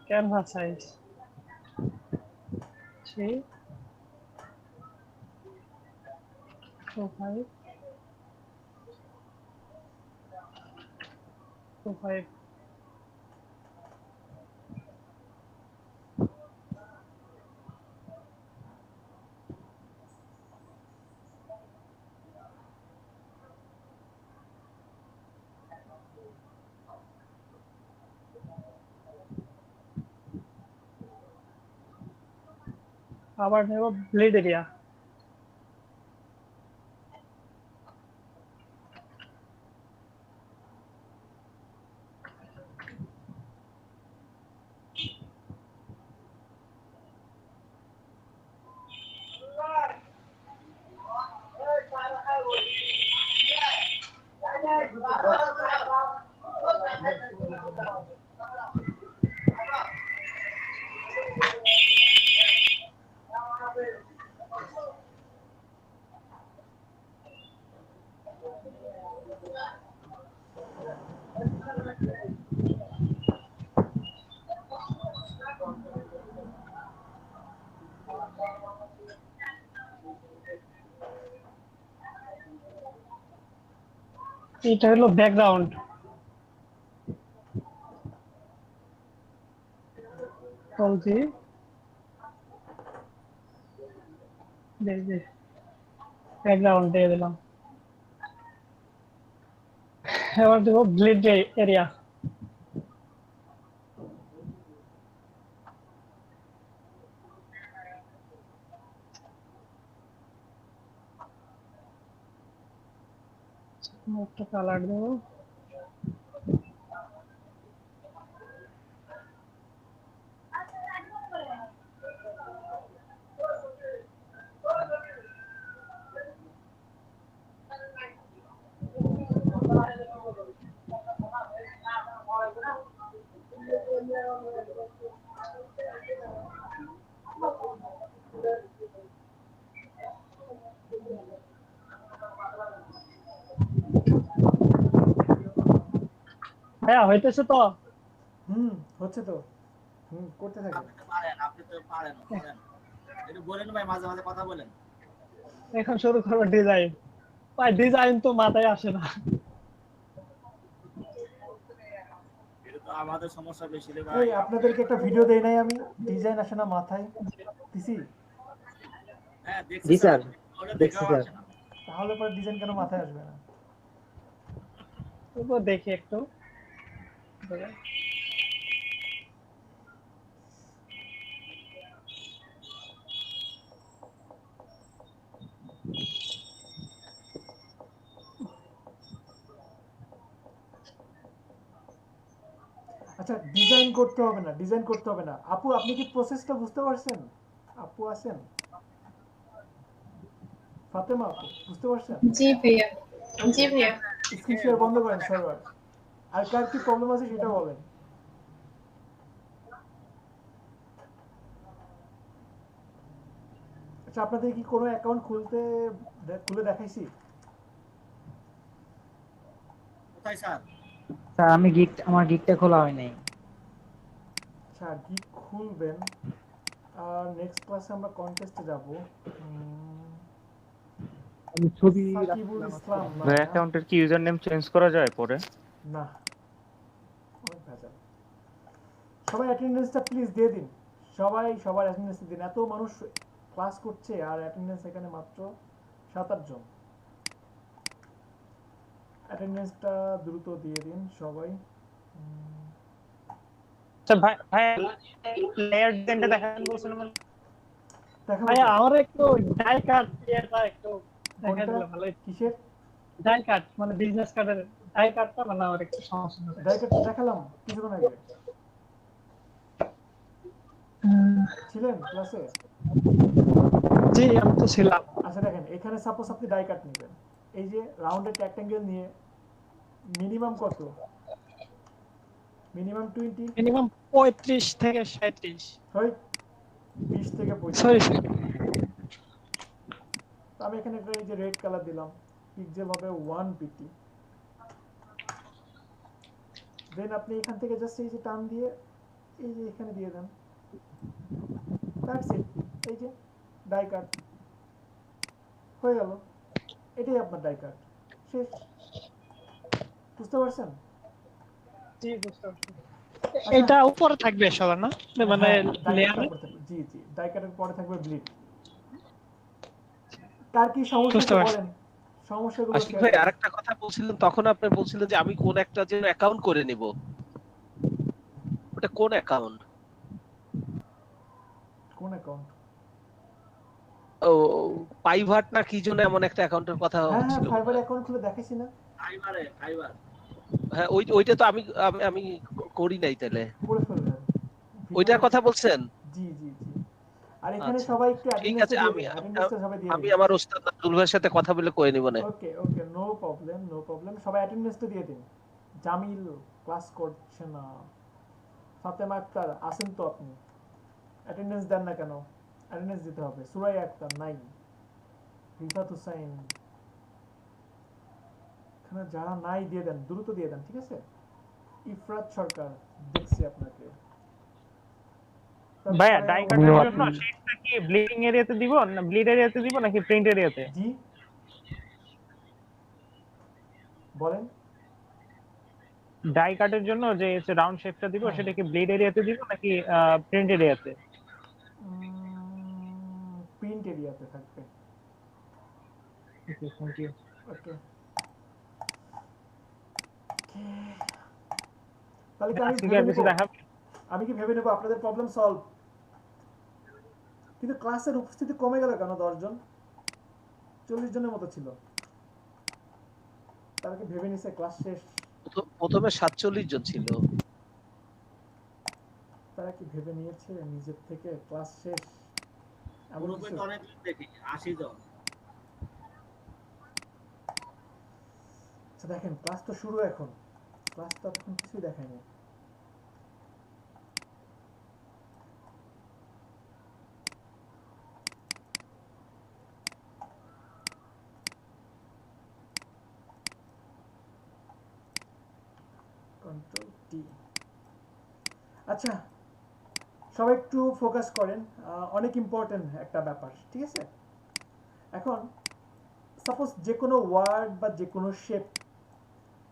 canvas size 3 4 5 2 5 আবার নেব ব্লেড এরিয়া। এটা হলো ব্যাকগ্রাউন্ড, বলছি ব্যাকগ্রাউন্ড দিয়ে দিলাম। এবার দেব ব্লেড এরিয়া। একটা কালার দেবো, হ্যাঁ হইতেছে তো। হচ্ছে তো, করতে থাকেন। আপনি তো পারেন একটু বলেন ভাই, মাঝে মাঝে কথা বলেন। এখন শুরু করবো ডিজাইন। ভাই ডিজাইন তো মাথায় আসে না। এটা তো আমাদের সমস্যা বেশি রে এই ভাই। আপনাদেরকে একটা ভিডিও দেই নাই আমি, ডিজাইন আসে না মাথায় দিছি? হ্যাঁ দেখছি জি স্যার, স্যার, ওটা দেখছি দেখাও স্যার। আছে না। তাহলে পরে ডিজাইন কেন মাথায় আসবে না? তবুও দেখি একটু। আচ্ছা ডিজাইন করতে হবে না, ডিজাইন করতে হবে না। আপু আপনি কি প্রসেসটা বুঝতে পারছেন? আপু আছেন? ফাতেমা আপু বুঝতে পারছেন? জি ভাইয়া, জি ভাইয়া। স্ক্রিন শেয়ার বন্ধ করেন সার্ভার। আর কার কি প্রবলেম আছে সেটা বলেন। আচ্ছা আপনাদের কি কোনো অ্যাকাউন্ট খুলে দেখাইছি? কোথায় স্যার? স্যার আমি আমার গিগটা খোলা হয় নাই। আচ্ছা গিগ খুলবেন, আর নেক্সট ক্লাসে আমরা কন্টেস্টে যাব। ছবি সাকিবুল ইসলাম না, ভাই অ্যাকাউন্টের কি ইউজার নেম চেঞ্জ করা যায় পরে? না অনেক ভেজাল। সবাই অ্যাটেন্ডেন্সটা প্লিজ দিয়ে দিন, সবাই সবার অ্যাটেন্ডেন্স দিন। এত মানুষ ক্লাস করছে আর অ্যাটেন্ডেন্স এখানে মাত্র 7-8 জন। অ্যাটেন্ডেন্সটা দ্রুত দিয়ে দিন সবাই। আচ্ছা ভাই লেয়ার ডিজাইনটা দেখান বলছিলাম দেখাবো ভাই, তো। আমার একটু ডাই কাট এটা একটু দেখা কোনটা? দিলে ভালো হতো। কিসের ডাই কাট মানে বিজনেস কার্ডের ডাই কাটটা মানে আমার একটু সমস্যা হচ্ছে। ডাইকাটটা দেখালাম কিছুক্ষণ আগে, ছিলেন ক্লাসে? জি আমি তো ছিলাম। আচ্ছা দেখেন, এখানে সাপোজ আপনি ডাই কাট নেবেন, এই যে রাউন্ডেড রেক্ট্যাঙ্গেল নিয়ে মিনিমাম কত? মিনিমাম 20, মিনিমাম 35 থেকে 37 হয় 20 থেকে 35। সরি তো আমি এখানে একটা এই যে রেড কালার দিলাম, পিক্সেল হবে 1 পিটি। দেন আপনি এখান থেকে জাস্ট এই যে টান দিয়ে এই যে এখানে দিয়ে দেন, দ্যাটস ইট। এই যে ডাই কাট হয়ে গেল, এটাই আপনার ডাই কাট শেষ। বুঝতে পারছেন? জি বুঝতে পারছি। এটা উপরে থাকবে সবার না মানে লেয়ারে? জি জি, ডাই কাটের পরে থাকবে ব্লিড। তার কি সমস্যা বলেন, সমস্যাগুলো আশিক ভাই আরেকটা কথা বলছিলেন, তখন আপনি বলছিলেন যে আমি কোন একটা যে অ্যাকাউন্ট করে নিব, ওটা কোন অ্যাকাউন্ট? কোন অ্যাকাউন্ট? ও পাইভাট না কি জন্য এমন একটা অ্যাকাউন্টের কথা হচ্ছিল। হ্যাঁ ফাইবার অ্যাকাউন্ট খুলে দেখাইছি না? ফাইবার হ্যাঁ ওইটা তো আমি করি নাই তাহলে। করে ফেলবেন। ওইটার কথা বলছেন? জি জি জি। আর এখানে সবাই একটু অ্যাটেন্ডেন্স দিয়ে দিন, অ্যাটেন্ডেন্সটা সবাই দিয়ে দিন। আমি আমার ওস্তাদ আব্দুল ভাইয়ের সাথে কথা বলে কয়ে নিব না। ওকে ওকে, নো প্রবলেম নো প্রবলেম। সবাই অ্যাটেন্ডেন্সটা দিয়ে দিন। জামিল ক্লাস করছে না, ফাতেমা আক্তার আসেন তো আপনি, অ্যাটেন্ডেন্স দেন না কেন? অ্যাটেন্ডেন্স দিতে হবে। সুরাইয়া আক্তার নাই, রিফাত হুসাইন, এখানে যারা নাই দিয়ে দেন, দ্রুত দিয়ে দেন, ঠিক আছে? ইফরাত সরকার দেখছি আপনাকে। ভাইয়া ডাই কাটের জন্য শেডটা কি ব্লিডিং এরিয়াতে দিব না ব্লিড এরিয়াতে দিব নাকি প্রিন্ট এরিয়াতে? জি বলেন। ডাই কাটের জন্য যে রাউন্ড শেপটা দিব সেটা কি ব্লিড এরিয়াতে দিব নাকি প্রিন্ট এরিয়াতে? প্রিন্ট এরিয়াতে থাকবে। Okay thank you. ওকে তাহলে কি আমি কি ভেবে নেব আপনাদের প্রবলেম সলভ? কিন্তু ক্লাসের উপস্থিতি কমে গেল কেন? 10 জন 40 জনের মতো ছিল, তারা কি ভেবে নিছে ক্লাস শেষ? প্রথমে 47 জন ছিল, তারা কি ভেবে নিয়েছে নিজের থেকে ক্লাস শেষ? গ্রুপে তো অনেক দেখি 80 জন। আচ্ছা দেখেন, ক্লাস তো শুরু, এখন ক্লাস তো এখন কিছুই দেখায়নি। Control T. আচ্ছা সবাই একটু ফোকাস করেন, অনেক ইম্পর্টেন্ট একটা ব্যাপার, ঠিক আছে? এখন সাপোজ যে কোনো ওয়ার্ড বা যে কোনো শেপ,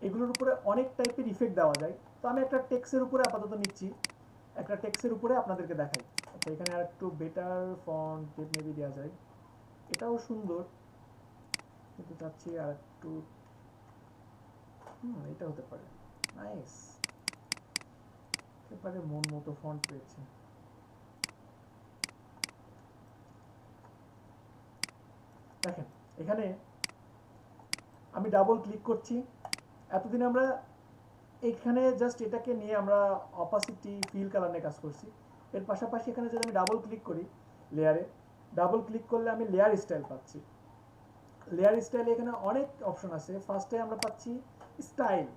এগুলোর উপরে অনেক টাইপের ইফেক্ট দেওয়া যায়। তো আমি একটা টেক্সটের উপরে আপাতত নিচ্ছি, একটা টেক্সটের উপরে আপনাদেরকে দেখাই। আচ্ছা এখানে আর একটু বেটার ফন্ট মেবি দেওয়া যায়, এটাও সুন্দর কিন্তু চাচ্ছি আর একটু, এটা হতে পারে। নাইস, একেবারে মন মতো ফন্ট পেয়েছে। দেখেন এখানে আমি ডাবল ক্লিক করছি। এতদিন আমরা এখানে জাস্ট এটাকে নিয়ে আমরা অপাসিটি ফিল কালার নিয়ে কাজ করছি। এর পাশাপাশি এখানে যদি আমি ডাবল ক্লিক করি লেয়ারে, ডাবল ক্লিক করলে আমি লেয়ার স্টাইল পাচ্ছি। লেয়ার স্টাইলে এখানে অনেক অপশন আছে। ফার্স্টে আমরা পাচ্ছি স্টাইল।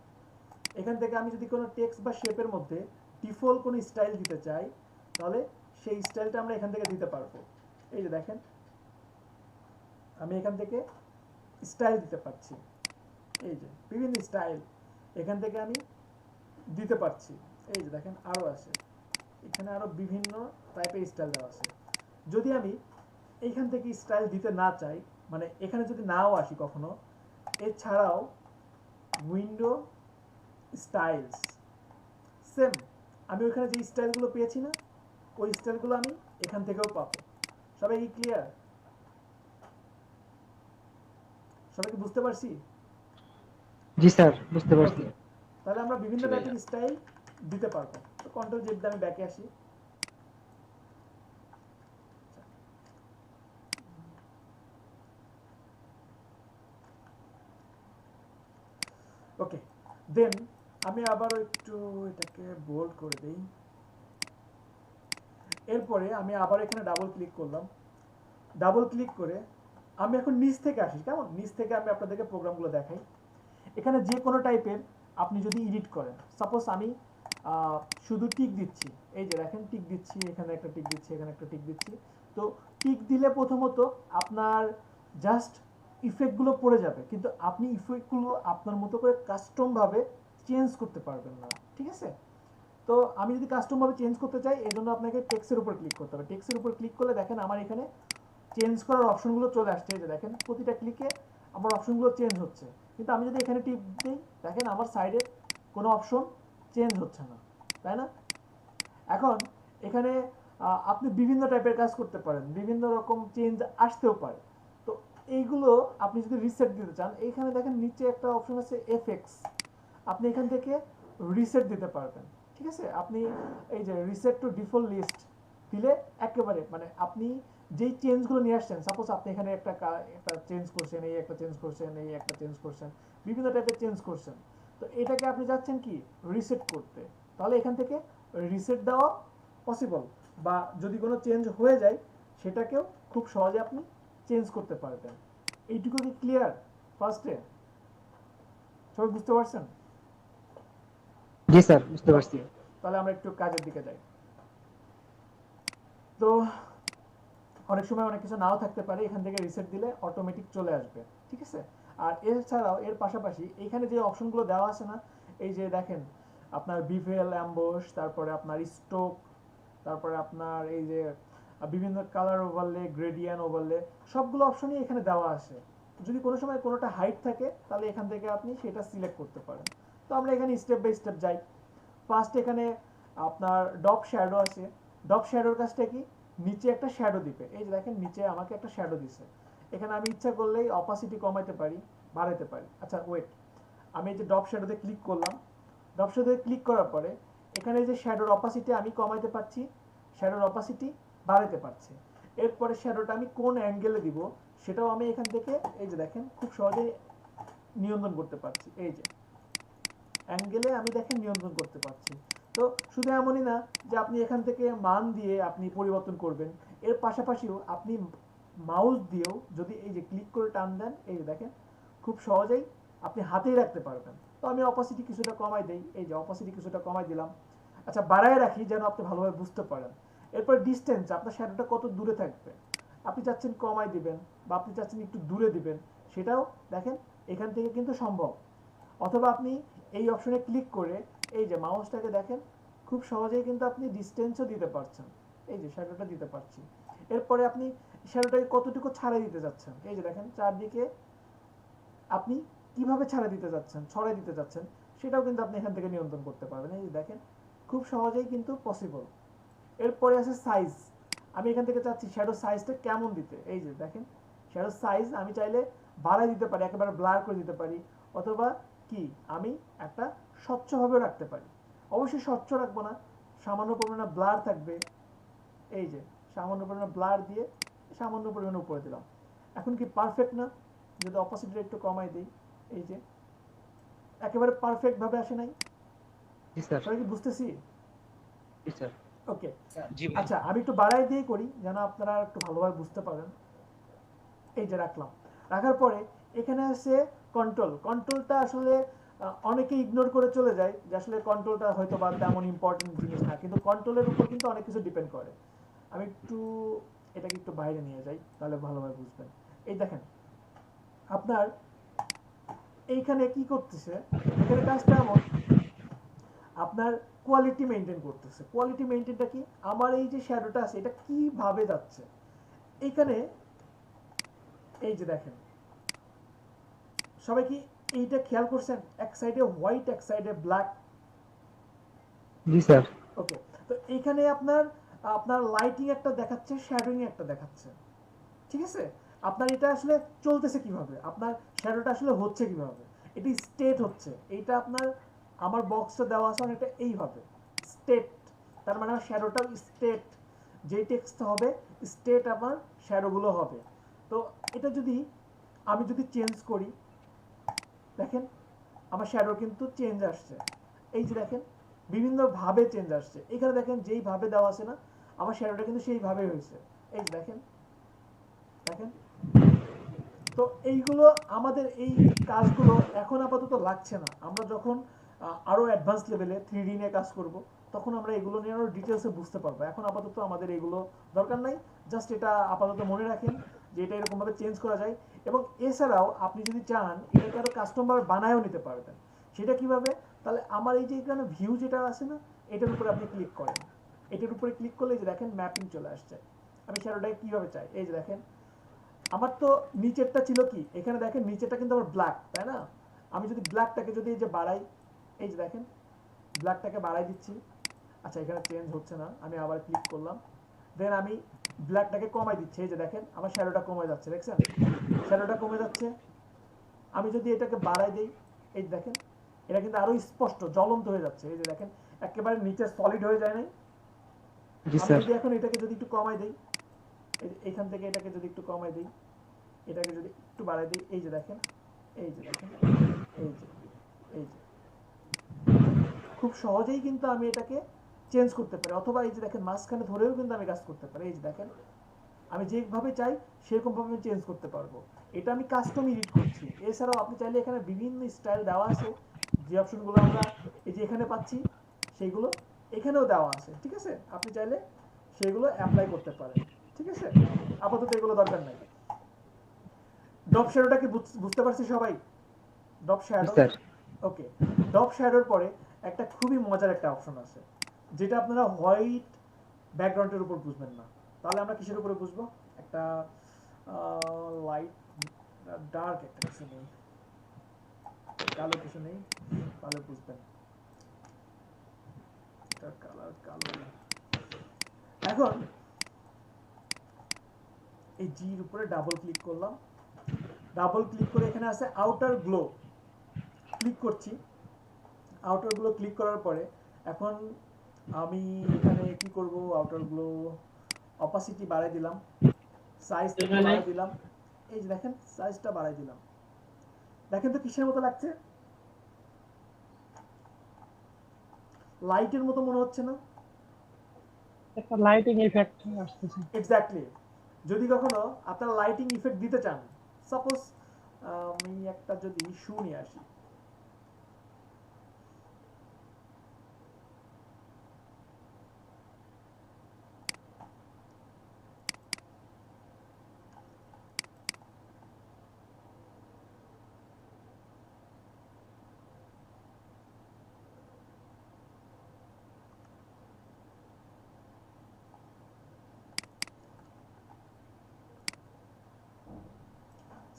এখান থেকে আমি যদি কোনো টেক্সট বা শেপের মধ্যে ডিফল্ট কোনো স্টাইল দিতে চাই, তাহলে সেই স্টাইলটা আমরা এখান থেকে দিতে পারবো। এই যে দেখেন আমি এখান থেকে স্টাইল দিতে পারছি, এই যে বিভিন্ন স্টাইল এখান থেকে আমি দিতে পারছি। এই যে দেখেন আরও আছে, এখানে আরও বিভিন্ন টাইপের স্টাইল দেওয়া আছে। যদি আমি এইখান থেকে স্টাইল দিতে না চাই মানে এখানে যদি নাও আসি কখনো, এছাড়াও উইন্ডো স্টাইলস সেম, আমি ওইখানে যে স্টাইলগুলো পেয়েছি না, ওই স্টাইলগুলো আমি এখান থেকেও পাবো। সবাই কি ক্লিয়ার? সবাই কি বুঝতে পারছি? জি স্যার, বুঝতে পারছি। তাহলে আমরা বিভিন্ন টাইপের স্টাইল দিতে পারবো। তো কন্ট্রোল জেড দিয়ে আমি ব্যাকে আসি। ওকে, দেন আমি আবারও একটু এটাকে বোল্ড করে দেই। এরপরে আমি আবার এখানে ডাবল ক্লিক করলাম। ডাবল ক্লিক করে আমি এখন নিচ থেকে আসি, কেমন? নিচ থেকে আমি আপনাদেরকে প্রোগ্রামগুলো দেখাই। এখানে যে কোনো টাইপের আপনি যদি এডিট করেন, সাপোজ আমি শুধু টিক দিচ্ছি, এই যে দেখেন টিক দিচ্ছি, এখানে একটা টিক দিচ্ছি, এখানে একটা টিক দিচ্ছি। তো টিক দিলে প্রথমত আপনার জাস্ট ইফেক্টগুলো পড়ে যাবে, কিন্তু আপনি ইফেক্টগুলো আপনার মতো করে কাস্টমভাবে চেঞ্জ করতে পারবেন না, ঠিক আছে? তো আমি যদি কাস্টমভাবে চেঞ্জ করতে চাই, এই জন্য আপনাকে টেক্সটের উপর ক্লিক করতে হবে। টেক্সটের উপর ক্লিক করলে দেখেন আমার এখানে চেঞ্জ করার অপশনগুলো চলে আসছে, এই যে দেখেন প্রতিটা ক্লিকে আমার অপশনগুলো চেঞ্জ হচ্ছে। কিন্তু আমি যদি এখানে টিপ দিই, দেখেন আমার সাইডে কোনো অপশন চেঞ্জ হচ্ছে না, তাই না? এখন এখানে আপনি বিভিন্ন টাইপের কাজ করতে পারেন, বিভিন্ন রকম চেঞ্জ আসতেও পারে। তো এইগুলো আপনি যদি রিসেট দিতে চান, এইখানে দেখেন নিচে একটা অপশন আছে এফএক্স, আপনি এখান থেকে রিসেট দিতে পারবেন, ঠিক আছে? আপনি এই যে রিসেট টু ডিফল্ট লিস্ট দিলে একেবারে মানে আপনি যেই চেঞ্জগুলো নিয়ে আসছেন, সাপোজ আপনি এখানে একটা চেঞ্জ করছেন, এই একটা চেঞ্জ করছেন, এই একটা চেঞ্জ করছেন, বিভিন্ন টাইপের চেঞ্জ করছেন, তো এটাকে আপনি যাচ্ছেন কি রিসেট করতে, তাহলে এখান থেকে রিসেট দেওয়া পসিবল, বা যদি কোনো চেঞ্জ হয়ে যায় সেটাকেও খুব সহজে আপনি চেঞ্জ করতে পারবেন। এইটুকু কি ক্লিয়ার ফার্স্টে? সবাই বুঝতে পারছেন? জি স্যার, বুঝতে পারছি। তাহলে আমরা একটু কাজের দিকে যাই। তো অনেক সময় অনেক কিছু নাও থাকতে পারে, এখান থেকে রিসেট দিলে অটোমেটিক চলে আসবে, ঠিক আছে? আর এছাড়াও এর পাশাপাশি এখানে যে অপশনগুলো দেওয়া আছে না, এই যে দেখেন আপনার বিভেল অ্যাম্বুশ, তারপরে আপনার স্টোক, তারপরে আপনার এই যে বিভিন্ন কালার ওভারলে, গ্রেডিয়েন্ট ওভারলে, সবগুলো অপশনই এখানে দেওয়া আছে। যদি কোনো সময় কোনোটা হাইট থাকে তাহলে এখান থেকে আপনি সেটা সিলেক্ট করতে পারেন। তো আমরা এখানে স্টেপ বাই স্টেপ যাই। ফার্স্ট এখানে আপনার ডপ শ্যাডো আছে। ডপ শ্যাডোর কাজটা কি, নিচে একটা শ্যাডো দিবে, এই যে দেখেন নিচে আমাকে একটা শ্যাডো দিছে। এখানে আমি ইচ্ছা করলেই অপাসিটি কমাইতে পারি, বাড়াইতে পারি। আচ্ছা ওয়েট, আমি এই যে ডপ শ্যাডোতে ক্লিক করলাম। ডপ শ্যাডোতে ক্লিক করার পরে এখানে যে শ্যাডোর অপাসিটি আমি কমাইতে পারছি, শ্যাডোর অপাসিটি বাড়াইতে পারছি। এরপরে শ্যাডোটা আমি কোন অ্যাঙ্গেলে দিব সেটাও আমি এখান থেকে এই যে দেখেন খুব সহজেই নিয়ন্ত্রণ করতে পারছি। এই যে অ্যাঙ্গেলে আমি দেখেন নিয়ন্ত্রণ করতে পারছি। তো শুধু এমনই না যে আপনি এখান থেকে মান দিয়ে আপনি পরিবর্তন করবেন, এর পাশাপাশিও আপনি মাউস দিয়েও যদি এই যে ক্লিক করে টান দেন, এই যে দেখেন খুব সহজেই আপনি হাতেই রাখতে পারবেন। তো আমি অপাসিটি কিছুটা কমাই দেই, এই যে অপাসিটি কিছুটা কমাই দিলাম। আচ্ছা বাড়ায় রাখি যেন আপনি ভালোভাবে বুঝতে পারেন। এরপর ডিস্টেন্স, আপনার শ্যাডোটা কত দূরে থাকবে, আপনি চাচ্ছেন কমাই দিবেন বা আপনি চাচ্ছেন একটু দূরে দিবেন, সেটাও দেখেন এখান থেকে কিন্তু সম্ভব। অথবা আপনি এই অপশনে ক্লিক করে এই যে মাউসটাকে দেখেন খুব সহজেই কিন্তু আপনি ডিস্টেন্সও দিতে পারছেন, এই যে শ্যাডোটা দিতে পারছি। এরপরে আপনি শ্যাডোটাকে কতটুকু ছাড়াই দিতে যাচ্ছেন, এই যে দেখেন চারদিকে আপনি কিভাবে ছাড়া দিতে যাচ্ছেন, ছড়াই দিতে যাচ্ছেন, সেটাও কিন্তু আপনি এখান থেকে নিয়ন্ত্রণ করতে পারবেন। এই যে দেখেন খুব সহজেই কিন্তু পসিবল। এরপরে আছে সাইজ, আমি এখান থেকে চাচ্ছি শ্যাডো সাইজটা কেমন দিতে, এই যে দেখেন শ্যাডো সাইজ আমি চাইলে বাড়াই দিতে পারি, একেবারে ব্লার করে দিতে পারি, অথবা কি আমি একটা স্বচ্ছভাবে রাখতে পারি। অবশ্যই স্বচ্ছ রাখবো না, সামান্য পরিমাণে ব্লার থাকবে, এই যে সামান্য পরিমাণে ব্লার দিয়ে সামান্য পরিমাণে উপরে দিলাম। এখন কি পারফেক্ট না? যদি অপোজিটটা একটু কমাই দিই, এই যে একেবারে পারফেক্ট ভাবে আসে নাই? জি স্যার। সবাই কি বুঝতেছি? জি স্যার। ওকে, আচ্ছা আমি একটু বাড়াই দিয়ে করি যেন আপনারা একটু ভালোভাবে বুঝতে পারেন। এই যে রাখলাম, রাখার পরে এখানে আছে কন্ট্রোল। কন্ট্রোলটা আসলে অনেকে ইগনোর করে চলে যায় যে আসলে কন্ট্রোলটা হয়তো বা তেমন ইম্পর্টেন্ট জিনিস না, কিন্তু কন্ট্রোলের উপর কিন্তু অনেক কিছু ডিপেন্ড করে। আমি একটু এটাকে একটু বাইরে নিয়ে যাই, তাহলে ভালোভাবে বুঝবেন। এই দেখেন আপনার এইখানে কি করতেছে, এখানে কাজটা এমন আপনার কোয়ালিটি মেনটেন করতেছে। কোয়ালিটি মেনটেনটা কি, আমার এই যে শ্যাডোটা আছে এটা কিভাবে যাচ্ছে, এইখানে এই যে দেখেন, সবাই কি এইটা খেয়াল করছেন? এক সাইডে হোয়াইট, এক সাইডে ব্ল্যাক। জি স্যার। ওকে, তো এইখানে আপনার আপনার লাইটিং একটা দেখাচ্ছে, শ্যাডোইং একটা দেখাচ্ছে, ঠিক আছে? আপনার এটা আসলে চলতেছে কিভাবে, আপনার শ্যাডোটা আসলে হচ্ছে কিভাবে, এটি স্টেট হচ্ছে। এইটা আপনার আমার বক্সটা দেওয়া আছে অনেকটা এইভাবে স্টেট, তার মানে আমার শ্যাডোটাও স্টেট, যেই টেক্সট হবে স্টেট আমার শ্যাডোগুলো হবে। তো এটা যদি আমি যদি চেঞ্জ করি, দেখেন আমার শ্যাডো কিন্তু চেঞ্জ আসছে। এই যে দেখেন বিভিন্নভাবে চেঞ্জ আসছে। এখানে দেখেন যেইভাবে দেওয়া আছে না, আমার শ্যাডোটা কিন্তু সেইভাবেই হয়েছে। এই যে দেখেন, দেখেন। তো এইগুলো আমাদের এই কাজগুলো এখন আপাতত লাগছে না। আমরা যখন আরো অ্যাডভান্স লেভেলে 3D নিয়ে কাজ করব, তখন আমরা এগুলো নিয়ে আরো ডিটেলসে বুঝতে পারবো। এখন আপাতত আমাদের এগুলো দরকার নাই, জাস্ট এটা আপাতত মনে রাখেন যে এটা এরকমভাবে চেঞ্জ করা যায়। এবং এছাড়াও আপনি যদি চান এটাকে আরো কাস্টমভাবে বানায়ও নিতে পারবেন। সেটা কিভাবে? তাহলে আমার এই যে এখানে ভিউ যেটা আছে না, এটার উপরে আপনি ক্লিক করেন। এটার উপরে ক্লিক করলে যে দেখেন ম্যাপিং চলে আসছে। আমি শ্যাডোটাকে কিভাবে চাই, এই যে দেখেন আমার তো নিচেরটা ছিল কি, এখানে দেখেন নিচেরটা কিন্তু আমার ব্ল্যাক, তাই না? আমি যদি ব্ল্যাকটাকে যদি এই যে বাড়াই, এই যে দেখেন ব্ল্যাকটাকে বাড়াই দিচ্ছি। আচ্ছা, এখানে চেঞ্জ হচ্ছে না, আমি আবার ক্লিক করলাম, দেন আমি ব্ল্যাকটাকে কমাই দিচ্ছি। এই যে দেখেন আমার শ্যাডোটা কমে যাচ্ছে, দেখছেন শ্যাডোটা কমে যাচ্ছে। আমি যদি এটাকে বাড়াই দেই, এই দেখেন এটা কিন্তু আরো স্পষ্ট জ্বলন্ত হয়ে যাচ্ছে। এই যে দেখেন একেবারে নিচে সলিড হয়ে যায় নাই। আমি যদি এখন এটাকে যদি একটু কমাই দেই, এইখান থেকে এটাকে যদি একটু কমাই দেই, এটাকে যদি একটু বাড়াই দিই, এই যে দেখেন, এই যে দেখেন, এই যে এই যে খুব সহজেই কিন্তু আমি এটাকে চেঞ্জ করতে পারি। অথবা এই যে দেখেন মাঝখানে ধরেও কিন্তু আমি কাজ করতে পারি। এই যে দেখেন আমি যেভাবে চাই সেরকম ভাবে আমি চেঞ্জ করতে পারবো। এটা আমি কাস্টম এডিট করছি। এছাড়াও আপনি চাইলে এখানে বিভিন্ন স্টাইল দেওয়া আছে, যে অপশনগুলো আমরা এই যে এখানে পাচ্ছি সেইগুলো এখানেও দেওয়া আছে, ঠিক আছে? আপনি চাইলে সেগুলো অ্যাপ্লাই করতে পারেন, ঠিক আছে? আপাতত এগুলো দরকার নাই। ড্রপ শ্যাডোটা কি বুঝতে পারছি সবাই? ড্রপ শ্যাডো, ওকে। ড্রপ শ্যাডোর পরে একটা খুবই মজার একটা অপশন আছে, যেটা আপনারা হোয়াইট ব্যাকগ্রাউন্ডের উপর বুঝবেন না। তাহলে আমরা কিসের উপরে বুঝবো? একটা লাইট ডার্ক একটা কিছু নেই, কালো কিছু নেই, তাহলে বুঝবেন। এটা কালার কালো। এখন এই জির উপরে ডাবল ক্লিক করলাম, ডাবল ক্লিক করে এখানে আছে আউটার গ্লো, ক্লিক করছি। আউটার গ্লো ক্লিক করার পরে এখন আমি এখানে কি করব, আউটার গ্লো অপাসিটি বাড়াই দিলাম, সাইজটা বাড়াই দিলাম। এই যে দেখেন সাইজটা বাড়াই দিলাম। দেখেন তো কিসের মতো লাগছে? লাইটের মতো মনে হচ্ছে না? একটা লাইটিং ইফেক্ট আসছে। এক্স্যাক্টলি। যদি কখনো আপনারা লাইটিং ইফেক্ট দিতে চান, সাপোজ আমি একটা যদি শু নিয়ে আসি,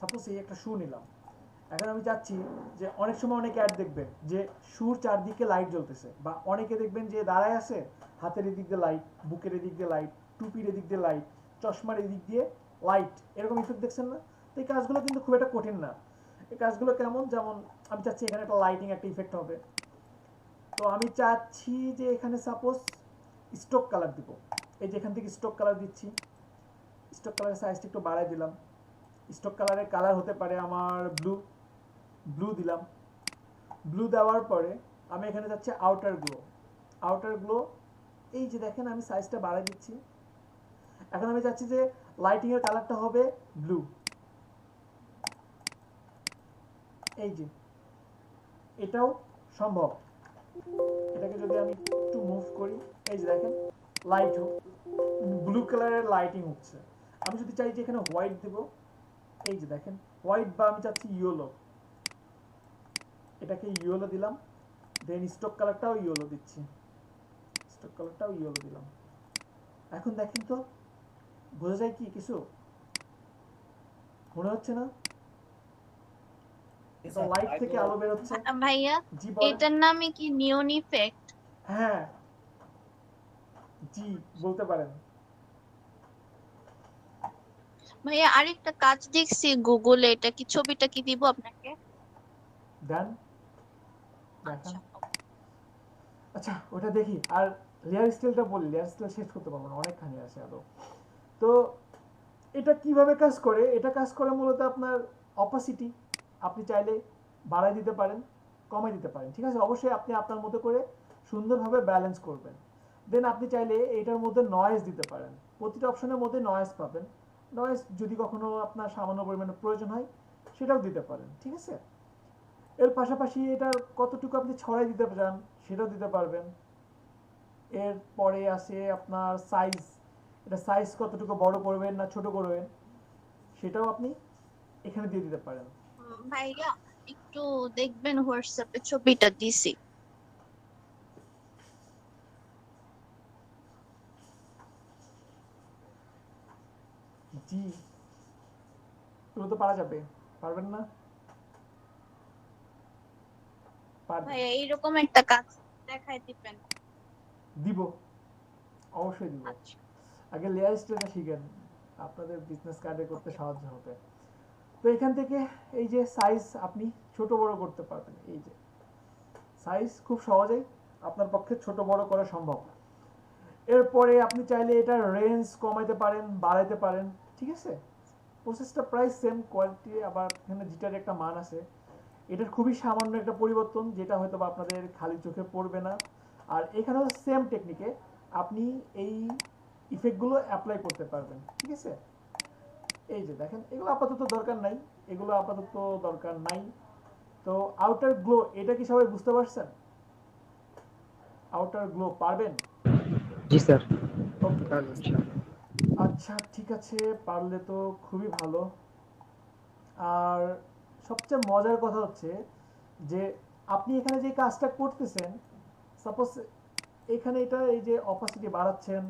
সাপোজ এই একটা শু নিলাম। এখন আমি চাচ্ছি যে অনেক সময় অনেকে অ্যাড দেখবেন যে শুর চারদিকে লাইট জ্বলতেছে, বা অনেকে দেখবেন যে দাঁড়ায় আছে, হাতের এদিক দিয়ে লাইট, বুকের এদিক দিয়ে লাইট, টুপির এদিক দিয়ে লাইট, চশমার এদিক দিয়ে লাইট, এরকম ইফেক্ট দেখছেন না? তো এই কাজগুলো কিন্তু খুব একটা কঠিন না। এই কাজগুলো কেমন, যেমন আমি চাচ্ছি এখানে একটা লাইটিং একটা ইফেক্ট হবে। তো আমি চাচ্ছি যে এখানে সাপোজ স্ট্রোক কালার দিব। এই যে এখান থেকে স্ট্রোক কালার দিচ্ছি, স্ট্রোক কালারের সাইজটা একটু বাড়াই দিলাম। স্টক কালারের কালার হতে পারে আমার ব্লু, ব্লু দিলাম। ব্লু দেওয়ার পরে আমি এখানে যাচ্ছি আউটার গ্লো, আউটার গ্লো। এই যে দেখেন আমি সাইজটা বাড়াই দিচ্ছি। এখন আমি চাচ্ছি যে লাইটিং এর কালারটা হবে ব্লু। এই যে এটাও সম্ভব। এটাকে যদি আমি একটু মুভ করি, এই যে দেখেন লাইট ব্লু কালারের লাইটিং হচ্ছে। আমি যদি চাই যে এখানে হোয়াইট দেব, এই যে দেখেন হোয়াইট, বা আমি চাচ্ছি ইয়েলো, এটাকে ইয়েলো দিলাম। দেন স্টক কালারটাও ইয়েলো দিচ্ছি, স্টক কালারটাও ইয়েলো দিলাম। এখন দেখেন তো বোঝা যায় কি কিছু? মনে হচ্ছে না এটা লাইট থেকে আলো বের হচ্ছে? ভাইয়া জি বলেন। এটার নামে কি নিয়ন ইফেক্ট? হ্যাঁ জি বলতে পারেন। ভাইয়া আরেকটা কাজ দেখছি গুগলে, এটা কি ছবিটা কি দিব আপনাকে? দেন দেখান। আচ্ছা ওটা দেখি। আর লেয়ার স্টাইলটা বলি, লেয়ার স্টাইল শেষ করতে পারবো না, অনেকখানি আছে আরো। তো এটা কিভাবে কাজ করে? এটা কাজ করে মূলত আপনার অপাসিটি আপনি চাইলে বাড়ায় দিতে পারেন, কমাই দিতে পারেন, ঠিক আছে? অবশ্যই আপনি আপনার মতো করে সুন্দরভাবে ব্যালেন্স করবেন। দেন আপনি চাইলে এটার মধ্যে নয়েজ দিতে পারেন, প্রতিটা অপশনের মধ্যে নয়েজ পাবেন। নয়েজ যদি কখনো আপনার সামান্য পরিমাণে প্রয়োজন হয় সেটাও দিতে পারেন, ঠিক আছে? এর পাশাপাশি এটার কতটুকু আপনি ছড়াই দিতে চান সেটাও দিতে পারবেন। এরপরে আসে আপনার সাইজ, এটা সাইজ কতটুকু বড় করবেন না ছোট করবেন সেটাও আপনি এখানে দিয়ে দিতে পারেন। ভাইয়া একটু দেখবেন হোয়াটসঅ্যাপে ছবিটা দিছি। জি এগুলো তো পারা যাবে, পারবেন না? পারবেন। ভাইয়া এইরকম একটা কাজ দেখাই দিবেন। দিব, অবশ্যই দিব। আগে লেয়ার স্টাইলটা শিখেন, আপনাদের বিজনেস কার্ডে করতে সাহায্য হবে। তো এখান থেকে এই যে সাইজ আপনি ছোট বড় করতে পারবেন। এই যে সাইজ খুব সহজেই আপনার পক্ষে ছোট বড় করা সম্ভব। এরপরে আপনি চাইলে এটার রেঞ্জ কমাইতে পারেন, বাড়াইতে পারেন, ঠিক আছে? প্রসেসটা প্রায় সেম, কোয়ালিটি আবার এখানে জিটার একটা মান আছে। এটার খুবই সামান্য একটা পরিবর্তন যেটা হয়তো বা আপনাদের খালি চোখে পড়বে না। আর এখানেও সেম টেকনিকে আপনি এই ইফেক্টগুলো অ্যাপ্লাই করতে পারবেন, ঠিক আছে? এই যে দেখেন এগুলো আপাতত দরকার নাই, এগুলো আপাতত দরকার নাই। তো আউটার গ্লো এটা কি সবাই বুঝতে পারছেন? আউটার গ্লো পারবেন? জি স্যার। আচ্ছা ঠিক আছে, পারলে তো খুবই ভালো। আর সবচেয়ে মজার কথা হচ্ছে যে আপনি এখানে যে কাজটা করতেছেন, সাপোজ এখানে এটা এই যে অপাসিটি বাড়াচ্ছেন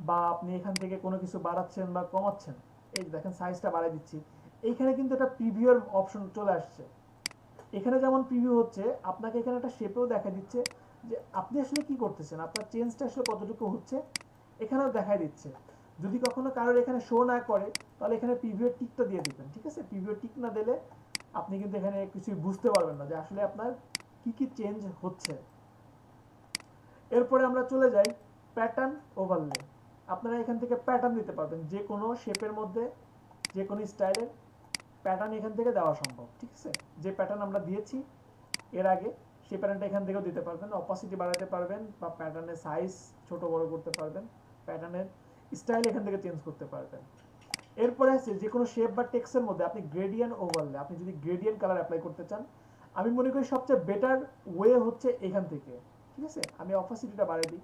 বা আপনি এখান থেকে কোনো কিছু বাড়াচ্ছেন বা কমাচ্ছেন, এই দেখেন সাইজটা বাড়াই দিচ্ছি, এইখানে কিন্তু একটা প্রিভিউর অপশন চলে আসছে। এখানে যেমন প্রিভিউ হচ্ছে, আপনাকে এখানে একটা শেপেও দেখা দিচ্ছে যে আপনি আসলে কি করতেছেন, আপনার চেঞ্জটা আসলে কতটুকু হচ্ছে এখানেও দেখাই দিচ্ছে। যদি কখনো কারোর এখানে শো না করে তাহলে এখানে প্রিভিউর টিকটা দিয়ে দিবেন, ঠিক আছে? প্রিভিউর টিক না দিলে আপনি কিন্তু এখানে কিছুই বুঝতে পারবেন না যে আসলে আপনার কি কি চেঞ্জ হচ্ছে। এরপরে আমরা চলে যাই প্যাটার্ন ওভারলে। আপনারা এখান থেকে প্যাটার্ন দিতে পারবেন, যে কোনো শেপের মধ্যে যে কোনো স্টাইলের প্যাটার্ন এখান থেকে দেওয়া সম্ভব, ঠিক আছে? যে প্যাটার্ন আমরা দিয়েছি এর আগে সেই প্যাটার্নটা এখান থেকেও দিতে পারবেন, অপাসিটি বাড়াতে পারবেন বা প্যাটার্নের সাইজ ছোট বড় করতে পারবেন, প্যাটার্নের স্টাইল এখান থেকে চেঞ্জ করতে পারবেন। এরপরে আছে যে কোনো শেপ বা টেক্সটের মধ্যে আপনি গ্রেডিয়েন্ট ওভারলে, আপনি যদি গ্রেডিয়েন্ট কালার অ্যাপ্লাই করতে চান, আমি মনে করি সবচেয়ে বেটার ওয়ে হচ্ছে এখান থেকে, ঠিক আছে? আমি অপাসিটিটা বাড়িয়ে দিই,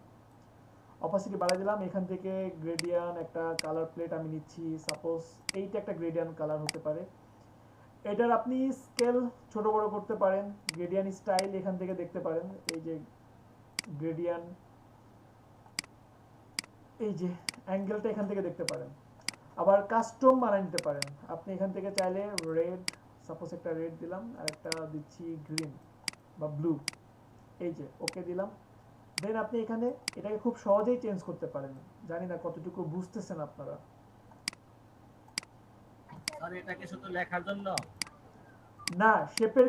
অপাসিটি বাড়িয়ে দিলাম। এখান থেকে গ্রেডিয়েন্ট একটা কালার প্লেট আমি নিচ্ছি, সাপোজ এইটা একটা গ্রেডিয়েন্ট কালার হতে পারে। এটার আপনি স্কেল ছোট বড় করতে পারেন, গ্রেডিয়েন্ট স্টাইল এখান থেকে দেখতে পারেন, এই যে গ্রেডিয়েন্ট, এই যে অ্যাঙ্গেলটা এখান থেকে দেখতে পারেন। আবার কাস্টম বানিয়ে নিতে পারেন আপনি এখান থেকে চাইলে। রেড, সাপোজ একটা রেড দিলাম আর একটা দিচ্ছি গ্রিন বা ব্লু, এই যে ওকে দিলাম। দেন আপনি এখানে এটাকে খুব সহজেই চেঞ্জ করতে পারেন। জানি না কতটুকু বুঝতেছেন আপনারা। আর এটাকে শুধু লেখার জন্য না, শেপের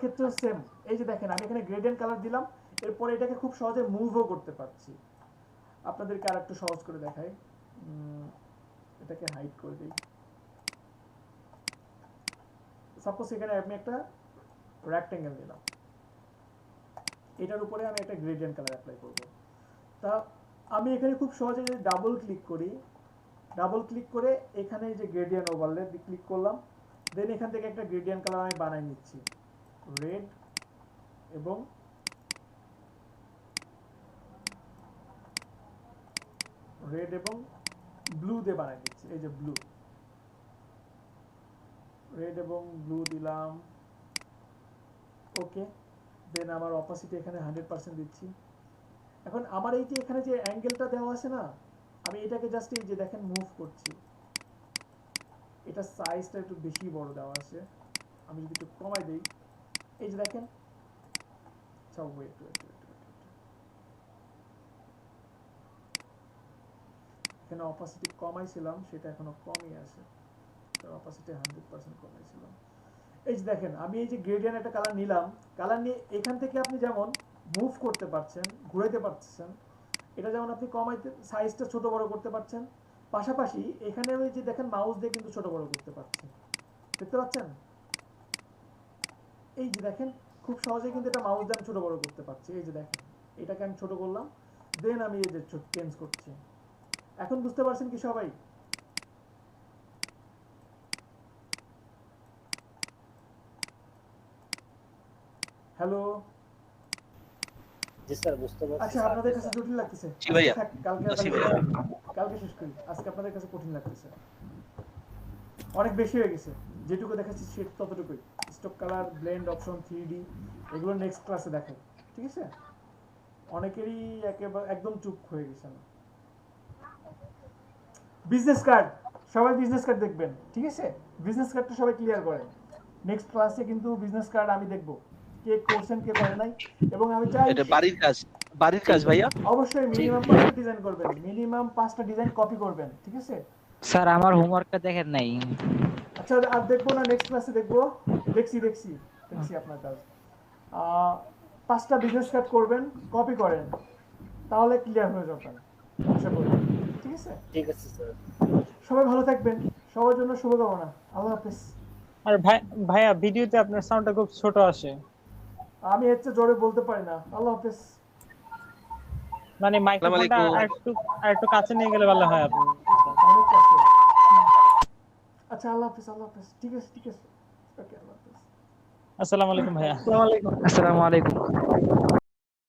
ক্ষেত্রেও সেম। এই যে দেখেন আমি এখানে গ্রেডিয়েন্ট কালার দিলাম, এরপরে এটাকে খুব সহজে মুভও করতে পারছি। আপনাদেরকে আর একটু সহজ করে দেখাই, এটাকে হাইড করে দিই। সাপোজ এখানে আমি একটা রেক্টেঙ্গেল দিলাম, এটার উপরে আমি একটা গ্রেডিয়েন্ট কালার অ্যাপ্লাই করব। তা আমি এখানে খুব সহজে যদি ডাবল ক্লিক করি, ডাবল ক্লিক করে এখানে যে গ্রেডিয়েন্ট ওভারলে ক্লিক করলাম, দেন এখান থেকে একটা গ্রেডিয়েন্ট কালার আমি বানাই নিচ্ছি, রেড এবং ব্লু দিয়ে বানাই নিচ্ছি। এই যে ব্লু, রেড এবং ব্লু দিলাম, ওকে। দেন আমার অপোজিট এখানে 100% দিচ্ছি। এখন আমার এই যে এখানে যে অ্যাঙ্গেলটা দেওয়া আছে না, আমি এটাকে জাস্ট এই যে দেখেন মুভ করছি, এটা সাইজটা একটু বেশি বড় দেওয়া আছে, আমি যদি একটু কমাই দেই, এই যে দেখেন, আচ্ছা ওয়েট এখানে অপাসিটি কমাইছিলাম, সেটা এখনো কমই আছে, তার অপাসিটি 100% কমাইছিলাম। এই যে দেখেন আমি এই যে গ্রেডিয়েন্ট একটা কালার নিলাম, কালার নিয়ে এখান থেকে আপনি যেমন মুভ করতে পারছেন, ঘুরাইতে পারছেন, এটা যেমন আপনি কমাইতে সাইজটা ছোট বড় করতে পারছেন, পাশাপাশি এখানে ওই যে দেখেন মাউস দিয়ে কিন্তু ছোট বড় করতে পারছেন, দেখতে পাচ্ছেন? এই যে দেখেন খুব সহজেই কিন্তু এটা মাউস দিয়ে আমি ছোট বড় করতে পারছি। এই যে দেখেন এটাকে আমি ছোট করলাম, দেন আমি এই যে চেঞ্জ করছি। এখন বুঝতে পারছেন কি সবাই? হ্যালো, জি স্যার বুঝতে পারছি। আচ্ছা আপনাদের কাছে জটিল লাগতেছে? জি ভাইয়া। কালকে শেষ করি, আজকে আপনাদের কাছে কঠিন লাগতেছে, অনেক বেশি হয়ে গেছে। যেটুকু দেখাচ্ছি সেটা ততটুকুই। Stock colour, blend option, 3D এগুলো নেক্সট ক্লাসে দেখাই, ঠিক আছে? অনেকেরই একেবারে একদম চুপ হয়ে গেছে না। বিজনেস কার্ড, সবাই বিজনেস কার্ড দেখবেন, ঠিক আছে? বিজনেস কার্ডটা সবাই ক্লিয়ার করেন। নেক্সট ক্লাসে কিন্তু বিজনেস কার্ড আমি দেখব কে করছেন কে করে নাই, এবং আমি চাই এটা বাড়ির কাজ ভাইয়া। অবশ্যই মিনিমাম 5টা ডিজাইন করবেন, মিনিমাম 5টা ডিজাইন কপি করবেন, ঠিক আছে? স্যার আমার হোমওয়ার্কটা দেখেন নাই। আচ্ছা আর দেখবো না, নেক্সট ক্লাসে দেখবো। দেখছি আপনার কাজ। 5টা বিজনেস কার্ড করবেন, কপি করেন, তাহলে ক্লিয়ার হয়ে যাবেন আশা করি, ঠিক আছে? ঠিক আছে স্যার। সবাই ভালো থাকবেন, সবার জন্য শুভকামনা। আল্লাহ হাফেজ। আর ভাইয়া ভিডিওতে আপনার সাউন্ডটা খুব ছোট আসে, আমি এর চেয়ে জোরে বলতে পারি না। আল্লাহ হাফেজ। মানে মাইক্রোফোনটা আরেকটু কাছে নিয়ে গেলে ভালো হয় আপনি। অনেক কাছে। আচ্ছা আল্লাহ হাফেজ। ঠিক আছে ওকে, আল্লাহ হাফেজ। আসসালামু আলাইকুম ভাইয়া। আসসালামু আলাইকুম।